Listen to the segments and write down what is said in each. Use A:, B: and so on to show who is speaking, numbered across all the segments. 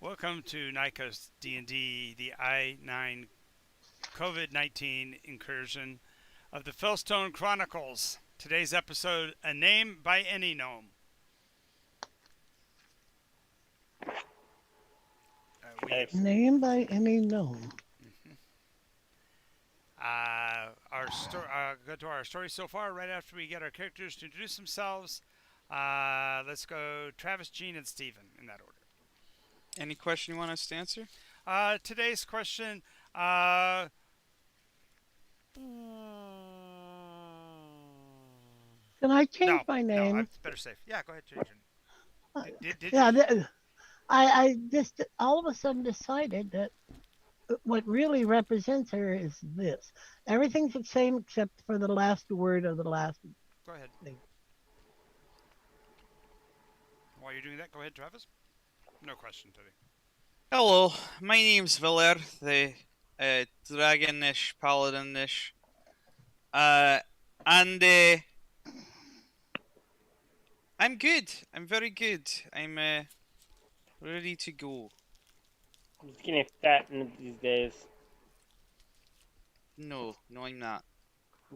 A: Welcome to Nycos D&D, the I-9 COVID-19 incursion of the Fellstone Chronicles. Today's episode, A Name by Any Gnome.
B: Name by any gnome.
A: Go to our story so far. Right after we get our characters to introduce themselves, let's go Travis, Gene, and Steven in that order.
C: Any question you want us to answer?
A: Today's question.
B: Can I change my name?
A: No, it's better safe. Yeah, go ahead, change it.
B: I just all of a sudden decided that what really represents her is this. Everything's the same except for the last word of the last
A: Go ahead.
B: thing.
A: While you're doing that, go ahead, Travis. No question today.
C: Hello, my name's Valer, the dragonish, paladinish. I'm good. I'm very good. I'm ready to go.
D: I'm just getting fat these days.
C: No, I'm not.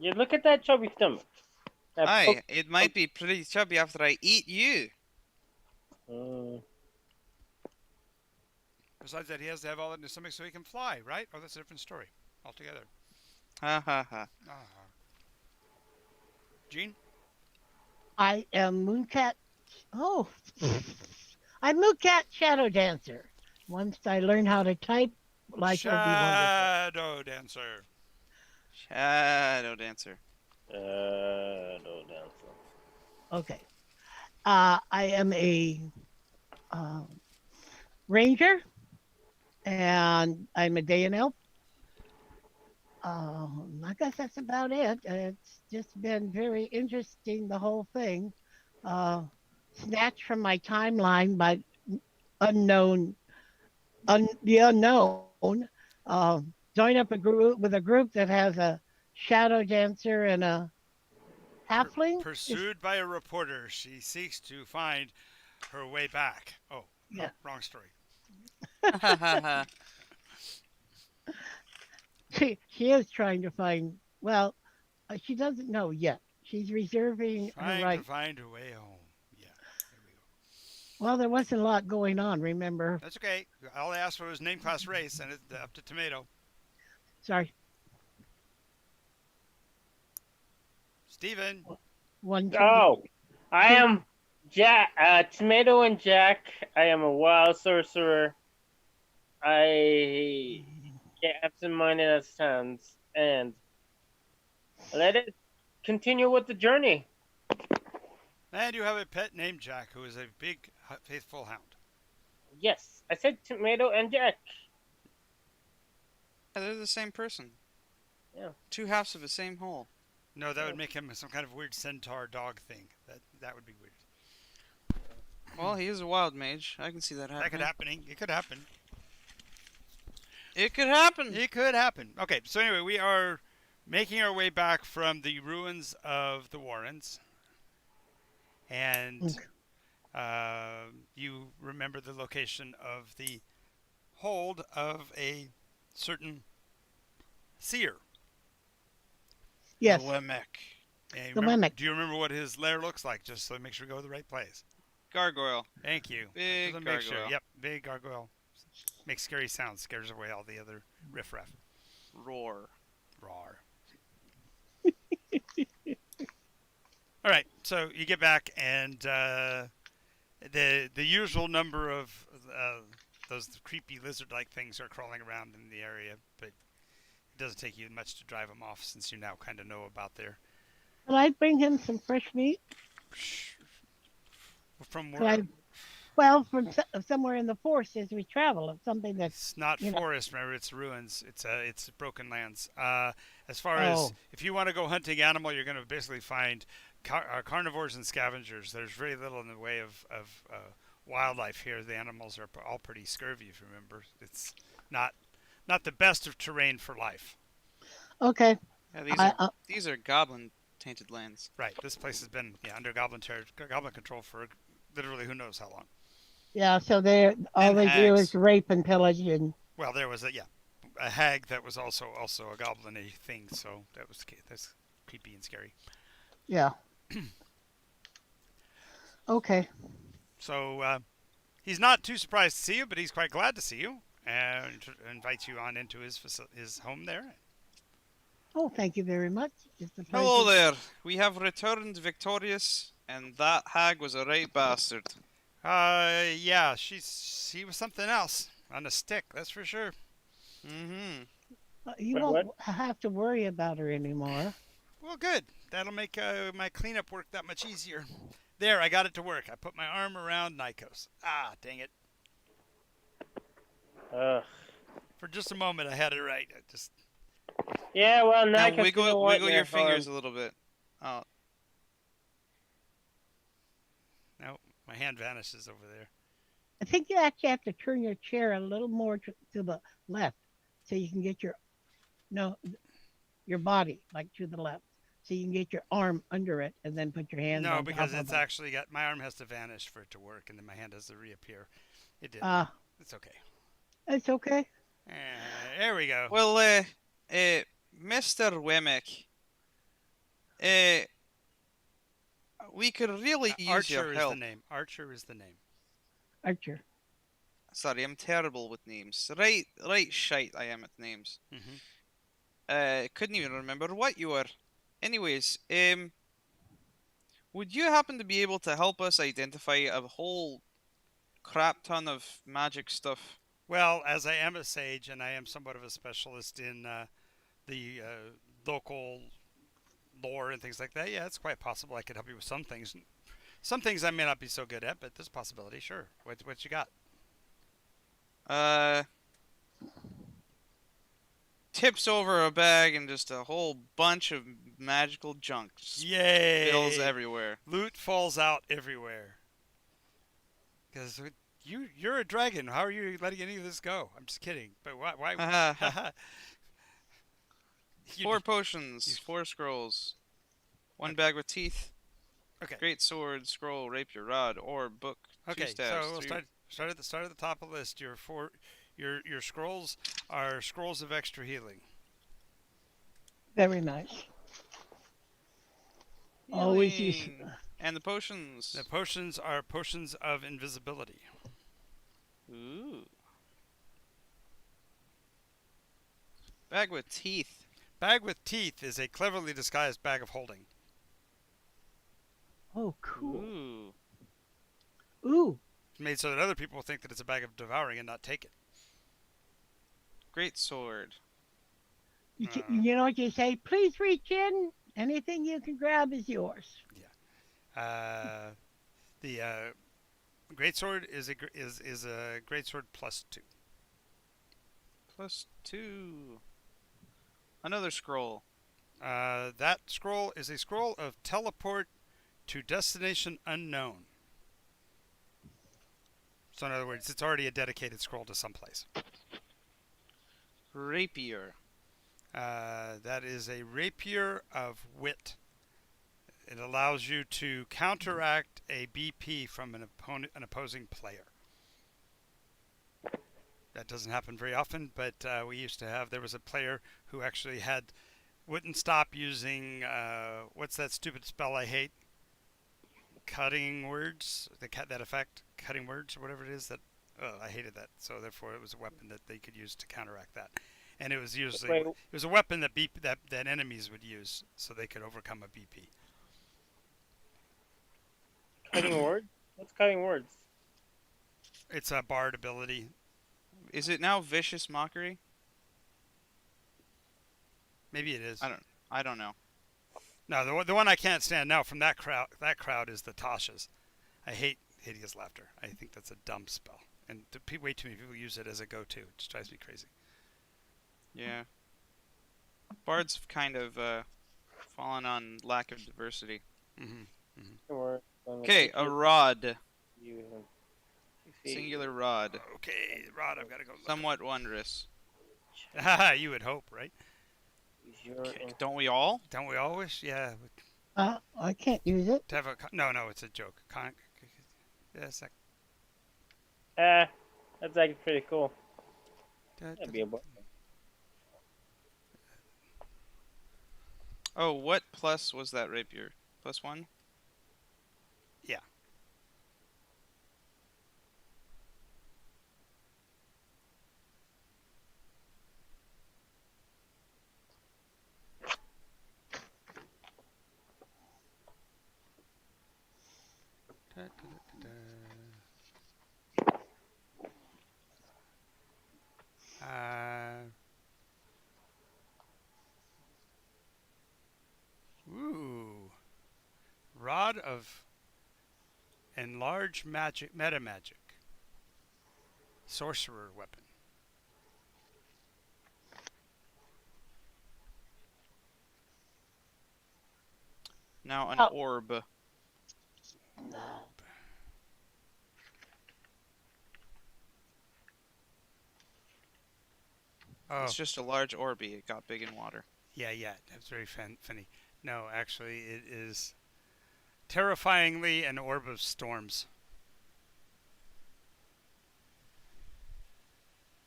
D: Yeah, look at that chubby stomach.
C: Aye, it might be pretty chubby after I eat you.
A: Besides that, he has to have all that in his stomach so he can fly, right? Oh, that's a different story altogether.
C: Ha ha ha.
A: Gene?
B: I am Mooncat. Oh, I'm Mooncat Shadow Dancer. Once I learn how to type, life will be wonderful.
A: Shadow Dancer.
C: Shadow Dancer.
D: Shadow Dancer.
B: Okay. I am a ranger, and I'm a day and elf. I guess that's about it. It's just been very interesting, the whole thing. Snatched from my timeline by the unknown. Join up with a group that has a shadow dancer and a halfling.
A: Pursued by a reporter, she seeks to find her way back. Oh, no,
B: Yeah.
A: Wrong story.
C: Ha ha ha.
B: She is trying to find. Well, she doesn't know yet. She's reserving her
A: Trying
B: right.
A: to find her way home. Yeah, there we go.
B: Well, there wasn't a lot going on. Remember?
A: That's okay. All I asked for was name, class, race, and it's up to Tomato.
B: Sorry.
A: Steven.
D: I am Jack. Tomato and Jack. I am a wild sorcerer. I get absent-minded at times, and let it continue with the journey.
A: And you have a pet named Jack, who is a big, faithful hound.
D: Yes, I said Tomato and Jack.
C: Yeah, they're the same person.
D: Yeah.
C: Two halves of the same whole.
A: No, that would make him some kind of weird centaur dog thing. That would be weird.
C: Well, he is a wild mage. I can see that happening.
A: That could happen. It could happen.
C: It could happen.
A: It could happen. Okay, so anyway, we are making our way back from the ruins of the Warrens. And you remember the location of the hold of a certain seer.
B: Yes.
C: The Wemmick.
B: The Wemmick.
A: Do you remember what his lair looks like? Just so make sure we go to the right place.
C: Gargoyle.
A: Thank you.
C: Big
A: Make
C: gargoyle.
A: sure. Yep, big gargoyle. Makes scary sounds. Scares away all the other riffraff.
C: Roar.
A: Roar. All right, so you get back, and the usual number of those creepy lizard-like things are crawling around in the area, but it doesn't take you much to drive them off since you now kind of know about their.
B: Can I bring him some fresh meat?
A: From where?
B: From somewhere in the forest as we travel. It's something that's.
A: It's not forest. Remember, it's ruins. It's broken lands. As far as if you want to go hunting animal, you're going to basically find carnivores and scavengers. There's very little in the way of wildlife here. The animals are all pretty scurvy. If you remember, it's not the best of terrain for life.
B: Okay.
C: Yeah, these are goblin tainted lands.
A: Right. This place has been under goblin control for literally who knows how long.
B: Yeah, so all
C: And
B: they do is
C: hags.
B: rape and pillage and
A: Well, there was a hag that was also a goblin-y thing, so that's creepy and scary.
B: yeah. Okay.
A: So he's not too surprised to see you, but he's quite glad to see you, and invites you on into his home there.
B: Oh, thank you very much. It's a pleasure.
C: Hello there. We have returned victorious, and that hag was a right bastard.
A: Yeah, she was something else on a stick, that's for sure.
C: Mm-hmm.
B: You
D: Wait,
B: won't
D: what?
B: have to worry about her anymore.
A: Well, good. That'll make my cleanup work that much easier. There, I got it to work. I put my arm around Nycos. Ah, dang it.
D: Ugh.
A: For just a moment, I had it right. I just
D: Yeah, well,
C: Now
D: Nycos didn't want
C: wiggle your fingers
D: arm.
C: a little bit. Oh,
A: no, my hand vanishes over there.
B: I think you actually have to turn your chair a little more to the left so you can get your body like to the left so you can get your arm under it and then put your hands
A: No,
B: on
A: because
B: top of
A: it's
B: it.
A: actually got my arm has to vanish for it to work, and then my hand has to reappear. It did.
B: Ah,
A: It's okay.
B: it's okay.
A: There we go.
C: well, Mr. Wemmick, we could really use
A: Archer
C: your
A: is
C: help.
A: the name. Archer is the name.
B: Archer.
C: Sorry, I'm terrible with names. Right shite I am at names.
A: Mm-hmm.
C: Couldn't even remember what you were. Anyways, would you happen to be able to help us identify a whole crap ton of magic stuff?
A: Well, as I am a sage and I am somewhat of a specialist in the local lore and things like that, yeah, it's quite possible I could help you with some things. Some things I may not be so good at, but there's a possibility. Sure. What you got?
C: Tips over a bag and just a whole bunch of magical junk.
A: Yay!
C: Spills everywhere.
A: Loot falls out everywhere. Because you're a dragon. How are you letting any of this go? I'm just kidding. But why?
C: Four potions, 4 scrolls, 1 bag with teeth,
A: Okay.
C: great sword, scroll, rapier, rod, or book, 2
A: Okay.
C: staves.
A: So we'll
C: 3...
A: start at the top of the list. Your scrolls are scrolls of extra healing.
B: Very nice. Always use.
C: Healing. And the potions.
A: The potions are potions of invisibility.
C: Ooh. Bag with teeth.
A: Bag with teeth is a cleverly disguised bag of holding.
B: Oh, cool.
C: Ooh.
B: Ooh.
A: It's made so that other people think that it's a bag of devouring and not take it.
C: Great sword.
B: You know what you say? Please reach in. Anything you can grab is yours.
A: The greatsword is a greatsword +2.
C: +2. Another scroll.
A: That scroll is a scroll of teleport to destination unknown. So in other words, it's already a dedicated scroll to someplace.
C: Rapier.
A: That is a rapier of wit. It allows you to counteract a BP from an opposing player. That doesn't happen very often, but we used to have. There was a player who actually wouldn't stop using what's that stupid spell I hate? Cutting words. That effect, cutting words or whatever it is. That I hated that. So therefore, it was a weapon that they could use to counteract that. And it was usually
D: Wait.
A: it was a weapon that enemies would use so they could overcome a BP.
D: Cutting words? What's cutting words?
A: It's a bard ability.
C: Is it now vicious mockery?
A: Maybe it is.
C: I don't know.
A: No, the one I can't stand now from that crowd is the Tasha's. I hate hideous laughter. I think that's a dumb spell, and way too many people use it as a go-to. It just drives me crazy.
C: Yeah. Bards have kind of fallen on lack of diversity. Okay, a rod. Singular rod.
A: Okay, Rod, I've got to go.
C: Somewhat wondrous.
A: Haha, you would hope, right?
C: Don't we all?
A: Don't we all wish? Yeah.
B: I can't use it.
A: To have no, it's a joke. Yeah,
D: That's actually pretty cool.
A: Da, da,
D: That'd be a book.
C: Oh, what plus was that rapier? +1?
A: Yeah. Da, da, da, da. Ooh. Rod of Enlarged Magic, Metamagic. Sorcerer weapon.
C: Now an
B: Oh.
C: orb.
A: Oh,
C: It's just a large orby. It got big in water.
A: yeah. That's very funny. No, actually, it is terrifyingly an orb of storms.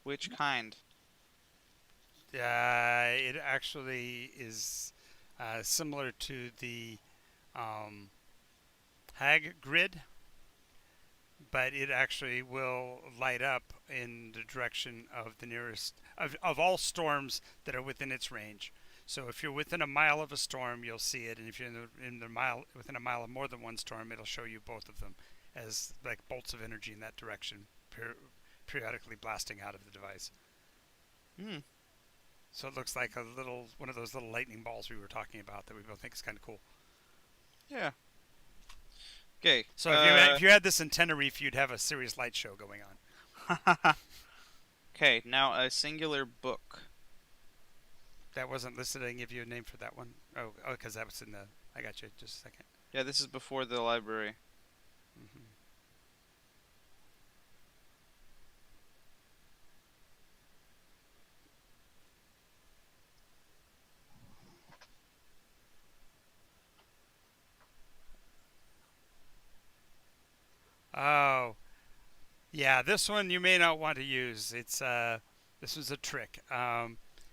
C: Which kind?
A: It actually is similar to the Hag grid, but it actually will light up in the direction of the nearest of all storms that are within its range. So if you're within a mile of a storm, you'll see it, and if you're within a mile of more than one storm, it'll show you both of them as like bolts of energy in that direction, periodically blasting out of the device.
C: Hmm.
A: So it looks like one of those little lightning balls we were talking about that we both think is kind of cool.
C: Yeah. Okay.
A: So if you had this in Tenerife, you'd have a serious light show going on.
C: Okay, now a singular book.
A: That wasn't listed. I didn't give you a name for that one. Oh, because that was in the. I got you. Just a second.
C: Yeah, this is before the library.
A: Mm-hmm. Oh, yeah. This one you may not want to use. This was a trick.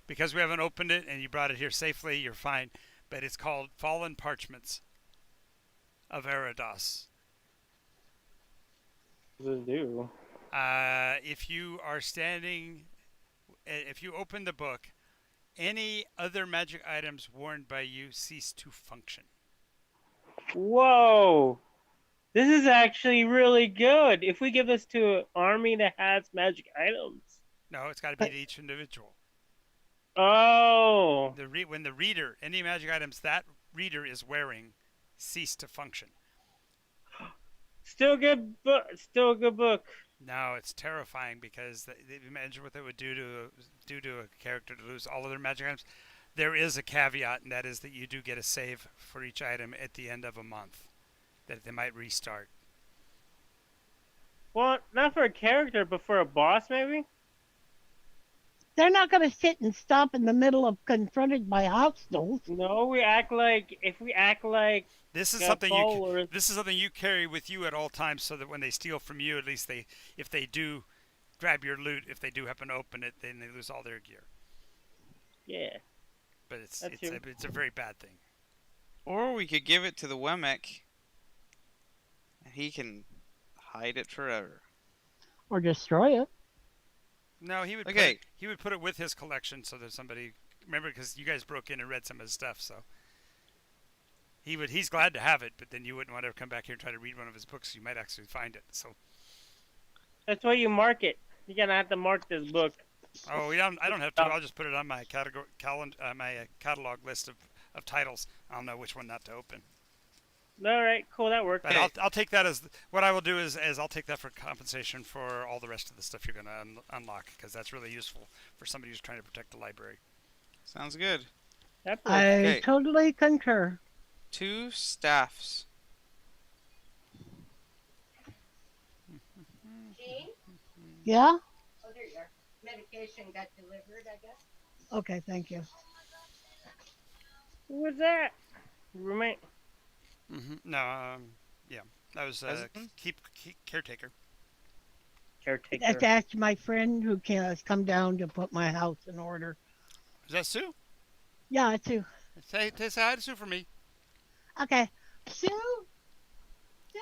A: Because we haven't opened it and you brought it here safely, you're fine. But it's called Fallen Parchments of Eridos.
D: What does it do?
A: If you are standing, if you open the book, any other magic items worn by you cease to function.
D: Whoa! This is actually really good. If we give this to an army that has magic items.
A: No, it's got to be to each individual.
D: Oh.
A: When the reader, any magic items that reader is wearing, cease to function.
D: Still good book. Still a good book.
A: No, it's terrifying because imagine what that would do to a character to lose all of their magic items. There is a caveat, and that is that you do get a save for each item at the end of a month, that they might restart.
D: Well, not for a character, but for a boss, maybe?
B: They're not going to sit and stop in the middle of confronted by hostiles.
D: No, if we act like
A: This is
D: Chocfull
A: something you carry with you at all times, so that when they steal from you, at least if they do grab your loot, if they do happen to open it, then they lose all their gear.
D: Yeah.
A: But it's
D: That's true.
A: it's a very bad thing.
C: Or we could give it to the Wemek, and he can hide it forever.
B: Or destroy it.
A: No, he would
C: Okay.
A: he would put it with his collection, so that somebody remember, because you guys broke in and read some of his stuff, so he's glad to have it, but then you wouldn't want to come back here and try to read one of his books. You might actually find it. So
D: That's why you mark it. You're gonna have to mark this book.
A: oh yeah, I don't have to. I'll just put it on my catalog list of titles. I'll know which one not to open.
D: All right, cool, that works.
A: But I'll take that as what I will do is I'll take that for compensation for all the rest of the stuff you're going to unlock, because that's really useful for somebody who's trying to protect the library.
C: Sounds good.
D: That
B: I
C: Okay.
B: totally concur.
C: 2 staffs.
E: Jean?
B: Yeah?
E: Oh, there you are. Medication got delivered, I guess.
B: Okay, thank you.
D: Who was that? Roommate.
A: No, yeah, that was
C: Husband?
A: keep caretaker.
D: caretaker.
B: That's my friend who has come down to put my house in order.
A: Is that Sue?
B: Yeah, it's you.
A: Say hi to Sue for me.
B: Okay. Sue? Sue?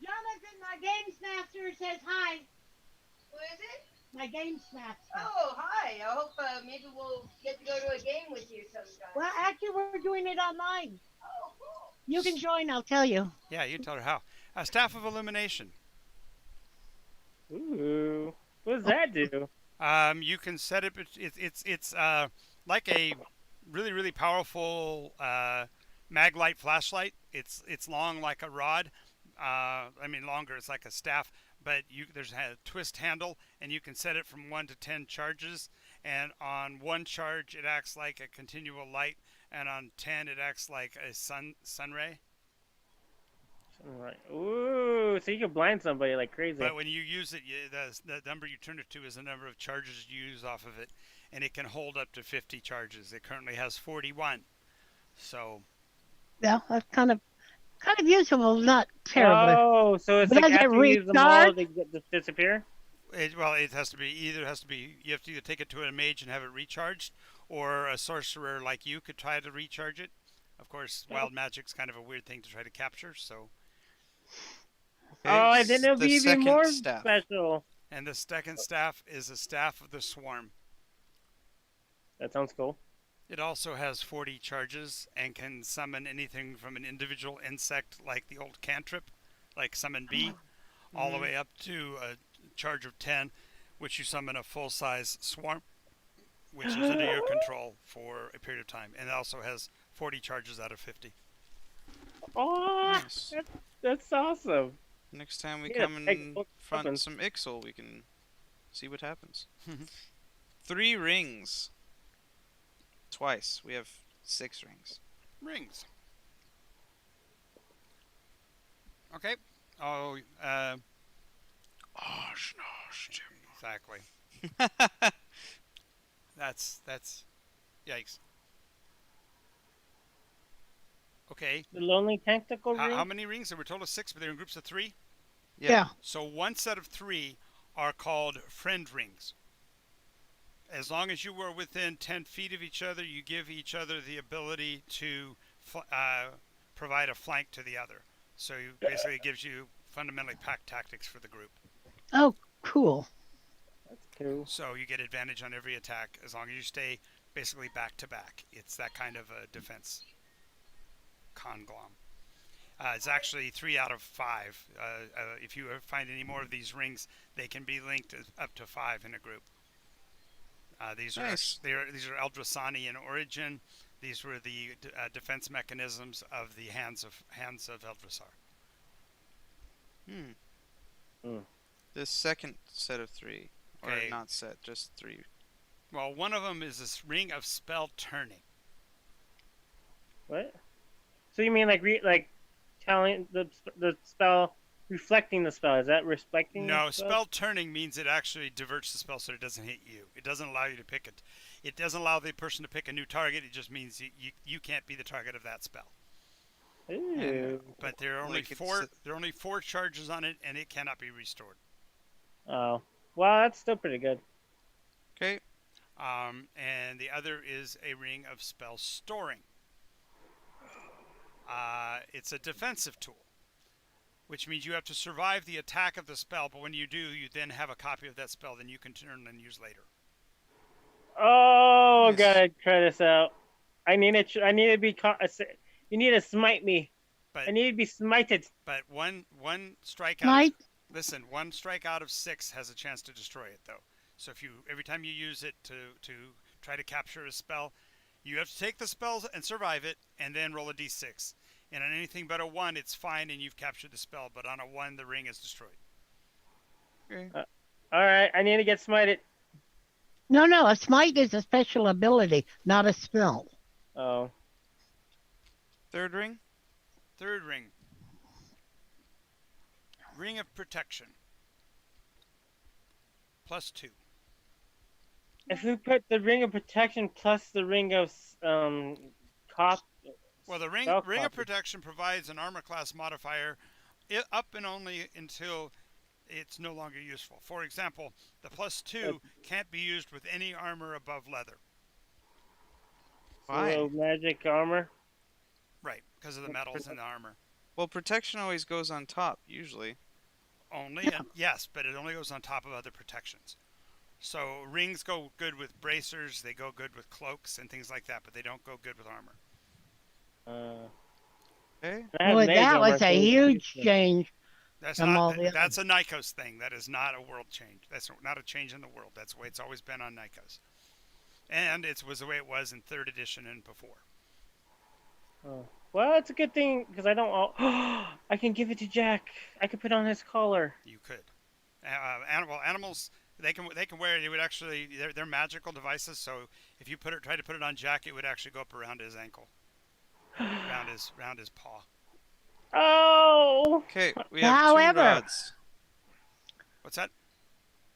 B: Jonathan, my Games Master says hi.
E: Who is it?
B: My Games Master.
E: Oh, hi. I hope maybe we'll get to go to a game with you sometime.
B: Well, actually, we're doing it online.
E: Oh, cool.
B: You can join, I'll tell you.
A: Yeah, you tell her how. Staff of Illumination.
D: Ooh. What does that do?
A: You can set it. It's like a really powerful maglite flashlight. It's long like a rod. I mean longer. It's like a staff, but there's a twist handle, and you can set it from 1 to 10 charges. And on 1 charge, it acts like a continual light, and on 10, it acts like a sun ray.
D: Right. Ooh, so you can blind somebody like crazy.
A: But when you use it, the number you turn it to is the number of charges you use off of it, and it can hold up to 50 charges. It currently has 41. So.
B: Yeah, that's kind of useful, not terribly.
D: Oh, so it's
B: But
D: like
B: does it
D: after you use them all,
B: recharge?
D: they just disappear?
A: It has to be you have to either take it to a mage and have it recharged, or a sorcerer like you could try to recharge it. Of course, wild magic's kind of a weird thing to try to capture, so.
C: Okay,
D: Oh, and then it'll
C: the
D: be even
C: second
D: more
C: staff.
D: special.
A: And the second staff is a staff of the swarm.
D: That sounds cool.
A: It also has 40 charges and can summon anything from an individual insect like the old cantrip, like summon bee, all the way up to a charge of 10, which you summon a full-size swarm, which is under your control for a period of time. And it also has 40 charges out of 50.
D: Oh,
C: Nice.
D: that's awesome.
C: Next time we
D: Yeah,
C: come
D: take
C: and
D: what
C: front
D: happens.
C: some Ixal, we can see what happens. 3 rings. Twice. We have 6 rings.
A: Rings. Okay. Oh, exactly. That's yikes. Okay.
D: The lonely tentacle ring.
A: How many rings? There were total 6, but they're in groups of 3.
B: Yeah.
A: So one set of 3 are called friend rings. As long as you were within 10 feet of each other, you give each other the ability to provide a flank to the other. So basically it gives you fundamentally pack tactics for the group.
B: Oh, cool.
D: That's cool.
A: So you get advantage on every attack as long as you stay basically back to back. It's that kind of a defense conglom. It's actually 3 out of 5. If you find any more of these rings, they can be linked up to 5 in a group. These are
C: Nice.
A: these are Eldrasani in origin. These were the defense mechanisms of the hands of Eldrasar.
C: The second set of 3.
A: Okay.
C: Or not set, just 3.
A: Well, one of them is this ring of spell turning.
D: What? So you mean like telling the spell, reflecting the spell? Is that reflecting?
A: No,
D: the
A: spell turning means it actually diverts the spell so it doesn't hit you. It doesn't allow you to pick it. It doesn't allow the person to pick a new target. It just means you can't be the target of that spell.
D: Ooh.
A: But there are only
C: Like it's
A: 4. There are only 4 charges on it, and it cannot be restored.
D: Oh. Well, that's still pretty good.
C: Okay.
A: And the other is a ring of spell storing. It's a defensive tool, which means you have to survive the attack of the spell, but when you do, you then have a copy of that spell that you can turn and use later.
D: Oh,
C: Nice.
D: gotta try this out. I need to be. You need to smite me.
A: But
D: I need to be smited.
A: but one strike out.
B: Might.
A: Listen, 1 strike out of 6 has a chance to destroy it, though. So if every time you use it to try to capture a spell, you have to take the spell and survive it, and then roll a d6. And on anything but a 1, it's fine, and you've captured the spell. But on a 1, the ring is destroyed.
C: Okay.
D: All right, I need to get smited.
B: No, a smite is a special ability, not a spell.
D: Oh.
C: 3rd ring.
A: 3rd ring. Ring of Protection. +2.
D: If we put the ring of protection plus the ring of cop.
A: Well, the ring of Protection provides an armor class modifier up and only until it's no longer useful. For example, the +2 can't be used with any armor above leather.
C: Why?
D: So magic armor.
A: Right, because of the metals in the armor.
C: Well, protection always goes on top, usually.
A: Only, and yes, but it only goes on top of other protections. So rings go good with bracers, they go good with cloaks and things like that, but they don't go good with armor.
C: Okay.
D: I have
B: Boy,
D: mage
B: that
D: armor,
B: was
D: so
B: a
D: it's
B: huge
D: useless.
B: change
A: That's
B: from all
A: not
B: the
A: that's a Nycos thing. That is not a world change. That's not a change in the world. That's the way it's always been on Nycos. And it was the way it was in 3rd edition and before.
D: Oh. Well, it's a good thing because I don't. I can give it to Jack. I can put on his collar.
A: You could. Animals they can wear it. It would actually they're magical devices. So if you try to put it on Jack, it would actually go up around his ankle, around his paw.
D: Oh.
C: Okay, we have 2
B: However,
C: rods.
A: What's that?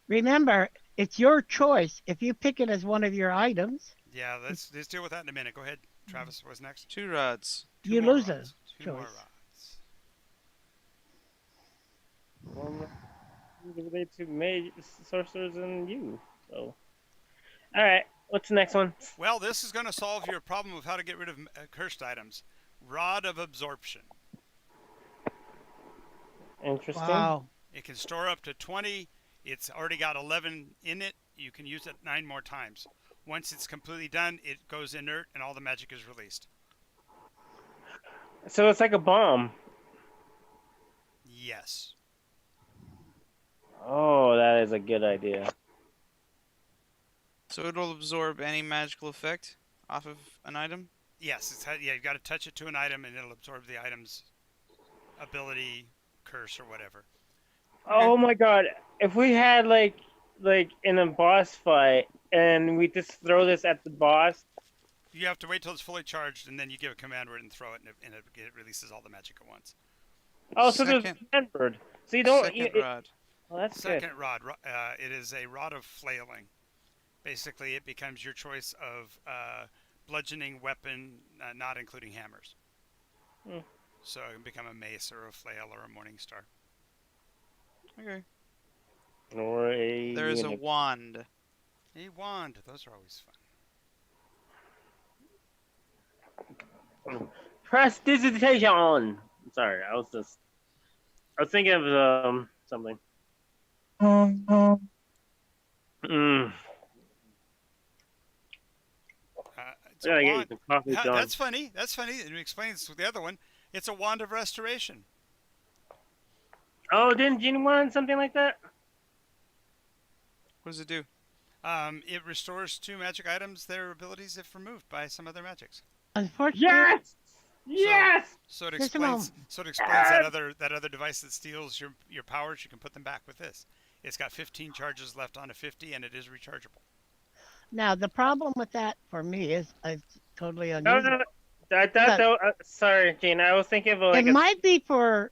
B: remember, it's your choice. If you pick it as one of your items,
A: Yeah, let's deal with that in a minute. Go ahead, Travis. What's next?
C: 2 rods.
B: you
A: more
B: lose
A: rods.
B: a
A: Two more
B: choice.
A: rods.
D: Well, give it to mage sorcerers and you. So. All right. What's the next one?
A: Well, this is going to solve your problem of how to get rid of cursed items. Rod of Absorption.
D: Interesting.
B: Wow.
A: It can store up to 20. It's already got 11 in it. You can use it 9 more times. Once it's completely done, it goes inert and all the magic is released.
D: So it's like a bomb.
A: Yes.
D: Oh, that is a good idea.
C: So it'll absorb any magical effect off of an item?
A: Yes. You've got to touch it to an item and it'll absorb the item's ability, curse, or whatever.
D: Oh my god! If we had like in a boss fight and we just throw this at the boss.
A: You have to wait till it's fully charged and then you give a command word and throw it and it releases all the magic at once.
D: Oh, so there's a
C: Second-
D: command word. So you don't.
C: Second rod.
D: Well, that's
A: Second
D: good.
A: rod. It is a rod of flailing. Basically, it becomes your choice of bludgeoning weapon, not including hammers.
D: Hmm.
A: So it can become a mace or a flail or a morning star.
C: Okay.
D: Or a.
C: There is a
D: eunuch.
C: wand.
A: A wand. Those are always fun.
D: Prestidigitation. Sorry, I was thinking of something. Mm.
A: It's
D: I
A: a
D: gotta get
A: wand.
D: some coffee,
A: Yeah,
D: John.
A: that's funny. That's funny. And it explains the other one. It's a wand of restoration.
D: Oh, didn't Gene want something like that?
C: What does it do?
A: It restores 2 magic items their abilities if removed by some other magics.
B: Unfortunately,
D: Yes! Yes!
A: So it
B: Just a
A: explains.
B: moment.
A: So it explains that other device that steals your powers. You can put them back with this. It's got 15 charges left on a 50, and it is rechargeable.
B: now the problem with that for me is it's totally
D: No,
B: unusual.
D: no. I thought though. Sorry, Gene. I was thinking of like
B: It might be for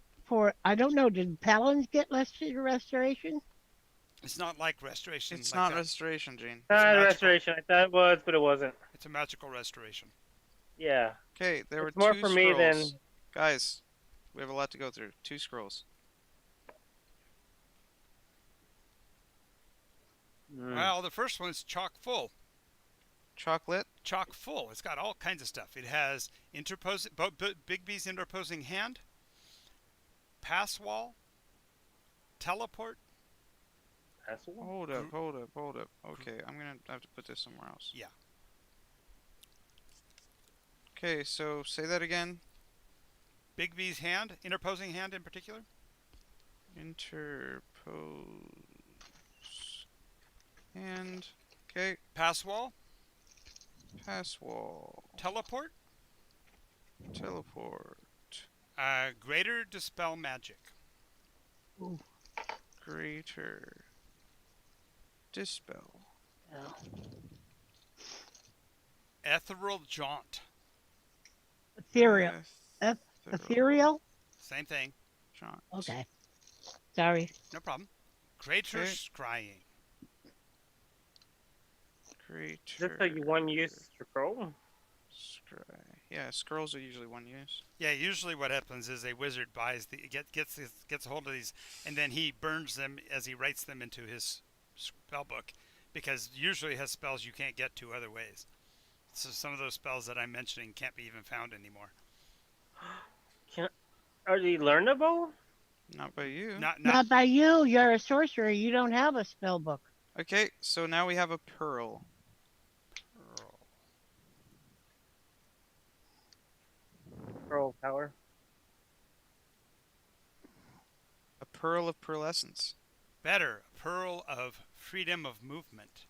B: I don't know. Did Paladins get less restoration?
A: It's not like restoration.
C: It's
A: like
C: not
A: that.
C: restoration, Gene.
D: not a
A: magical.
D: restoration. I thought it was, but it wasn't.
A: It's a magical restoration.
D: Yeah.
C: Okay, there
D: It's
C: were
D: more
C: 2
D: for
C: scrolls.
D: me than.
C: Guys, we have a lot to go through. 2 scrolls.
A: Well, the first one's chock full.
C: Chocolate.
A: Chock full. It's got all kinds of stuff. It has Big B's interposing hand, pass wall, teleport.
D: That's one.
C: Hold up. Okay, I'm gonna have to put this somewhere else.
A: Yeah.
C: Okay, so say that again.
A: Big B's hand, interposing hand in particular.
C: Interpose. And okay,
A: Pass wall,
C: pass wall.
A: teleport,
C: Teleport.
A: greater dispel magic.
C: Greater. Dispel.
A: Ethereal jaunt.
B: Ethereal. Ethereal?
A: Same thing.
C: Jaunt.
B: Okay. Sorry.
A: No problem. Greater
C: Okay.
A: scrying.
C: Greater.
D: Is this like one use scroll?
C: Scry. Yeah, scrolls are usually one use.
A: Yeah, usually what happens is a wizard buys gets a hold of these, and then he burns them as he writes them into his spell book, because usually he has spells you can't get to other ways. So some of those spells that I'm mentioning can't be even found anymore.
D: Are they learnable?
C: Not by you.
B: Not by you. You're a sorcerer. You don't have a spell book.
C: Okay, so now we have a pearl.
D: Pearl power.
C: A pearl of pearlescence.
A: Better, a pearl of freedom of movement.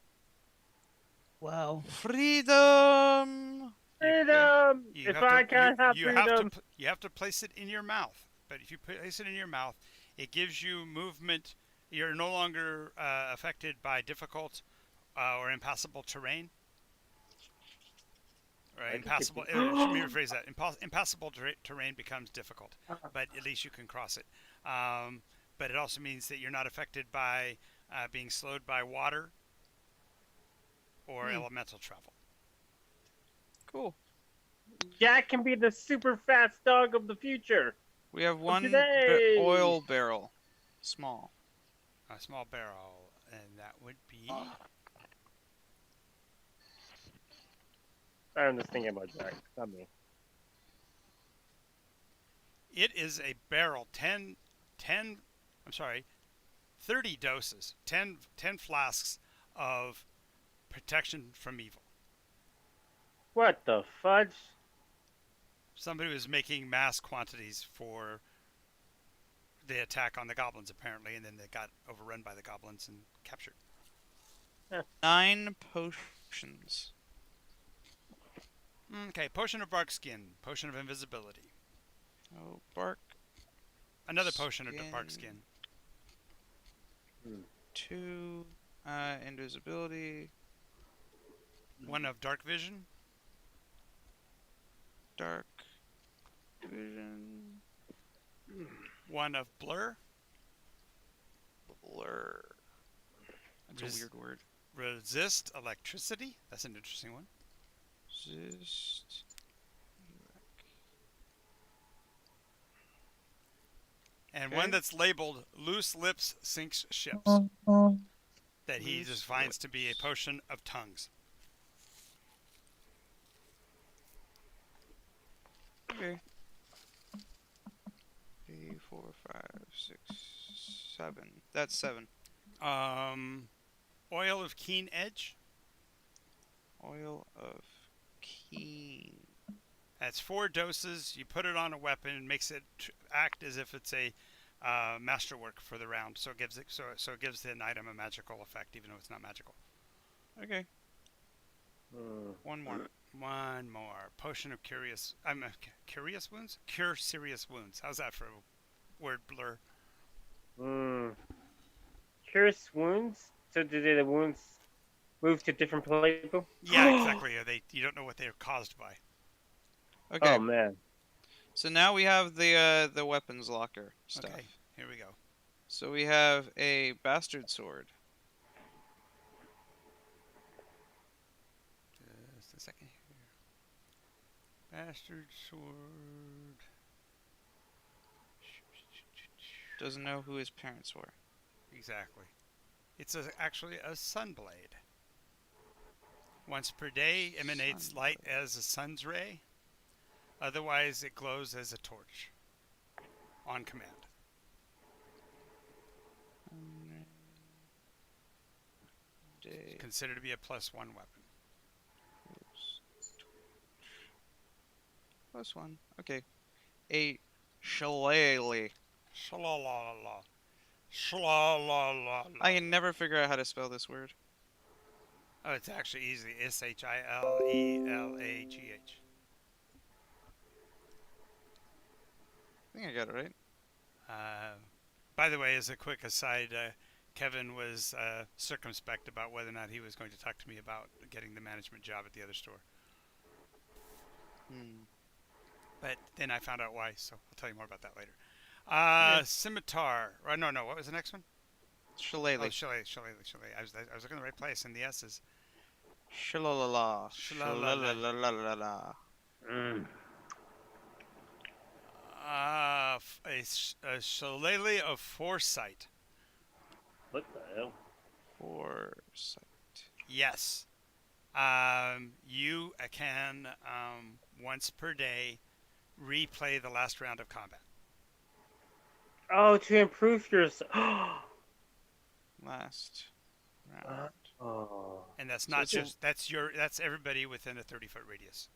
B: Wow.
C: Freedom!
D: Freedom!
A: You
D: If
A: have
D: I
A: to-
D: can't have
A: you
D: freedom.
A: you have to place it in your mouth. But if you place it in your mouth, it gives you movement. You're no longer affected by difficult or impassable terrain. Right, impassable. Let me rephrase that. Impassable terrain becomes difficult, but at least you can cross it. But it also means that you're not affected by being slowed by water or elemental travel.
C: Cool.
D: Jack can be the super fast dog of the future.
C: We have one
D: today.
C: oil barrel. Small.
A: A small barrel, and that would be.
D: I'm just thinking about Jack, not me.
A: It is a barrel, 30 doses, 10 flasks of protection from evil.
D: What the fudge?
A: Somebody was making mass quantities for the attack on the goblins, apparently, and then they got overrun by the goblins and captured.
C: 9 potions.
A: Okay, potion of bark skin, potion of invisibility.
C: Oh, bark.
A: Another potion of bark skin.
C: 2 invisibility.
A: 1 of dark vision.
C: Dark vision.
A: 1 of blur.
C: Blur. That's a weird word.
A: Resist electricity. That's an interesting one.
C: Resist.
A: And
C: Okay.
A: one that's labeled loose lips sinks ships. That he
C: Loose
A: just finds to be a potion of tongues.
C: Okay. 3, 4, 5, 6, 7. That's 7.
A: Oil of keen edge.
C: Oil of keen.
A: That's 4 doses. You put it on a weapon and makes it act as if it's a masterwork for the round. So it gives it gives an item a magical effect, even though it's not magical.
C: Okay. One more.
A: One more potion of curious. Curious wounds. Cure serious wounds. How's that for a word blur?
D: Curious wounds? So did the wounds move to different people?
A: Yeah, exactly. You don't know what they're caused by.
C: Okay.
D: Oh man.
C: So now we have the weapons locker stuff.
A: Okay, here we go.
C: So we have a bastard sword.
A: Just a second here. Bastard sword.
C: Doesn't know who his parents were.
A: Exactly. It's actually a sunblade. Once per day, emanates light as a sun's ray. Otherwise, it glows as a torch. On command.
C: Day.
A: Considered to be a +1 weapon.
C: +1. Okay. A shillelagh.
A: Shalalala. Shalalala.
C: I can never figure out how to spell this word.
A: Oh, it's actually easy. Shilelagh.
C: I think I got it right.
A: By the way, as a quick aside, Kevin was circumspect about whether or not he was going to talk to me about getting the management job at the other store. But then I found out why, so I'll tell you more about that later. Scimitar. No, what was the next one?
C: Shillelagh.
A: Oh, Shelley. I was looking in the right place, and the S is...
C: Shillelagh.
A: Shillelagh.
C: Shillelagh.
D: Mm.
A: A shillelagh of foresight.
D: What the hell?
C: Foresight.
A: Yes. You can once per day replay the last round of combat.
D: Oh, to improve your.
C: Last round.
D: Oh.
A: And that's
C: So
A: not
C: it's a-
A: just that's everybody within a 30-foot radius.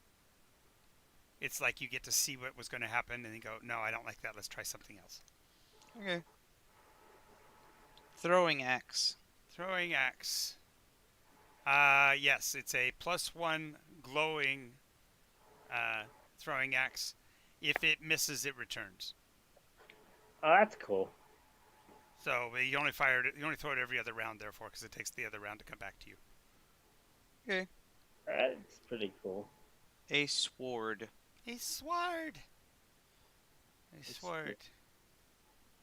A: It's like you get to see what was going to happen and then go, no, I don't like that. Let's try something else.
C: Okay. Throwing axe.
A: Throwing axe. Yes, it's a +1 glowing throwing axe. If it misses, it returns.
D: Oh, that's cool.
A: So you only throw it every other round, therefore, because it takes the other round to come back to you.
C: Okay.
D: That's pretty cool.
C: A sword.
A: A sword. A sword.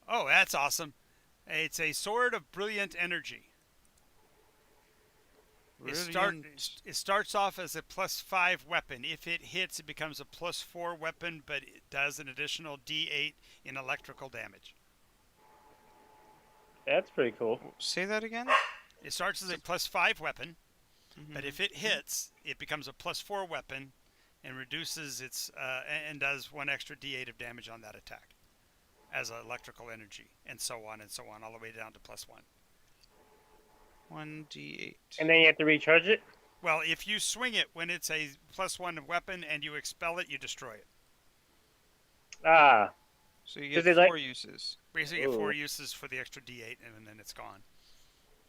A: Oh, that's awesome. It's a sword of brilliant energy. It starts off as a +5 weapon. If it hits, it becomes a +4 weapon, but it does an additional D8 in electrical damage.
D: That's pretty cool.
C: Say that again?
A: It starts as a +5 weapon,
C: Mm-hmm.
A: but if it hits, it becomes a +4 weapon and reduces its and does 1 extra D8 of damage on that attack as electrical energy, and so on, all the way down to +1.
C: 1d8.
D: And then you have to recharge it?
A: Well, if you swing it when it's a +1 weapon and you expel it, you destroy it.
D: Ah.
C: So you
D: Does
C: get
D: it,
C: 4 uses.
A: Basically, you get 4
D: Ooh.
A: uses for the extra D8, and then it's gone.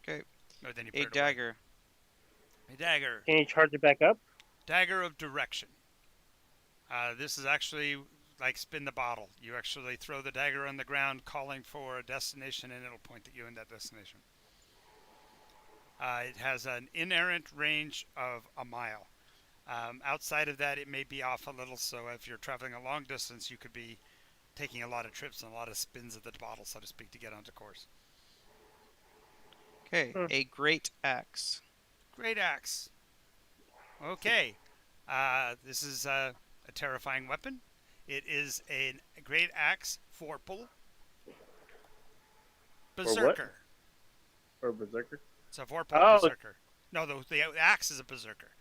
C: Okay.
A: Or then you
C: A
A: put it away.
C: dagger.
A: A dagger.
D: Can you charge it back up?
A: Dagger of direction. This is actually like spin the bottle. You actually throw the dagger on the ground, calling for a destination, and it'll point at you in that destination. It has an inerrant range of a mile. Outside of that, it may be off a little, so if you're traveling a long distance, you could be taking a lot of trips and a lot of spins of the bottle, so to speak, to get onto course.
C: Okay. A great axe.
A: Great axe. Okay. This is a terrifying weapon. It is a great axe, Vorpal. Berserker.
D: Or berserker?
A: It's a Vorpal
D: Oh.
A: berserker. No, the axe is a berserker.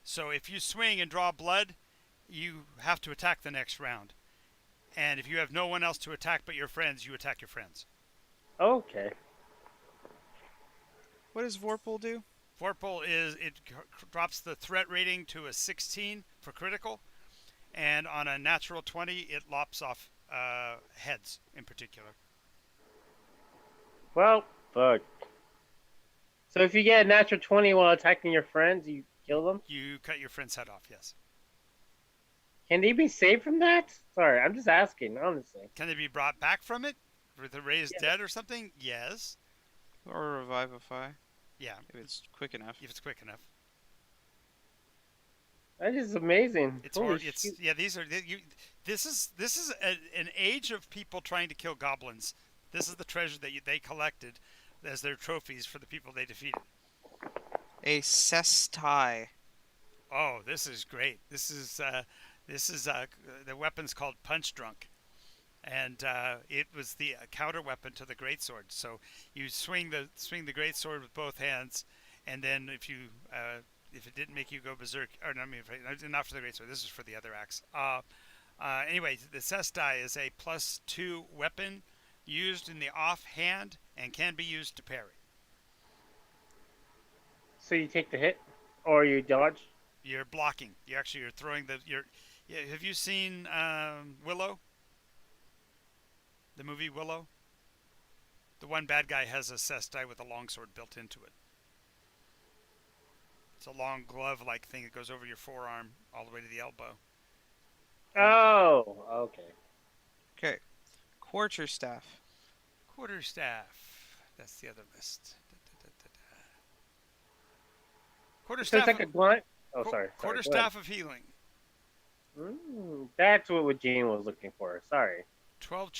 A: So if you swing and draw blood, you have to attack the next round. And if you have no one else to attack but your friends, you attack your friends.
D: Okay.
C: What does Vorpal do?
A: Vorpal drops the threat rating to a 16 for critical, and on a natural 20, it lops off heads in particular.
D: Well, fuck. So if you get a natural 20 while attacking your friends, you kill them?
A: You cut your friend's head off, yes.
D: Can they be saved from that? Sorry, I'm just asking, honestly.
A: Can they be brought back from it? With the raised dead or something? Yes.
C: Or revivify?
A: Yeah,
C: If it's quick enough.
A: if it's quick enough.
D: That is amazing.
A: It's
D: Holy
A: it's
D: shit.
A: yeah. This is an age of people trying to kill goblins. This is the treasure that they collected as their trophies for the people they defeated.
C: A Sestai.
A: Oh, this is great. This is the weapon's called Punch Drunk, and it was the counter weapon to the greatsword. So you swing the greatsword with both hands, and then if it didn't make you go berserk, or no, I mean not for the greatsword. This is for the other axe. Anyway, the Sestai is a +2 weapon used in the offhand and can be used to parry.
D: So you take the hit, or you dodge?
A: You're blocking. You're throwing have you seen Willow? The movie Willow? The one bad guy has a Sestai with a longsword built into it. It's a long glove-like thing that goes over your forearm all the way to the elbow.
D: Oh, okay.
C: Okay. Quarterstaff.
A: Quarterstaff. That's the other list.
D: So
A: Quarterstaff.
D: it's like a blunt. Oh, sorry.
A: Quarterstaff of healing.
D: That's what Gene was looking for. Sorry.
A: 12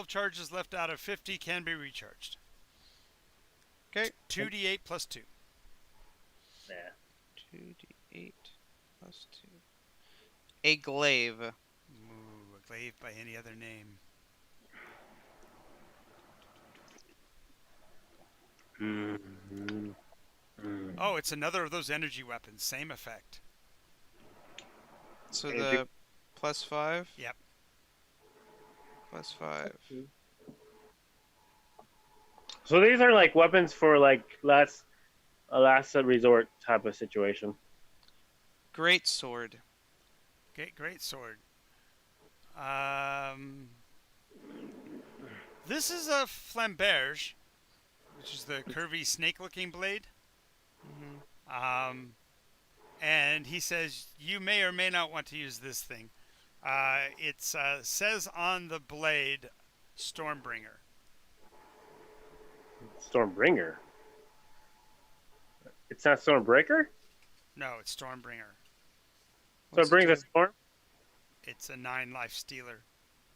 A: charges left out of 50 can be recharged.
C: Okay.
A: 2d8 plus 2.
D: Yeah.
C: 2d8 plus 2. A glaive.
A: Ooh, a glaive by any other name.
D: Mm-hmm.
A: Oh, it's another of those energy weapons. Same effect.
C: So
D: A
C: the +5?
A: Yep.
C: +5.
D: So these are like weapons for like a last resort type of situation.
C: Great sword.
A: Okay, great sword. This is a flamberge, which is the curvy snake-looking blade.
C: Hmm.
A: And he says you may or may not want to use this thing. It says on the blade, Stormbringer.
D: Stormbringer. It's not Stormbreaker.
A: No, it's Stormbringer.
D: So
C: What's
D: it brings a
C: do?
D: storm.
A: It's a 9-life stealer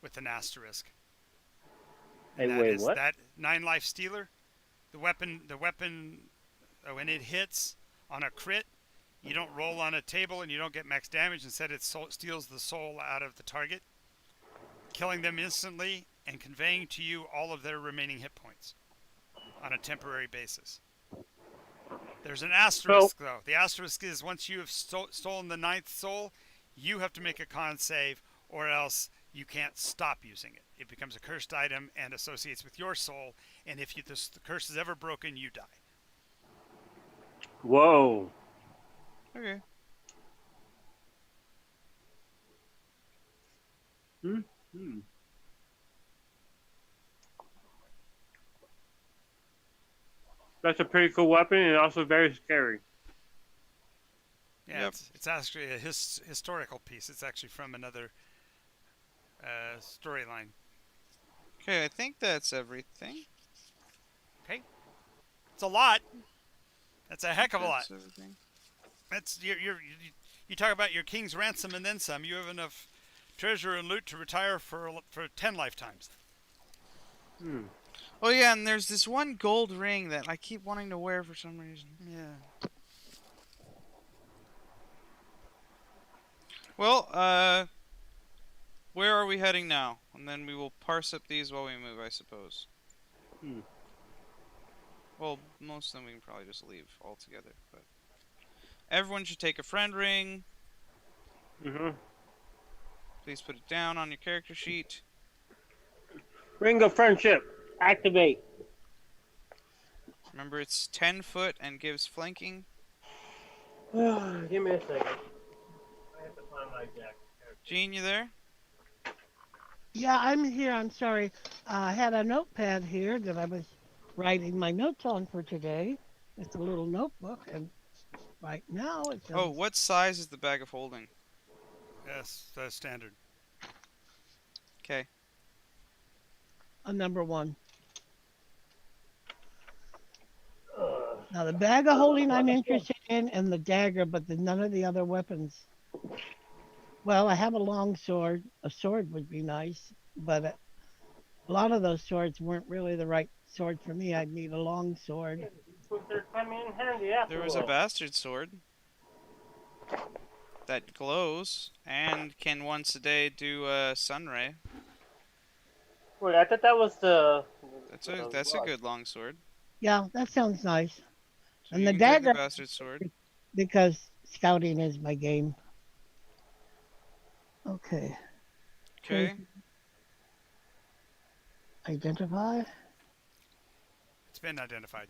A: with an asterisk.
D: Hey,
A: And that
D: wait,
A: is
D: what?
A: that 9-life stealer. The weapon, when it hits on a crit, you don't roll on a table and you don't get max damage. Instead, it steals the soul out of the target, killing them instantly and conveying to you all of their remaining hit points on a temporary basis. There's an asterisk, though. The asterisk is once you have stolen the 9th soul, you have to make a con save, or else you can't stop using it. It becomes a cursed item and associates with your soul, and if the curse is ever broken, you die.
D: Whoa.
C: Okay.
D: Hmm. That's a pretty cool weapon and also very scary.
A: Yeah,
C: Yep.
A: it's actually a historical piece. It's actually from another storyline.
C: Okay, I think that's everything.
A: Okay, it's a lot. That's a heck of a lot.
C: That's everything.
A: That's you talk about your king's ransom and then some. You have enough treasure and loot to retire for 10 lifetimes.
D: Hmm.
C: Oh yeah, and there's this one gold ring that I keep wanting to wear for some reason.
A: Yeah.
C: Well, where are we heading now? And then we will parse up these while we move, I suppose.
D: Hmm.
C: Well, most of them we can probably just leave altogether, but everyone should take a friend ring.
D: Mm-hmm.
C: Please put it down on your character sheet.
D: Ring of friendship. Activate.
C: Remember, it's 10 foot and gives flanking.
D: Give me a second. I have to find my jacket.
C: Gene, you there?
B: Yeah, I'm here. I'm sorry. I had a notepad here that I was writing my notes on for today. It's a little notebook, and right now it says
C: Oh, what size is the bag of holding?
A: Yes, that's standard.
C: Okay.
B: a number 1. Now the bag of holding I'm interested in, and the dagger, but none of the other weapons. Well, I have a long sword. A sword would be nice, but a lot of those swords weren't really the right sword for me. I'd need a long sword.
D: They're coming in handy after
C: There was a bastard sword that glows and can once a day do a sunray.
D: Wait, I thought that was the.
C: That's a good long sword.
B: Yeah, that sounds nice.
C: So
B: And
C: you
B: the
C: can take the
B: dagger,
C: bastard sword.
B: because scouting is my game. Okay.
C: Okay.
B: Identify.
A: It's been identified.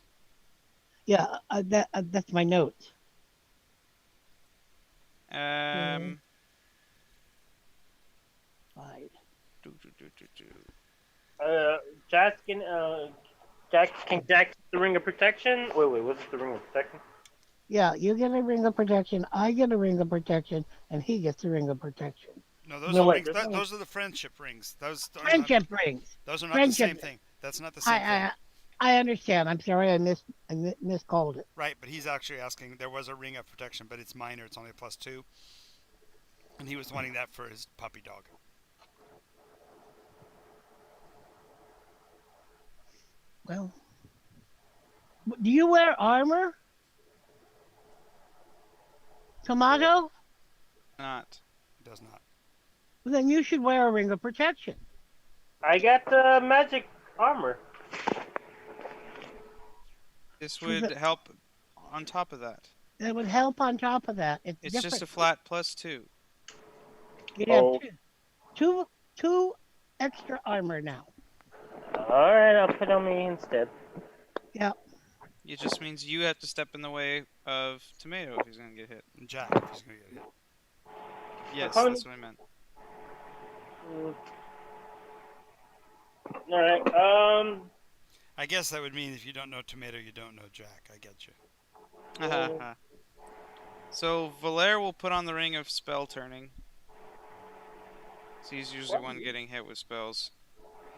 B: Yeah, that's my notes.
C: Um.
B: Fine.
D: Jack can Jack get the ring of protection? Wait, what's the ring of protection?
B: Yeah, you get a ring of protection. I get a ring of protection, and he gets a ring of protection.
A: No, those
B: No,
A: are
B: wait,
A: rings. Those are the friendship rings. Those are
B: friendship rings.
A: Not, those are not
B: Friendship.
A: the same thing. That's not the same thing.
B: I understand. I'm sorry, I miscalled it.
A: Right, but he's actually asking. There was a ring of protection, but it's minor. It's only a +2, and he was wanting that for his puppy dog.
B: Well, do you wear armor? Tomato?
C: Not.
A: It does not.
B: Well, then you should wear a ring of protection.
D: I got the magic armor.
C: This
B: So
C: would help on top of that.
B: It would help on top of that. It's
C: It's
B: different.
C: just a flat +2.
B: You'd have
D: Oh.
B: two extra armor now.
D: All right, I'll put on me instead.
B: Yeah.
C: It just means you have to step in the way of Tomato if he's gonna get hit.
A: And Jack, if he's going to get hit.
C: Yes,
D: How many-
C: that's what I meant.
D: All right.
A: I guess that would mean if you don't know Tomato, you don't know Jack. I get you.
C: So Valere will put on the ring of spell turning. So he's usually one getting hit with spells.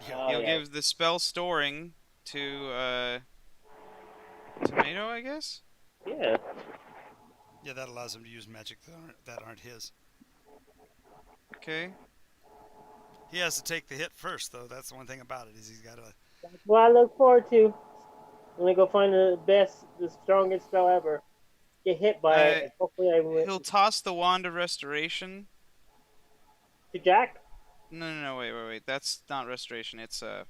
A: Yeah.
C: He'll
D: yeah.
C: give the spell storing to Tomato, I guess.
D: Yeah.
A: Yeah, that allows him to use magic that aren't his.
C: Okay.
A: He has to take the hit first, though. That's the one thing about it, is he's got to...
D: That's what I look forward to. Let me go find the strongest spell ever. Get hit by it. And hopefully I will.
C: He'll toss the wand of restoration.
D: To Jack?
C: No, wait. That's not restoration. It's
D: Yeah,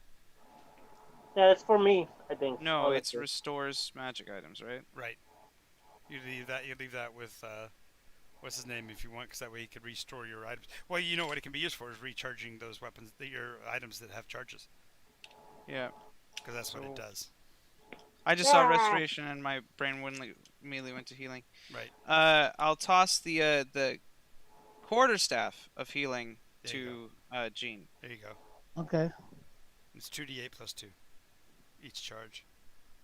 D: it's for me, I think.
C: no, it's
D: honestly.
C: restores magic items, right?
A: Right. You leave that with... what's his name if you want, because that way he could restore your items. Well, you know what it can be used for is recharging those weapons, your items that have charges,
C: Yeah.
A: because that's what it
C: So-
A: does.
C: I just saw restoration and my brain immediately went to healing.
A: Right.
C: I'll toss the quarterstaff of healing
A: There you
C: to Jean.
A: There you go.
B: Okay.
A: It's 2d8 plus 2. Each charge.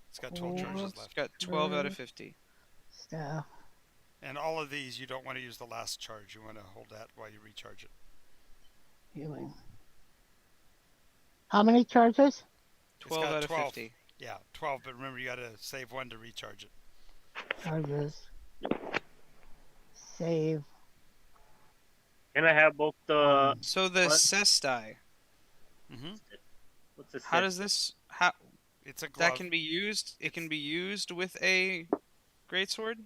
A: It's got 12 charges
C: It's
A: left.
C: got 12 out of 50.
B: Staff.
A: And all of these, you don't want to use the last charge. You want to hold that while you recharge it.
B: Healing. How many charges?
C: 12
A: got
C: out of
A: 12.
C: 50.
A: Yeah, 12, but remember you got to save one to recharge it.
B: Charges. Save.
D: Can I have both the...
C: So the
D: What?
C: Sestai.
A: Mm-hmm.
D: What's the
C: How does this? How
A: It's a glove.
C: that can be used? It can be used with a greatsword.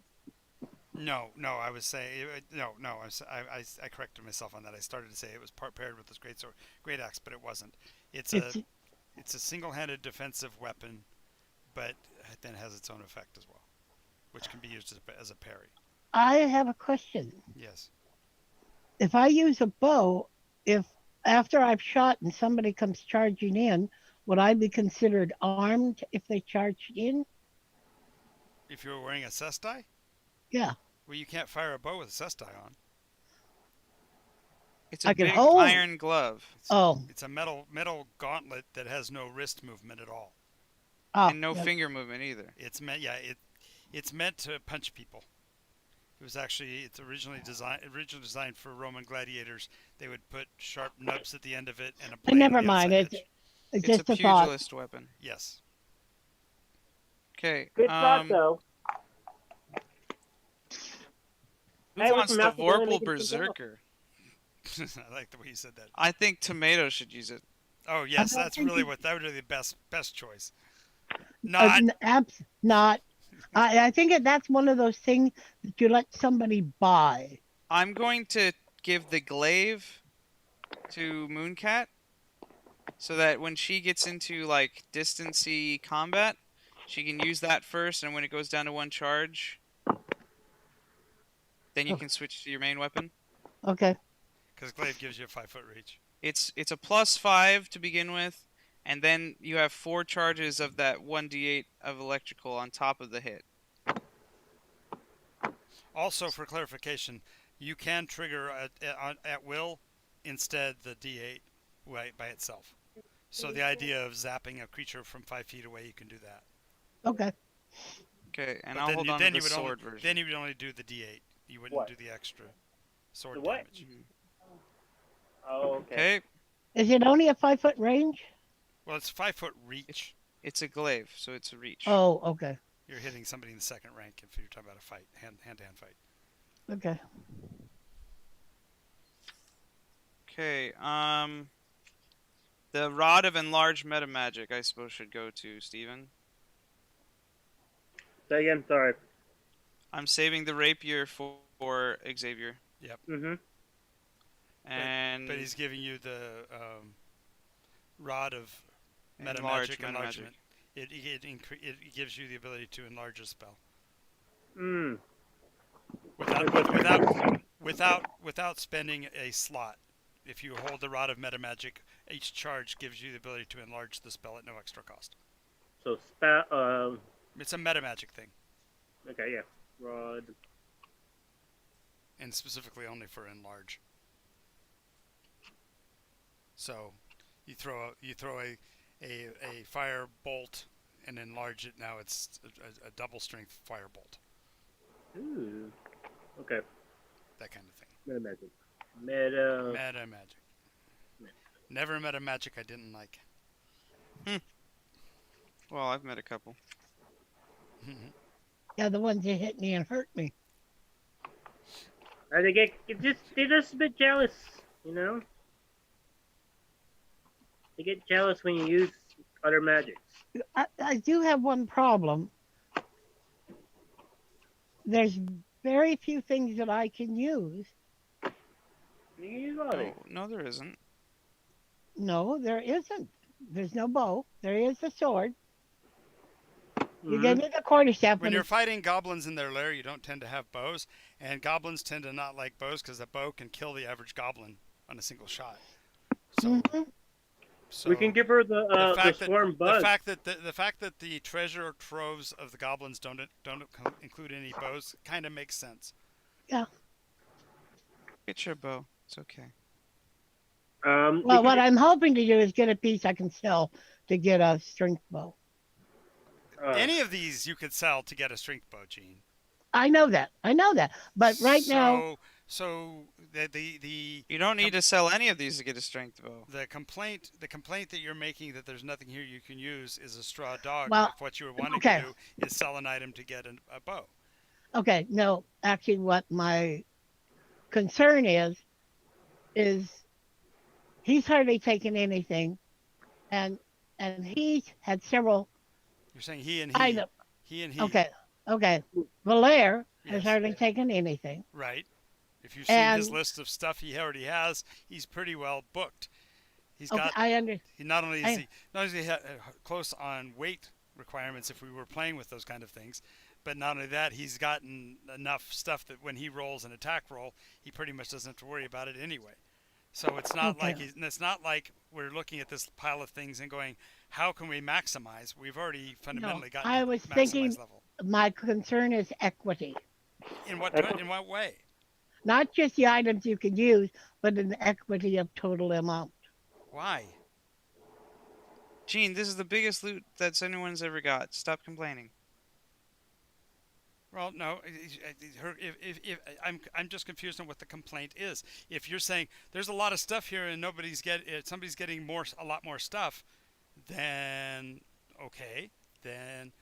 A: No, I was saying no. I corrected myself on that. I started to say it was paired with this great axe, but it wasn't. It's a single-handed defensive weapon, but it then has its own effect as well, which can be used as a parry.
B: I have a question.
A: Yes.
B: If I use a bow, if after I've shot and somebody comes charging in, would I be considered armed if they charged in?
A: If you're wearing a Sestai,
B: Yeah.
A: well, you can't fire a bow with a Sestai on.
C: It's a
B: I can
C: big
B: hold.
C: iron glove
A: It's a metal gauntlet that has no wrist movement at all.
C: and no
B: yeah.
C: finger movement either.
A: It's meant to punch people. It's originally designed for Roman gladiators. They would put sharp nubs at the end of it and a blade.
B: Never
A: on the
B: mind.
A: outside
B: It's
A: edge.
B: it's
C: It's
B: just
C: a
B: a thought.
C: pugilist weapon.
A: Yes.
C: Okay.
D: Good thought, though.
C: Who
D: Hey,
C: wants
D: with
C: the
D: Malcolm, you wanna
C: Vorpal
D: make it
C: Berserker?
A: I like the way you said that.
C: I think Tomato should use it.
A: Oh yes,
B: not
A: that's really
B: thinking-
A: that would be the best choice. Not
B: Not. I think that's one of those things that you let somebody buy.
C: I'm going to give the glaive to Mooncat so that when she gets into like distancy combat, she can use that first, and when it goes down to one charge, then you
B: Oh.
C: can switch to your main weapon.
B: Okay.
A: because glaive gives you a 5-foot reach.
C: It's a +5 to begin with, and then you have 4 charges of that 1d8 of electrical on top of the hit.
A: Also, for clarification, you can trigger at will instead the D8 by itself. So the idea of zapping a creature from 5 feet away, you can do that.
B: Okay.
C: Okay, and
A: But
C: I'll
A: then
C: hold
A: you-
C: on
A: then
C: to
A: you
C: the
A: would only-
C: sword version.
A: Then you would only do the D8. You wouldn't
D: What?
A: do the extra sword
D: The what?
A: damage.
C: Mhm.
D: Oh, okay.
C: Okay,
B: Is it only a 5-foot range?
A: Well, it's 5-foot reach.
C: it's a glaive, so it's a reach.
B: Oh, okay.
A: You're hitting somebody in the second rank if you're talking about a fight, hand-to-hand fight.
B: Okay.
C: Okay, the Rod of Enlarged Metamagic, I suppose, should go to Steven.
D: Say again, sorry.
C: I'm saving the Rapier for Xavier.
D: Mm-hmm.
C: And
A: But he's giving you the rod of
C: enlarge
A: Metamagic enlargement. It gives you the ability to enlarge a spell
D: Hmm.
A: without spending a slot. If you hold the rod of Metamagic, each charge gives you the ability to enlarge the spell at no extra cost.
D: So
A: It's a Metamagic thing,
D: okay, yeah. Rod.
A: and specifically only for enlarge. So, you throw a fire bolt and enlarge it. Now it's a double strength fire bolt.
D: Ooh. Okay.
A: That kind of thing.
D: Metamagic.
A: Metamagic. Never met a magic I didn't like.
C: well, I've met a couple.
B: Yeah, the ones that hit me and hurt me.
D: They're just a bit jealous, you know. They get jealous when you use other magics.
B: I do have one problem. There's very few things that I can use.
D: You can use all of it.
C: No, there isn't.
B: No, there isn't. There's no bow. There is a sword. You
D: Mhm.
B: gave me the quarterstaff.
A: When you're fighting goblins in their lair, you don't tend to have bows, and goblins tend to not like bows because a bow can kill the average goblin on a single shot. So,
B: Mhm.
A: so
D: We can give her the swarm buzz.
A: the fact that the treasure troves of the goblins don't include any bows kind of makes sense.
B: Yeah.
C: Get your bow. It's okay.
B: Well, what I'm hoping to do is get a piece I can sell to get a strength bow.
A: Any of these you could sell to get a strength bow, Gene.
B: I know that. But right now,
A: so the
C: You don't need to sell any of these to get a strength bow.
A: the complaint that you're making that there's nothing here you can use is a straw dog.
B: Well,
A: if what you were wanting
B: okay.
A: to do is sell an item to get a bow.
B: okay, no, actually, what my concern is he's hardly taken anything, and he's had several
A: You're saying he and
B: items.
A: he.
B: Okay. Valaire has
A: Yes.
B: hardly taken anything.
A: Right. If you've seen
B: And-
A: his list of stuff he already has, he's pretty well booked. He's
B: Okay,
A: got. He not only is he close on weight requirements if we were playing with those kind of things, but not only that, he's gotten enough stuff that when he rolls an attack roll, he pretty much doesn't have to worry about it anyway. So it's not like we're looking at this pile of things and going, how can we maximize? We've already fundamentally gotten
B: I
A: to the
B: was
A: maximize
B: thinking
A: level.
B: my concern is equity.
A: In what way?
B: Not just the items you can use, but in the equity of total amount.
A: Why?
C: Gene, this is the biggest loot that's anyone's ever got. Stop complaining.
A: Well, no. If I'm just confused on what the complaint is. If you're saying there's a lot of stuff here and somebody's getting a lot more stuff, then okay, then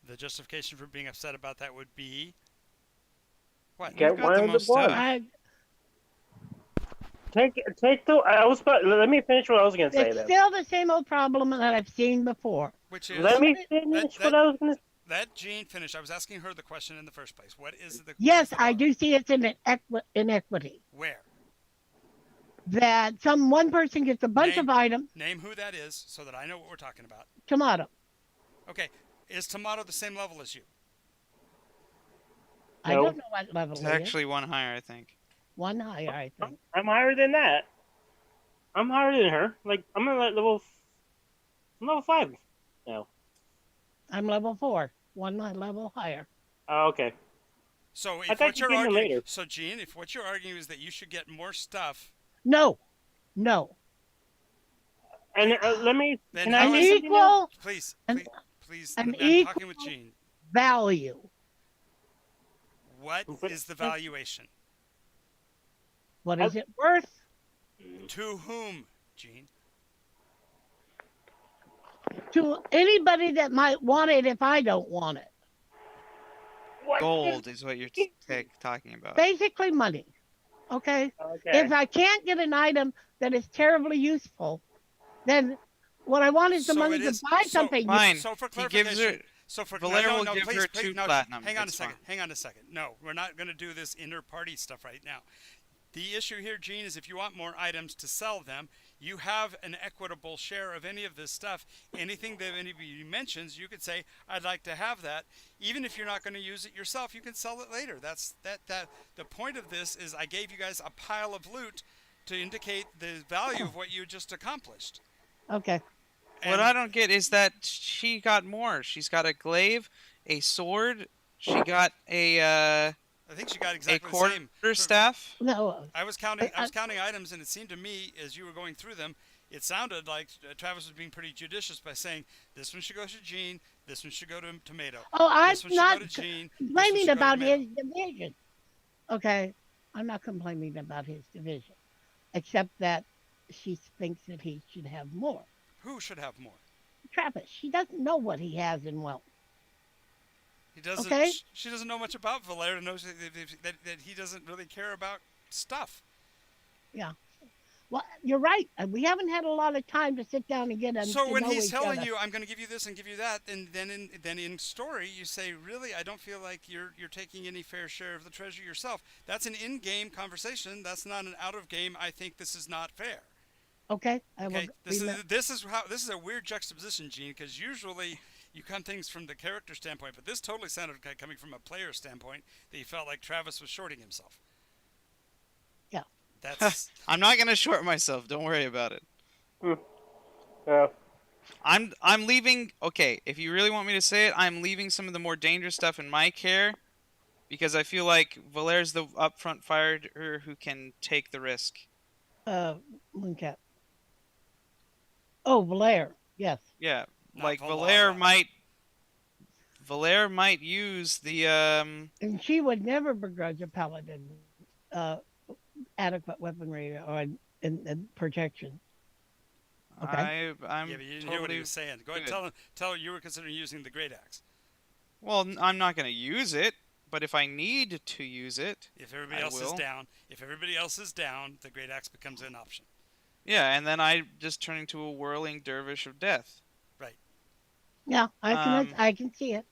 A: the justification for being upset about that would be what?
D: Get
C: You've got
D: one
C: the
D: of the
C: most
D: boys.
C: stuff.
D: Take the. Let me finish what I was gonna say.
B: It's
D: Then.
B: still the same old problem that I've seen before.
A: Which is
D: Let me finish what I was gonna.
A: let Jean finish. I was asking her the question in the first place. What is the?
B: Yes, I do see it's in inequity.
A: Where?
B: That one person gets a bunch of items.
A: Name who that is, so that I know what we're talking about.
B: Tomato.
A: Okay, is Tomato the same level as you?
B: I
D: No.
B: don't know what level
C: It's
B: he is.
C: actually one higher, I think.
B: One higher, I think.
D: I'm higher than that. I'm higher than her. Like I'm at level 5 now.
B: I'm level 4. One level higher.
D: Oh, okay.
A: So
D: I
A: if
D: thought
A: what
D: you
A: you're
D: came in
A: arguing,
D: later.
A: so Jean, if what you're arguing is that you should get more stuff,
B: No.
D: And let me.
A: Then
D: Can
A: how
B: An
D: I
A: is-
D: say something now?
B: equal
A: please,
B: An-
A: please,
B: an
A: I'm talking with
B: equal-
A: Jean.
B: value.
A: What is the valuation?
B: What is it worth?
A: To whom, Jean?
B: To anybody that might want it if I don't want it.
D: What?
C: Gold is what you're talking about.
B: Basically money. Okay?
D: Okay.
B: If I can't get an item that is terribly useful, then what I want is the
A: So
B: money
A: it
B: to
A: is-
B: buy
A: so-
B: something.
C: Fine.
A: So for
C: He gives
A: clarification,
C: her. Valera will give her
A: please,
C: 2
A: no,
C: platinum.
A: Hang on a
C: It's
A: second.
C: fine.
A: Hang on a second. No, we're not going to do this inter-party stuff right now. The issue here, Gene, is if you want more items to sell them, you have an equitable share of any of this stuff. Anything that anybody mentions, you could say, "I'd like to have that." Even if you're not going to use it yourself, you can sell it later. That's that. The point of this is I gave you guys a pile of loot to indicate the value of what you just accomplished.
B: Okay.
C: What I don't get is that she got more. She's got a glaive, a sword. She got a
A: I think she got exactly the same.
C: quarterstaff.
B: No.
A: I was counting items, and it seemed to me, as you were going through them, it sounded like Travis was being pretty judicious by saying this one should go to Gene, this one should go to Tomato.
B: Oh, I'm
A: this one
B: not
A: should go to Gene,
B: complaining about his division. Okay, I'm not complaining about his division, except that she thinks that he should have more.
A: Who should have more?
B: Travis. She doesn't know what he has in wealth.
A: He doesn't.
B: Okay.
A: She doesn't know much about Valera. Knows that he doesn't really care about stuff.
B: Yeah. Well, you're right. We haven't had a lot of time to sit down and get to
A: So when
B: know
A: he's
B: each
A: telling
B: other.
A: you, "I'm going to give you this and give you that," and then in story you say, "Really, I don't feel like you're taking any fair share of the treasure yourself." That's an in-game conversation. That's not an out-of-game. I think this is not fair.
B: Okay.
A: Okay. This is a weird juxtaposition, Gene, because usually you come things from the character standpoint, but this totally sounded like coming from a player standpoint that you felt like Travis was shorting himself.
B: Yeah.
A: That's.
C: I'm not gonna short myself. Don't worry about it.
D: Yeah.
C: I'm leaving. Okay, if you really want me to say it, I'm leaving some of the more dangerous stuff in my care, because I feel like Valaire's the upfront fighter who can take the risk.
B: Mooncat. Oh, Valere. Yes.
C: Yeah,
A: Not
C: like
A: Valera.
C: Valere might use the
B: And she would never begrudge a paladin adequate weaponry or in protection. Okay.
C: I'm
A: Yeah, but you didn't
C: totally
A: hear what he was saying. Go ahead,
C: good.
A: tell her you were considering using the great axe.
C: Well, I'm not gonna use it, but if I need to use it,
A: If everybody
C: I
A: else
C: will.
A: is down, the great axe becomes an option.
C: yeah, and then I just turn into a whirling dervish of death.
B: Yeah, I can see it.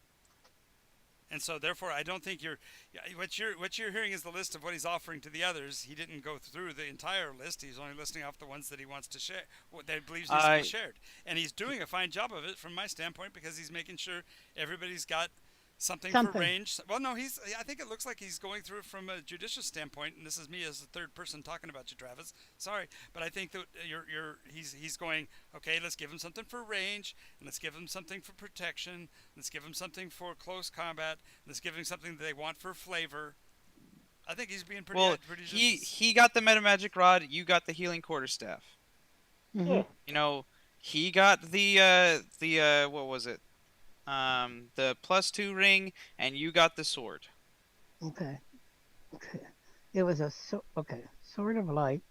A: And so, therefore, I don't think what you're hearing is the list of what he's offering to the others. He didn't go through the entire list. He's only listing off the ones that he wants to share, what that he believes needs to be shared. And he's doing a fine job of it from my standpoint because he's making sure everybody's got something for range. Well, no, I think it looks like he's going through it from a judicious standpoint, and this is me as the third person talking about you, Travis. Sorry, but I think that he's going, okay, let's give him something for range, and let's give him something for protection, let's give him something for close combat, let's give him something that they want for flavor. I think he's being pretty.
C: Well,
A: pretty
C: he got the Metamagic rod. You got the healing quarterstaff.
B: Mm-hmm.
C: You know, he got the what was it? The +2 ring, and you got the sword.
B: Okay. It was a sword of light.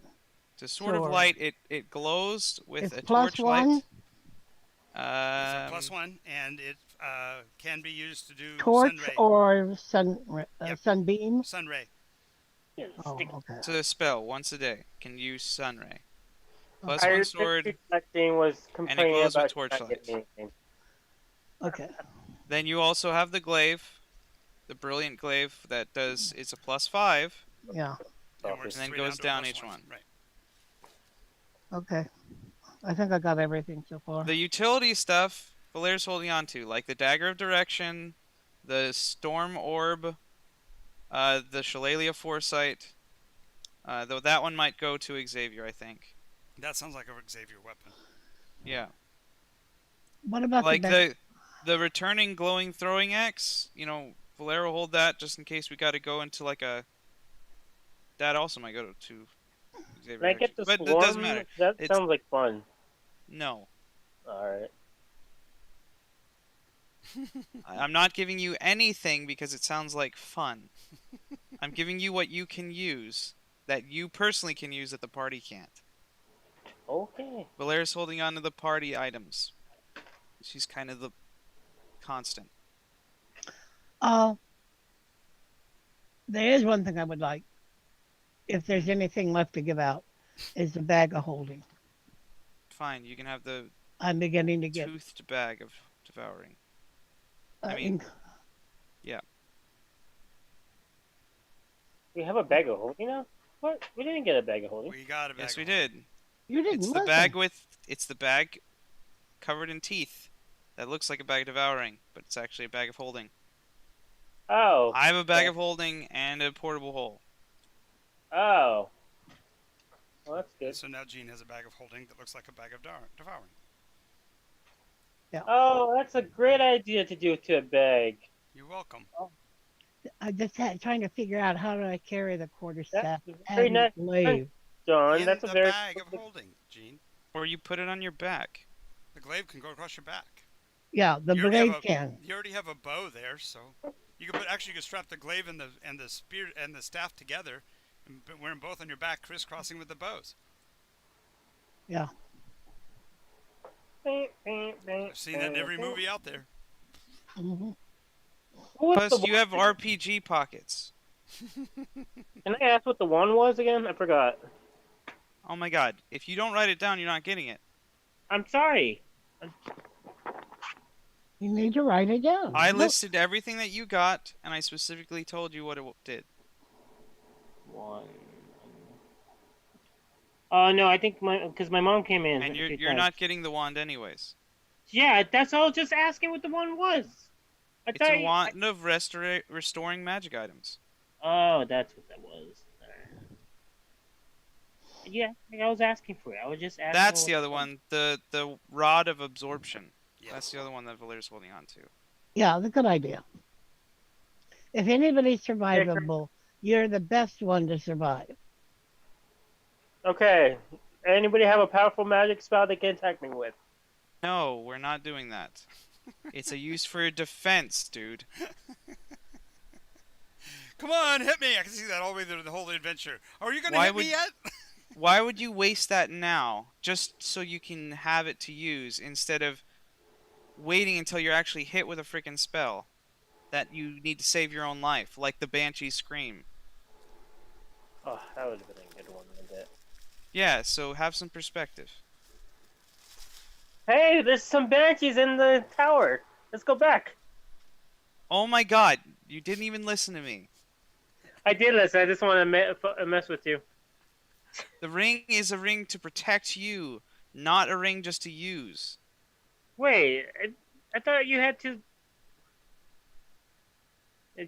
C: The sword of light. It glows with
B: It's
C: a
B: plus
C: torchlight.
B: one.
A: It's a +1, and it can be used to do
B: Torch
A: sunray.
B: or
A: Yep.
B: sunbeam.
A: Sunray.
B: Oh, okay.
C: It's a spell once a day. Can use sunray. Plus
B: Okay.
C: one sword.
D: Collecting was complaining
C: glows with
D: about
C: torchlight.
D: not getting anything.
B: Okay.
C: Then you also have the glaive, the brilliant glaive that does. It's a +5.
B: Yeah.
A: And works
C: And then
A: 3
C: goes
A: to a
C: down
A: +1.
C: each one.
A: Right.
B: Okay. I think I got everything so far.
C: The utility stuff, Valaire's holding on to, like the Dagger of Direction, the Storm Orb, the Shillelagh of Foresight. Though that one might go to Xavier, I think.
A: That sounds like a Xavier weapon.
C: Yeah.
B: What about
C: Like
B: the
C: the returning glowing throwing axe, you know, Valera will hold that just in case we got to go into like a. That also might go to Xavier.
D: Can I get the
C: but
D: swarm?
C: it doesn't matter.
D: That
C: It's-
D: sounds like fun.
C: No,
D: Alright.
C: I'm not giving you anything because it sounds like fun. I'm giving you what you can use that you personally can use that the party can't.
D: Okay.
C: Valera's holding on to the party items. She's kind of the constant.
B: there is one thing I would like, if there's anything left to give out, is the bag of holding.
C: Fine, you can have the
B: I'm beginning to get.
C: toothed bag of devouring.
B: Uh,
C: I mean-
B: in-
D: We have a bag of holding now? What? We didn't get a bag of holding.
A: We got a bag.
C: Yes,
A: of
C: we
A: holding.
C: did.
B: You didn't
C: It's the
B: listen.
C: bag with. It's the bag covered in teeth. That looks like a bag of devouring, but it's actually a bag of holding.
D: Oh.
C: I have a bag of holding and a portable hole.
D: Oh. Well, that's
A: And
D: good.
A: so now Gene has a bag of holding that looks like a bag of devouring.
D: Oh, that's a great idea to do to a bag.
A: You're welcome.
B: I just trying to figure out how do I carry the quarterstaff
D: That's very
B: and the
D: nice.
B: glaive.
D: John,
A: In
D: that's a
A: the
D: very
A: bag of holding, Gene.
C: Or you put it on your back.
A: The glaive can go across your back.
B: Yeah, the
A: You already have
B: blade can.
A: You already have a bow there, so you could actually you could strap the glaive and the spear and the staff together, and wear them both on your back, crisscrossing with the bows.
B: Yeah.
A: I've seen that in every movie out there.
B: hmm
C: Plus, you have RPG pockets.
D: Can I ask what the one was again? I forgot.
C: Oh my god. If you don't write it down, you're not getting it.
D: I'm sorry.
B: You need to write it down.
C: I
B: Look,
C: listed everything that you got, and I specifically told you what it did.
D: One. Oh no, I think because my mom came in.
C: And
D: a few
C: you're
D: times.
C: not getting the wand anyways.
D: Yeah, that's all. Just asking what the one was. I
C: It's
D: thought
C: a wand of restoring magic items.
D: Oh, that's what that was. Yeah, I was asking for it. I was just asking.
C: That's
D: what
C: the other one. The rod of absorption.
A: Yes.
C: That's the other one that Valera's holding on to.
B: yeah, that's a good idea. If anybody's survivable, you're the best one to survive.
D: Okay. Anybody have a powerful magic spell they can attack me with?
C: No, we're not doing that. It's a use for defense, dude.
A: Come on, hit me! I can see that all the way through the whole adventure. Are you gonna
C: Why
A: hit
C: would-
A: me yet?
C: Why would you waste that now, just so you can have it to use, instead of waiting until you're actually hit with a freaking spell that you need to save your own life, like the Banshee Scream?
D: Oh, that would have been a good one. I bet.
C: Yeah, so have some perspective.
D: Hey, there's some banshees in the tower. Let's go back.
C: Oh my god, you didn't even listen to me.
D: I did listen. I just want to mess with you.
C: The ring is a ring to protect you, not a ring just to use.
D: Wait, I thought you had to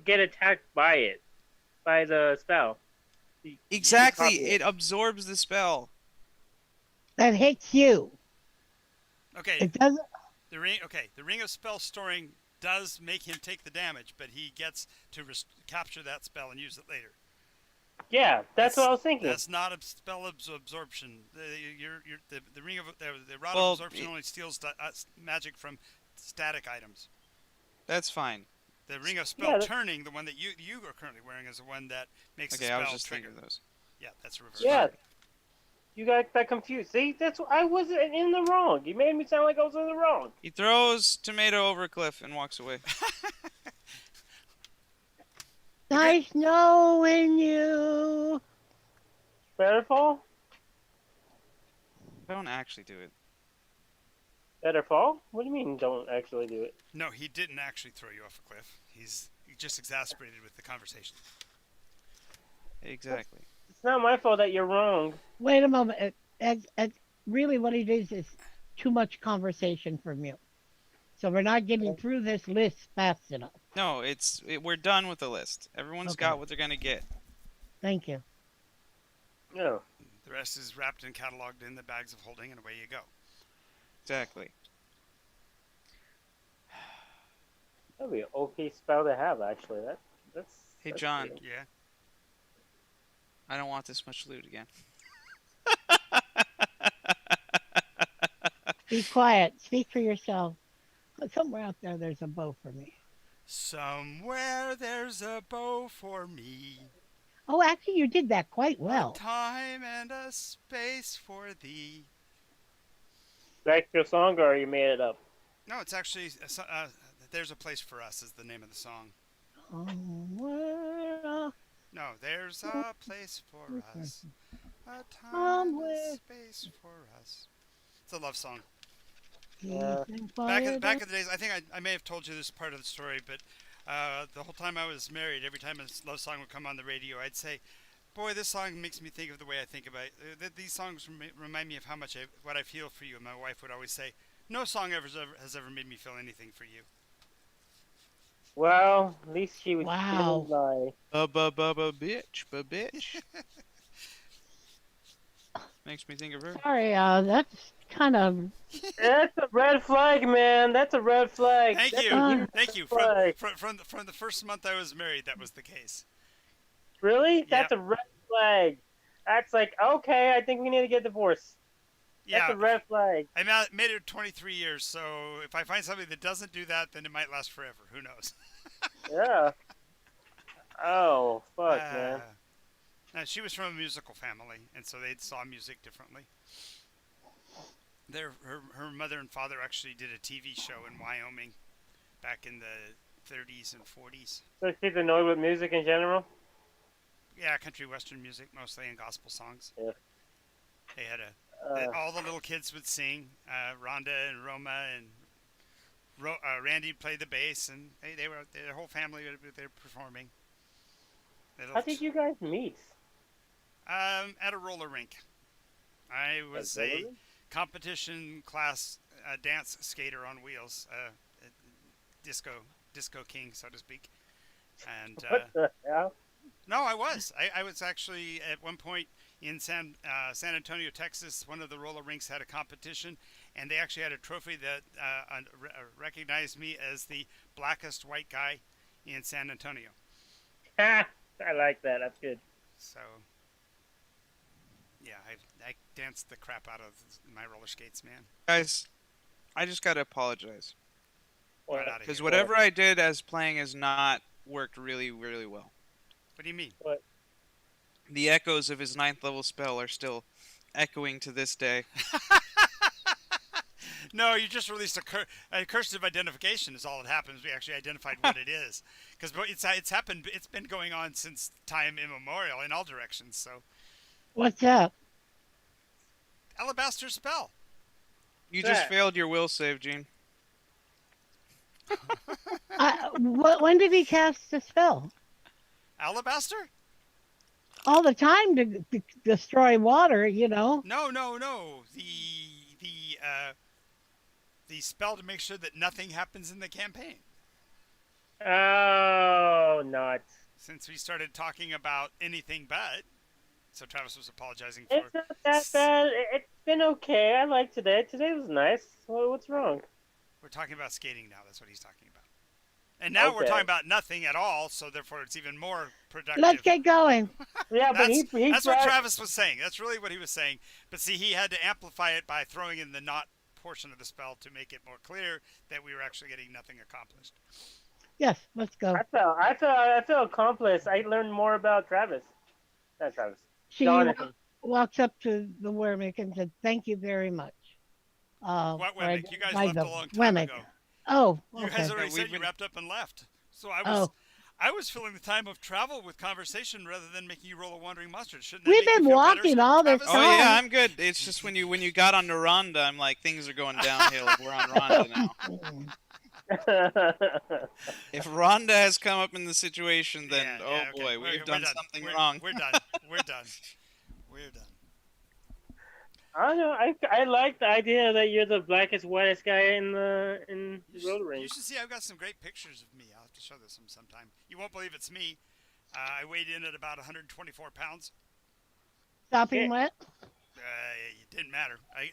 D: get attacked by it, by the spell.
C: Exactly,
D: copy
C: it absorbs the spell.
B: That hits you.
A: Okay,
B: It doesn't.
A: the ring. Okay, the ring of spell storing does make him take the damage, but he gets to capture that spell and use it later.
D: Yeah, that's what I was thinking.
A: That's not a spell absorption. The ring of the rod
C: Well,
A: of absorption only steals magic from static items.
C: That's fine.
A: The ring of spell
D: Yeah,
A: turning, the one that you are currently wearing, is the one that makes
C: Okay,
A: the
C: I
A: spell
C: was just
A: trigger.
C: thinking of those.
A: Yeah, that's reverse.
D: Yeah, you got that confused. See, that's I wasn't in the wrong. You made me sound like I was in the wrong.
C: He throws tomato over a cliff and walks away.
B: Nice knowing you.
D: Better fall?
C: Don't actually do it.
D: Better fall? What do you mean don't actually do it?
A: No, he didn't actually throw you off a cliff. He's just exasperated with the conversation.
C: Exactly.
D: It's not my fault that you're wrong.
B: Wait a moment. Really, what it is too much conversation from you. So we're not getting through this list fast enough.
C: No, we're done with the list. Everyone's
B: Okay.
C: got what they're gonna get.
B: Thank you.
D: No.
A: The rest is wrapped and cataloged in the bags of holding, and away you go.
C: Exactly.
D: That'd be an OP spell to have, actually. That's.
C: Hey,
D: that's
C: John.
D: good.
A: Yeah.
C: I don't want this much loot again.
B: Be quiet. Speak for yourself. Somewhere out there's a bow for me.
A: Somewhere there's a bow for me.
B: Oh, actually, you did that quite
A: A
B: well.
A: time and a space for thee.
D: Like your song, or you made it up?
A: No, it's actually There's a Place for Us is the name of the song.
B: Somewhere.
A: No, there's a place for us. A time and
B: Somewhere.
A: a space for us. It's a love song.
D: Yeah.
A: Back in the days, I think I may have told you this part of the story, but the whole time I was married, every time a love song would come on the radio, I'd say, Boy, this song makes me think of the way I think about it. These songs remind me of what I feel for you. And my wife would always say, "No song has ever made me feel anything for you."
D: Well, at least she was
B: Wow.
D: feeling like.
C: Bitch. Makes me think of her.
B: Sorry, that's kind of.
D: That's a red flag, man. That's a red flag.
A: Thank
D: That's
A: you,
D: a huge
A: thank you.
D: red flag.
A: From the first month I was married, that was the case.
D: Really?
A: Yeah.
D: That's a red flag. That's like, okay, I think we need to get divorced. That's
A: Yeah,
D: a red flag.
A: I made it 23 years, so if I find somebody that doesn't do that, then it might last forever. Who knows?
D: Yeah. Oh, fuck, man.
A: She was from a musical family, and so they saw music differently. Her mother and father actually did a TV show in Wyoming back in the 30s and 40s.
D: So she's annoyed with music in general?
A: Yeah, country western music, mostly, and gospel songs.
D: Yeah.
A: They had all the little kids would sing. Rhonda and Roma and Randy played the bass, and their whole family they were performing.
D: How did you guys meet?
A: At a roller rink. I was a competition class dance skater on wheels, disco king, so to speak. And
D: What the hell?
A: no, I was. I was actually at one point in San Antonio, Texas. One of the roller rinks had a competition, and they actually had a trophy that recognized me as the blackest white guy in San Antonio.
D: I like that. That's good.
A: So, yeah, I danced the crap out of my roller skates, man.
C: Guys, I just gotta apologize.
D: What?
C: Because whatever I did as playing has not worked really, really well.
A: What do you mean?
D: What?
C: The echoes of his 9th level spell are still echoing to this day.
A: No, you just released a cursive identification is all that happens. We actually identified what it is. Because it's happened, it's been going on since time immemorial in all directions, so.
B: What's that?
A: Alabaster spell.
C: You just failed your will save, Gene.
B: When did he cast the spell?
A: Alabaster?
B: All the time to destroy water, you know.
A: No. The spell to make sure that nothing happens in the campaign.
D: Oh, nuts.
A: Since we started talking about anything but. So Travis was apologizing for.
D: It's not that bad. It's been okay. I like today. Today was nice. What's wrong?
A: We're talking about skating now. That's what he's talking about. And now we're
D: Okay.
A: talking about nothing at all, so therefore it's even more productive.
B: Let's get going.
D: Yeah, but
A: That's what Travis was saying. That's really what he was saying. But see, he had to amplify it by throwing in the not portion of the spell to make it more clear that we were actually getting nothing accomplished.
B: Yes, let's go.
D: I feel accomplished. I learned more about Travis. Not Travis.
B: She
D: Jonathan.
B: walks up to the Wermick and said, "Thank you very much."
A: What
B: for
A: Wemmick? You guys
B: by
A: left
B: the
A: a long time
B: Wemmick.
A: ago.
B: Oh,
A: You
B: okay.
A: guys already
C: Yeah,
A: said
C: we've
A: you
C: been-
A: wrapped up and left. So
B: Oh.
A: I was filling the time of travel with conversation rather than making you roll a wandering monster. Shouldn't that
B: We've
A: make you
B: been
A: feel better,
B: walking all this
A: Travis?
C: Oh
B: time.
C: yeah, I'm good. It's just when you got on Rhonda, I'm like, things are going downhill. We're on Rhonda now. If Rhonda has come up in the situation, then
A: Yeah,
C: oh
A: okay.
C: boy,
A: We're
C: we've done
A: done.
C: something
A: We're-
C: wrong.
A: We're done. We're done. We're done.
D: I don't know. I like the idea that you're the blackest, whitest guy in the road
A: You
D: ring.
A: should see. I've got some great pictures of me. I'll have to show this sometime. You won't believe it's me. I weighed in at about 124 pounds.
B: Stopping
D: Shit.
B: wet.
A: It didn't matter. I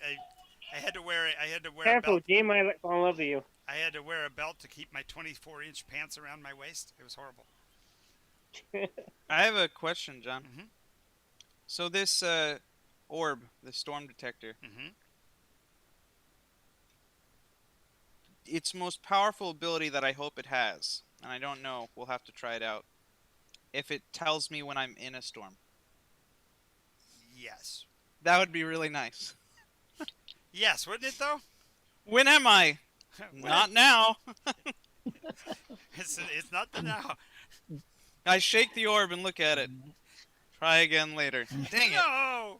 A: had to wear a
D: Careful,
A: belt.
D: Jim might fall in love with you.
A: I had to wear a belt to keep my 24-inch pants around my waist. It was horrible.
C: I have a question, John.
A: Mhm.
C: So this orb, the storm detector,
A: Mm-hmm.
C: its most powerful ability that I hope it has, and I don't know, we'll have to try it out. If it tells me when I'm in a storm,
A: Yes.
C: that would be really nice.
A: Yes, wouldn't it though?
C: When am I? Not now.
A: It's not the now.
C: I shake the orb and look at it. Try again later. Dang it.
A: No.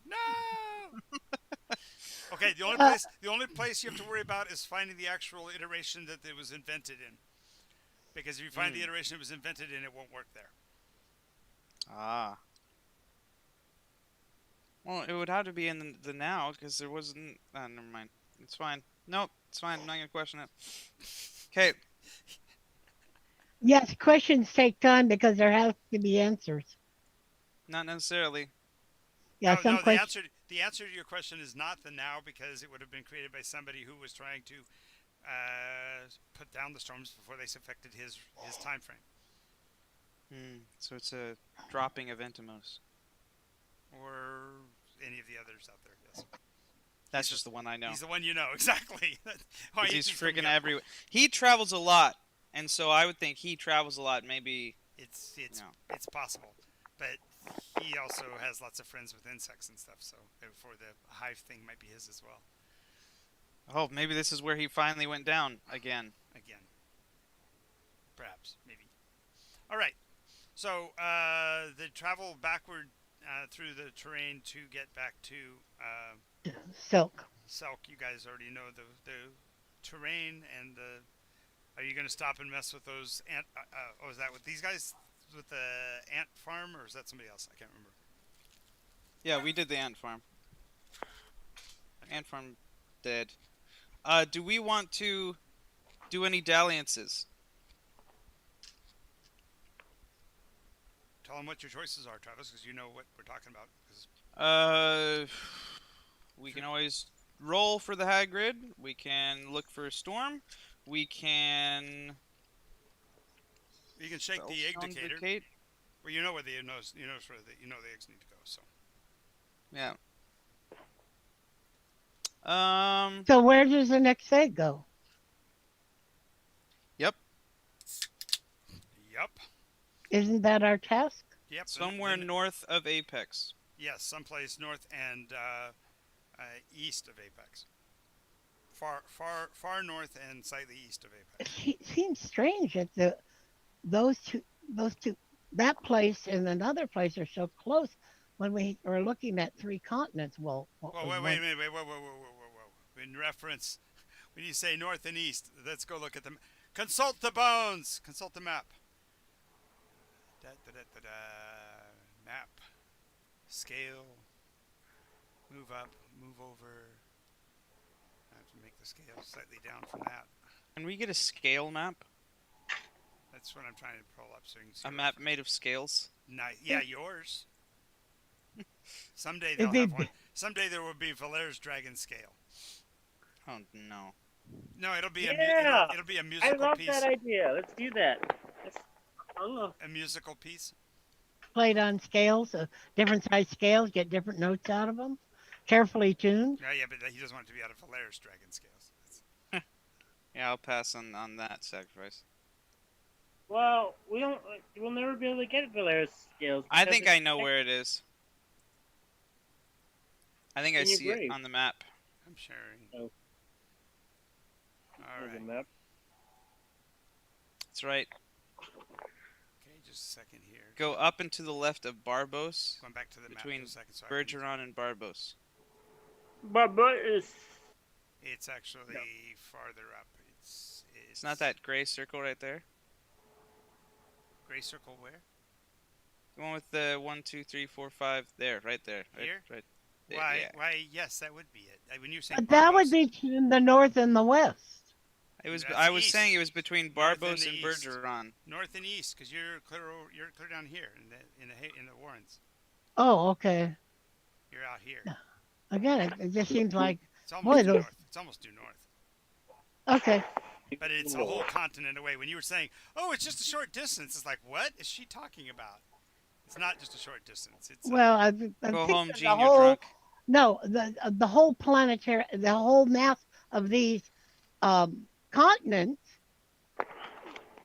A: Okay, the only place you have to worry about is finding the actual iteration that it was invented in. Because if you find the iteration it was invented in, it won't work there.
C: Ah. Well, it would have to be in the now because there wasn't. Never mind. It's fine. Nope, it's fine. I'm not gonna question it. Okay.
B: Yes, questions take time because there has to be answers.
C: Not necessarily.
B: Yeah,
A: No,
B: some
A: no.
B: questions.
A: The answer to your question is not the now because it would have been created by somebody who was trying to put down the storms before they affected his time frame.
C: So it's a dropping of Entomos.
A: Or any of the others out there. Yes.
C: That's just the one I know.
A: He's the one you know exactly. Why
C: He's
A: he's coming
C: freaking
A: up.
C: everywhere. He travels a lot, and so I would think he travels a lot. Maybe
A: It's
C: No.
A: it's possible, but he also has lots of friends with insects and stuff. So therefore, the hive thing might be his as well.
C: oh, maybe this is where he finally went down again.
A: Again, perhaps, maybe. All right. So the travel backward through the terrain to get back to
B: Silk.
A: Selk. You guys already know the terrain and the. Are you going to stop and mess with those ant? Is that with these guys with the ant farm, or is that somebody else? I can't remember.
C: Yeah, we did the ant farm. Ant farm dead. Do we want to do any dalliances?
A: Tell them what your choices are, Travis, because you know what we're talking about. 'Cause
C: We can always roll for the Hagrid. We can look for a storm. We can.
A: you can shake the egg indicator.
C: Kate.
A: Well, you know where the the eggs need to go. So
C: Yeah.
B: So where does the next egg go?
C: Yep.
A: yep,
B: Isn't that our task?
A: yep.
C: Somewhere north of Apex.
A: Yes, someplace north and east of Apex. Far north and slightly east of Apex.
B: It seems strange that those two, that place and another place are so close when we are looking at three continents. Well,
A: Wait, whoa. In reference, when you say north and east, let's go look at them. Consult the bones. Consult the map. Map. Scale. Move up. Move over. I have to make the scale slightly down from that.
C: Can we get a scale map?
A: That's what I'm trying to pull up so you can see.
C: A map made of scales?
A: Yeah, yours. Someday
B: It'd
A: they'll
B: be
A: have one. Someday there will be Valaire's dragon scale.
C: Oh no.
A: No, it'll be
D: Yeah!
A: it'll be a
D: I
A: musical
D: love
A: piece.
D: that idea. Let's do that.
A: A musical piece.
B: played on scales, different size scales, get different notes out of them, carefully tuned.
A: Yeah, but he doesn't want it to be out of Valaire's dragon scales.
C: Yeah, I'll pass on that sacrifice.
D: Well, we'll never be able to get Valaire's scales.
C: I
D: because
C: think I know where it is. I think I
D: In your
C: see it
D: grave.
C: on the map.
A: I'm sharing.
D: Oh.
A: All
D: There's a
A: right.
D: map.
C: That's right.
A: Okay, just a second here.
C: Go up and to the left of Barbos,
A: Going back to the
C: between
A: map for a second. So I can-
C: Bergeron and Barbos.
D: Barbados.
A: It's actually farther up.
C: It's not that gray circle right there.
A: gray circle where?
C: The one with the 1, 2, 3, 4, 5. There, right there. Right,
A: Here?
C: right there.
A: Why?
C: Yeah.
A: Why? Yes, that would be it. When you're saying
B: But that would
A: Barbos,
B: be in the north and the west.
C: It was.
A: That's
C: I was
A: east.
C: saying it was between
A: North and
C: Barbos
A: the
C: and
A: east.
C: Bergeron.
A: north and east, because you're clear down here in the Warrens.
B: Oh, okay.
A: You're out here.
B: Again, it just seems like
A: It's almost due
B: those-
A: north. It's almost due north.
B: okay.
A: But it's a whole continent away. When you were saying, "Oh, it's just a short distance," it's like, what is she talking about? It's not just a short distance. It's
B: Well, I
C: Go
B: think
C: home,
B: that
C: Gene.
B: the
C: You're
B: whole
C: drunk.
B: no, the whole planetary, the whole mass of these continents.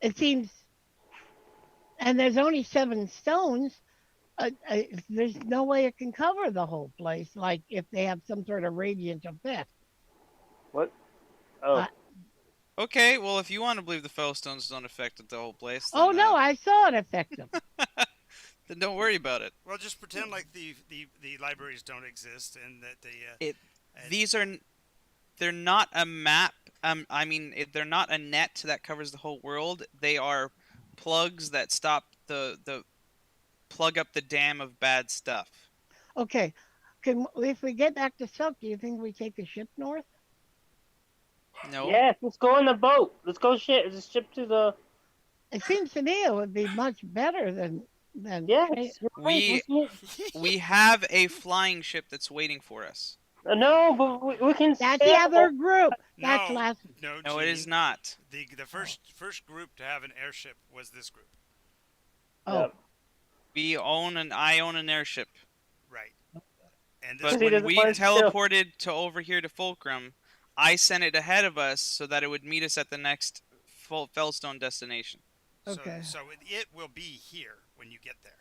B: It seems, and there's only 7 stones. There's no way it can cover the whole place. Like if they have some sort of radiant effect.
D: What? Oh.
C: Okay, well, if you want to believe the Fellstones don't affect the whole place, then,
B: Oh no, I saw it affect them.
C: then don't worry about it.
A: well, just pretend like the libraries don't exist and that the
C: These are, they're not a map. They're not a net that covers the whole world. They are plugs that stop the plug up the dam of bad stuff.
B: Okay, If we get back to Silk, do you think we take a ship north?
C: No.
D: Yes, let's go on the boat. Let's go ship to the.
B: It seems to me it would be much better than
D: Yes, you're right.
C: We have a flying ship that's waiting for us.
D: No, but we can
B: That's the
D: sail.
B: other group. That's
A: No,
B: last.
A: no,
C: No, it is
A: Gene.
C: not.
A: The first group to have an airship was this group.
B: Oh,
C: I own an airship.
A: Right. And this
C: But
D: Because he
C: when
D: doesn't
C: we
D: want to sail.
C: teleported to over here to Fulcrum, I sent it ahead of us so that it would meet us at the next Fellstone destination.
B: okay.
A: So it will be here when you get there.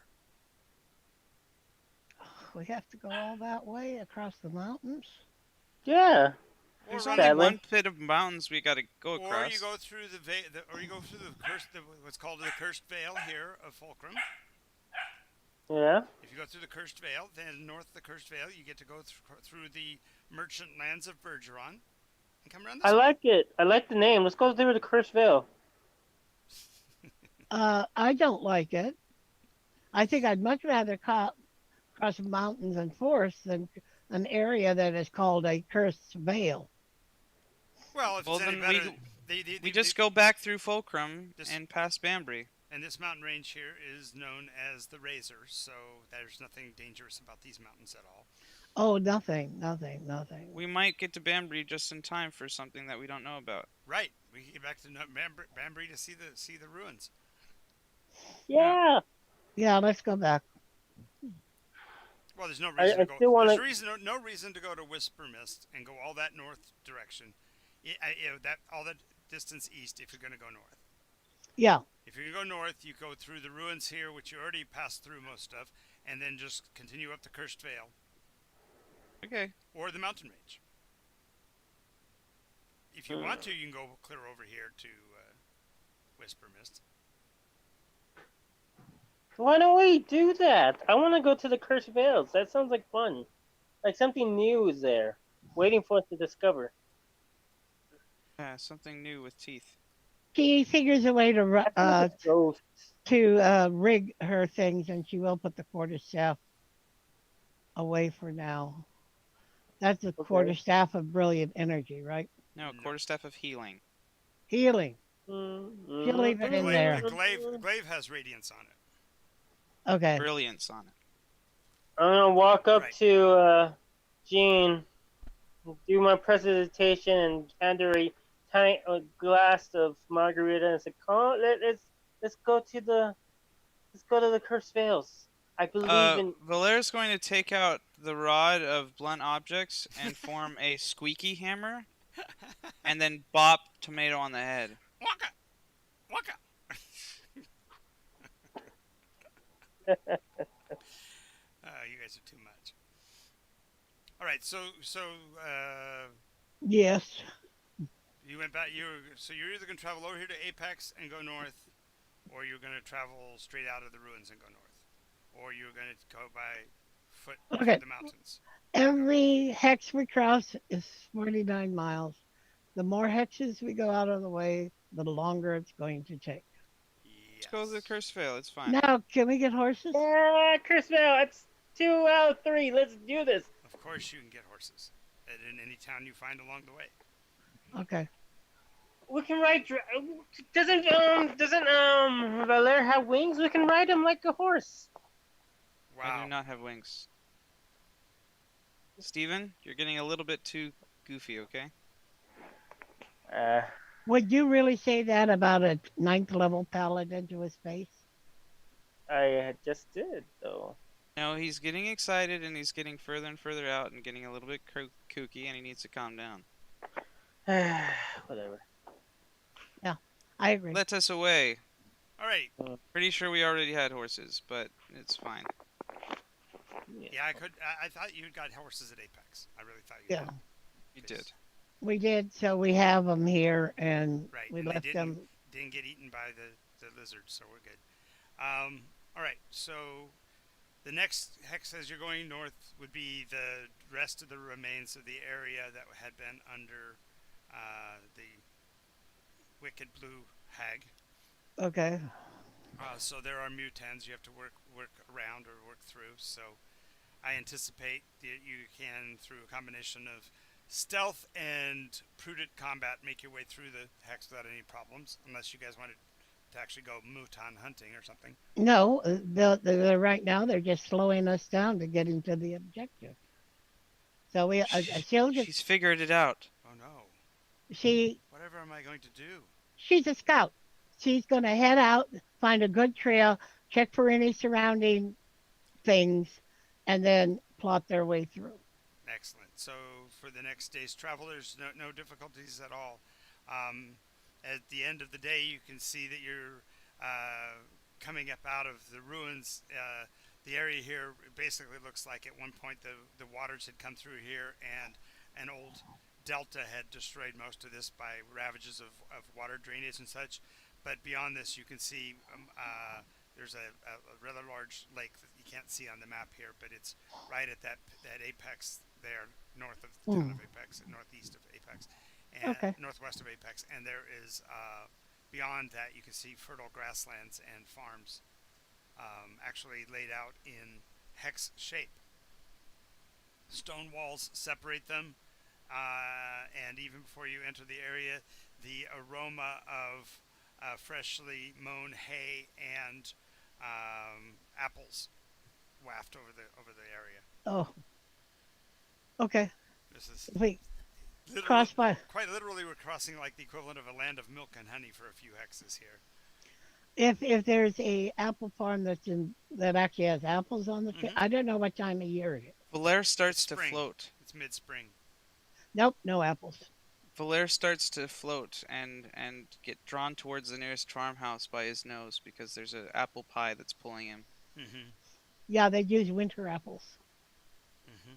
B: We have to go all that way across the mountains.
D: Yeah.
C: There's
A: Or
C: only
D: Sadly.
C: one pit of mountains we got to go across.
A: Or you go through or you go through what's called the cursed veil here of Fulcrum.
D: Yeah.
A: If you go through the cursed veil, then north of the cursed veil, you get to go through the merchant lands of Bergeron and come around this
D: I
A: way.
D: like it. I like the name. Let's go through the Cursed Veil.
B: I don't like it. I think I'd much rather cross mountains and forests than an area that is called a cursed vale.
A: Well, if
C: Well,
A: it's any
C: then
A: better,
C: we just go back through Fulcrum
A: This-
C: and past Banbury.
A: And this mountain range here is known as the Razor, so there's nothing dangerous about these mountains at all.
B: Oh, nothing.
C: We might get to Banbury just in time for something that we don't know about.
A: Right. We can get back to Banbury to see the ruins.
D: Yeah.
B: Yeah, let's go back.
A: Well, there's no reason
D: I
A: to go.
D: still wanna-
A: There's no reason to go to Whisper Mist and go all that north direction. All that distance east if you're going to go north.
B: Yeah.
A: If you're going to go north, you go through the ruins here, which you already passed through most of, and then just continue up the Cursed Vale
C: Okay.
A: or the mountain range. If you want to, you can go clear over here to Whisper Mist.
D: Why don't we do that? I want to go to the Cursed Veils. That sounds like fun. Like something new is there, waiting for us to discover.
C: Yeah, something new with teeth.
B: She figures a way
D: Ghosts.
B: to rig her things, and she will put the quarterstaff away for now. That's the quarterstaff of brilliant energy, right?
C: No, quarterstaff of healing.
B: Healing.
D: Mm-hmm.
B: She'll leave it in there.
A: The glaive has radiance on it.
B: Okay.
C: Brilliance on it.
D: I'm gonna walk up
A: Right.
D: to Jean, do my presentation, and hand her a glass of margarita, and say, "Come on, let's go to the Cursed Veils. I believe in."
C: Valera's going to take out the rod of blunt objects and form a squeaky hammer, and then bop Tomato on the head.
A: Waka! Waka! You guys are too much. All right, so
B: Yes.
A: you went back. You're either gonna travel over here to Apex and go north, or you're gonna travel straight out of the ruins and go north, or you're gonna go by foot
B: Okay.
A: through the mountains.
B: Every hex we cross is 49 miles. The more hexes we go out of the way, the longer it's going to take.
A: Yes.
C: Let's go to the Cursed Veil. It's fine.
B: Now, can we get horses?
D: Yeah, Cursed Veil. It's 2 out of 3. Let's do this.
A: Of course, you can get horses in any town you find along the way.
B: Okay.
D: We can ride. Doesn't Valere have wings? We can ride him like a horse.
C: I
A: Wow.
C: do not have wings. Steven, you're getting a little bit too goofy, okay?
B: Would you really say that about a 9th level paladin to his face?
D: I just did though.
C: No, he's getting excited and he's getting further and further out and getting a little bit kooky and he needs to calm down.
D: Whatever.
B: I agree.
C: Let us away.
A: All right.
C: Pretty sure we already had horses, but it's fine.
A: Yeah, I thought you got horses at Apex. I really thought you
B: Yeah.
A: did.
C: You did.
B: We did, so we have them here, and
A: Right,
B: we
A: and they
B: left them.
A: Didn't get eaten by the lizards, so we're good. All right, so the next hex as you're going north would be the rest of the remains of the area that had been under the Wicked Blue Hag.
B: Okay.
A: So there are mutants you have to work around or work through. So I anticipate that you can, through a combination of stealth and prudent combat, make your way through the hex without any problems, unless you guys wanted to actually go muton hunting or something.
B: No, right now they're just slowing us down to getting to the objective. So she'll just
C: She's figured it out.
A: Oh no.
B: she
A: Whatever am I going to do?
B: she's a scout. She's going to head out, find a good trail, check for any surrounding things, and then plot their way through.
A: Excellent. So for the next day's travel, there's no difficulties at all. Um, at the end of the day, you can see that you're coming up out of the ruins. The area here basically looks like at one point the waters had come through here, and an old delta had destroyed most of this by ravages of water drainage and such. But beyond this, you can see there's a rather large lake that you can't see on the map here, but it's right at that apex there, north of the town of Apex, northeast of Apex, and
B: Okay.
A: northwest of Apex. And there is beyond that, you can see fertile grasslands and farms, actually laid out in hex shape. Stone walls separate them, and even before you enter the area, the aroma of freshly mown hay and apples waft over the area.
B: Oh, okay.
A: This is
B: We
A: literally,
B: cross by.
A: quite literally, we're crossing like the equivalent of a land of milk and honey for a few hexes here.
B: If there's a apple farm that actually has apples on the tree,
A: Mhm.
B: I don't know what time of year it is.
C: Valere starts to
A: Spring.
C: float.
A: It's mid-spring.
B: Nope, no apples.
C: Valere starts to float and get drawn towards the nearest farmhouse by his nose because there's an apple pie that's pulling him.
A: Mm-hmm.
B: Yeah, they use winter apples.
A: Mm-hmm.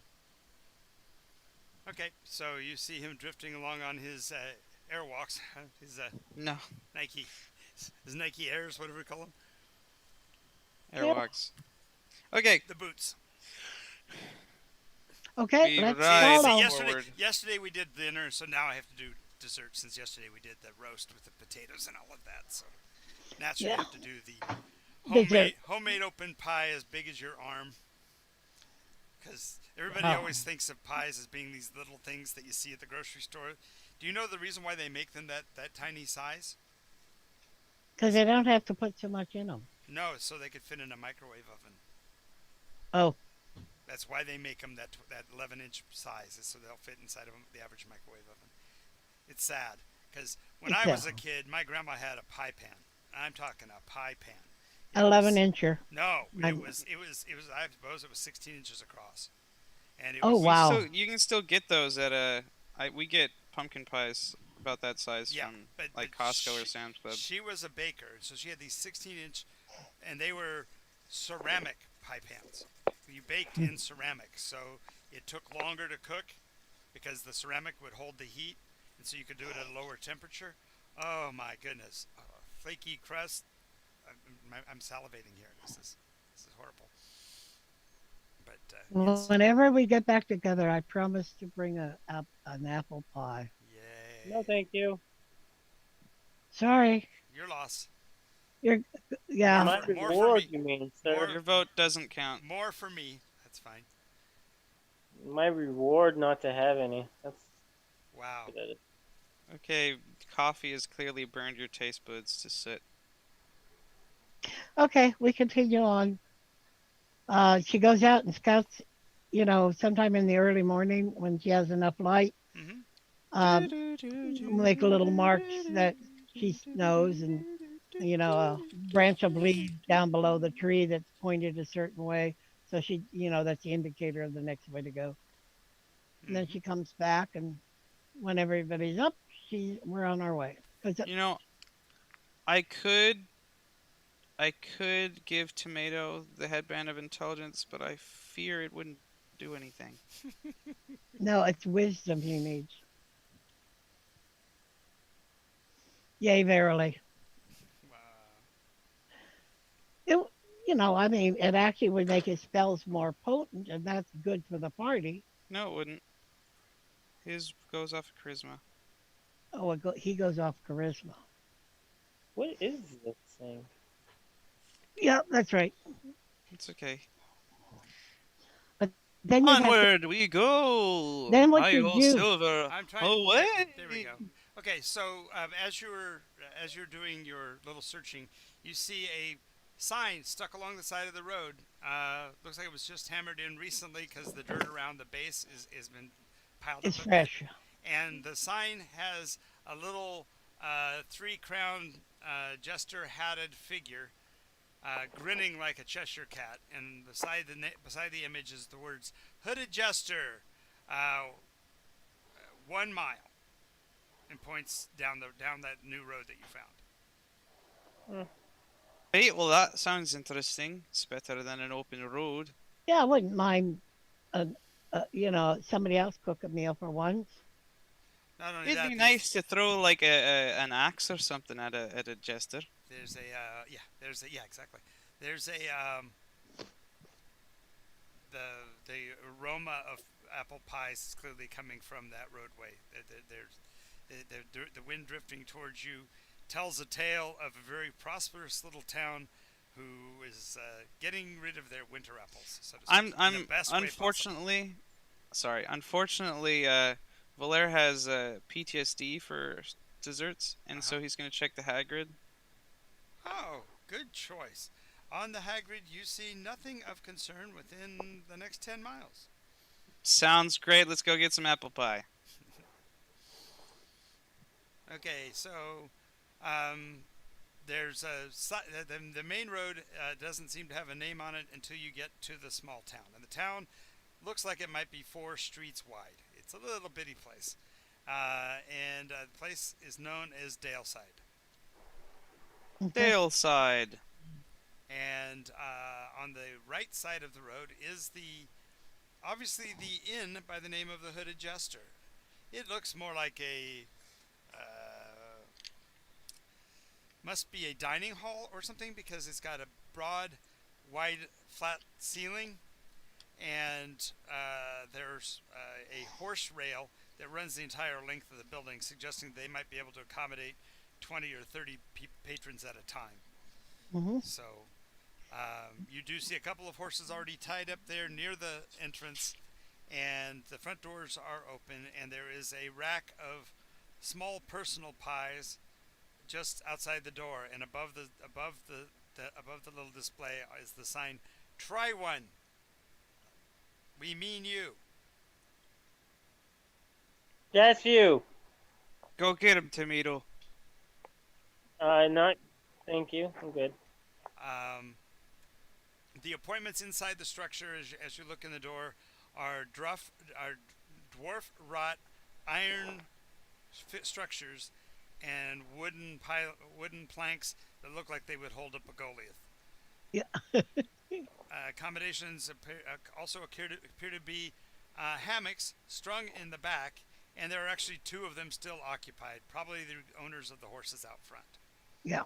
A: Okay, so you see him drifting along on his airwalks, his
C: No,
A: Nike, his Nike Airs, whatever we call them,
C: airwalks. Okay,
A: the boots.
B: Okay,
C: We
B: let's
C: ride
B: follow.
C: forward.
A: Yesterday we did dinner, so now I have to do dessert since yesterday we did the roast with the potatoes and all of that. So naturally, I
B: Yeah.
A: have to do the
B: Dessert.
A: homemade open pie as big as your arm. Because everybody
B: Wow.
A: always thinks of pies as being these little things that you see at the grocery store. Do you know the reason why they make them that tiny size?
B: Because they don't have to put so much in them.
A: No, it's so they could fit in a microwave oven.
B: Oh,
A: That's why they make them that 11-inch size, is so they'll fit inside of the average microwave oven. It's sad because when I was a kid, my grandma had a pie pan. I'm talking a pie pan. It
B: 11-incher.
A: No,
B: My-
A: it was. I suppose it was 16 inches across, and it
B: Oh,
A: was.
B: wow.
C: You can still get those at we get pumpkin pies about that size
A: Yeah,
C: from
A: but
C: like Costco or
A: she,
C: Sam's Club.
A: She was a baker, so she had these 16-inch, and they were ceramic pie pans. You baked in ceramic, so it took longer to cook because the ceramic would hold the heat, and so you could do it at a lower temperature. Oh my goodness, flaky crust. I'm salivating here. This is horrible. But it's
B: Whenever we get back together, I promise to bring an apple pie.
A: yay.
D: No, thank you.
B: Sorry.
A: Your loss.
B: Yeah.
D: My
A: more for
D: reward,
A: me.
D: you mean, sir?
C: Your vote doesn't count.
A: More for me. That's fine.
D: My reward not to have any. That's
A: Wow.
D: good at it.
C: Okay, coffee has clearly burned your taste buds to sit.
B: Okay, we continue on. She goes out and scouts, sometime in the early morning when she has enough light.
A: Mhm.
B: Make little marks that she knows, and a branch of leaves down below the tree that's pointed a certain way. So that's the indicator of the next way to go. And then
A: Mhm.
B: she comes back, and when everybody's up, we're on our way. 'Cause
C: You know, I could give Tomato the headband of intelligence, but I fear it wouldn't do anything.
B: no, it's wisdom he needs. Yea, verily.
A: Wow.
B: It actually would make his spells more potent, and that's good for the party.
C: No, it wouldn't. His goes off of charisma.
B: Oh, he goes off charisma.
D: What is this thing?
B: Yeah, that's right.
C: It's okay.
B: But Then you have to,
C: Onward we go.
B: Then what
C: I
B: you
C: go
B: do-
C: silver.
A: I'm trying.
C: Away.
A: There we go. Okay, so as you're doing your little searching, you see a sign stuck along the side of the road. Looks like it was just hammered in recently because the dirt around the base is been piled
B: it's
A: up.
B: fresh.
A: And the sign has a little three-crowned jester hatted figure grinning like a Cheshire cat, and beside the image is the words "Hooded Jester, 1 mile," and points down that new road that you found.
C: Hey, well that sounds interesting. It's better than an open road.
B: Yeah, I wouldn't mind, somebody else cook a meal for once.
A: Not only
C: It'd
A: that,
C: be nice to throw like an axe or something at a jester.
A: There's exactly. There's a the aroma of apple pies is clearly coming from that roadway. The wind drifting towards you tells a tale of a very prosperous little town who is getting rid of their winter apples. So to speak, in the best way
C: Unfortunately, Valer has PTSD for desserts, and so he's gonna check the Hagrid.
A: Oh, good choice. On the Hagrid, you see nothing of concern within the next 10 miles.
C: Sounds great. Let's go get some apple pie.
A: Okay, so there's the main road doesn't seem to have a name on it until you get to the small town, and the town looks like it might be 4 streets wide. It's a little bitty place, and the place is known as Daleside.
C: Daleside.
A: And on the right side of the road is obviously the inn by the name of the Hooded Jester. It looks more like must be a dining hall or something, because it's got a broad, wide, flat ceiling, and there's a horse rail that runs the entire length of the building, suggesting they might be able to accommodate 20 or 30 patrons at a time.
B: Mm-hmm.
A: So you do see a couple of horses already tied up there near the entrance, and the front doors are open, and there is a rack of small personal pies just outside the door, and above the little display is the sign, "Try one. We mean you."
D: That's you.
C: Go get him, Tomato.
D: Not. Thank you. I'm good.
A: The appointments inside the structure, as you look in the door, are dwarf wrought iron structures and wooden planks that look like they would hold up a Goliath.
B: Yeah.
A: Accommodations also appear to be hammocks strung in the back, and there are actually 2 of them still occupied, probably the owners of the horses out front.
B: Yeah.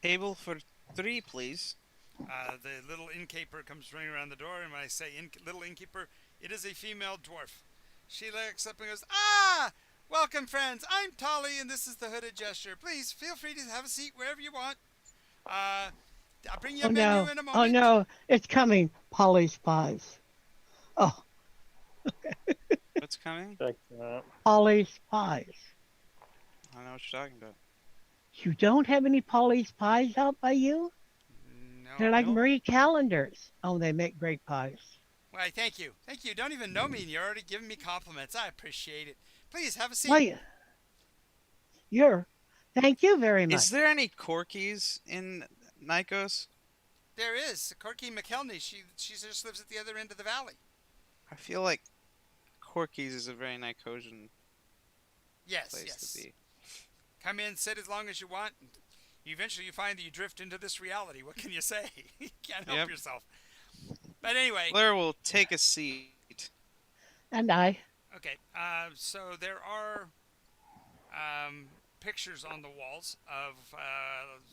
C: Table for 3, please.
A: The little innkeeper comes running around the door, and when I say little innkeeper, it is a female dwarf. She looks up and goes, "Ah! Welcome, friends. I'm Tolly, and this is the Hooded Jester. Please feel free to have a seat wherever you want. I'll bring you a menu in a moment."
B: Oh no, it's coming. Polly's pies. Oh,
C: What's coming?
D: Check that.
B: Polly's pies.
C: I don't know what you're talking about.
B: You don't have any Polly's pies out by you?
A: No.
B: They're like
C: no.
B: Marie Callender's. Oh, they make great pies.
A: Why, thank you. Thank you. You don't even know me, and you're already giving me compliments. I appreciate it. Please have a seat.
B: Why, thank you very much.
C: Is there any Corkies in Nycos?
A: There is Corky McKelney. She just lives at the other end of the valley.
C: I feel like Corkies is a very Nycosian
A: Yes,
C: place
A: yes.
C: to be.
A: Come in, sit as long as you want. Eventually, you find that you drift into this reality. What can you say? You can't help
C: Yep.
A: yourself. But anyway,
C: Blair will take a seat.
B: And I.
A: okay. So there are pictures on the walls of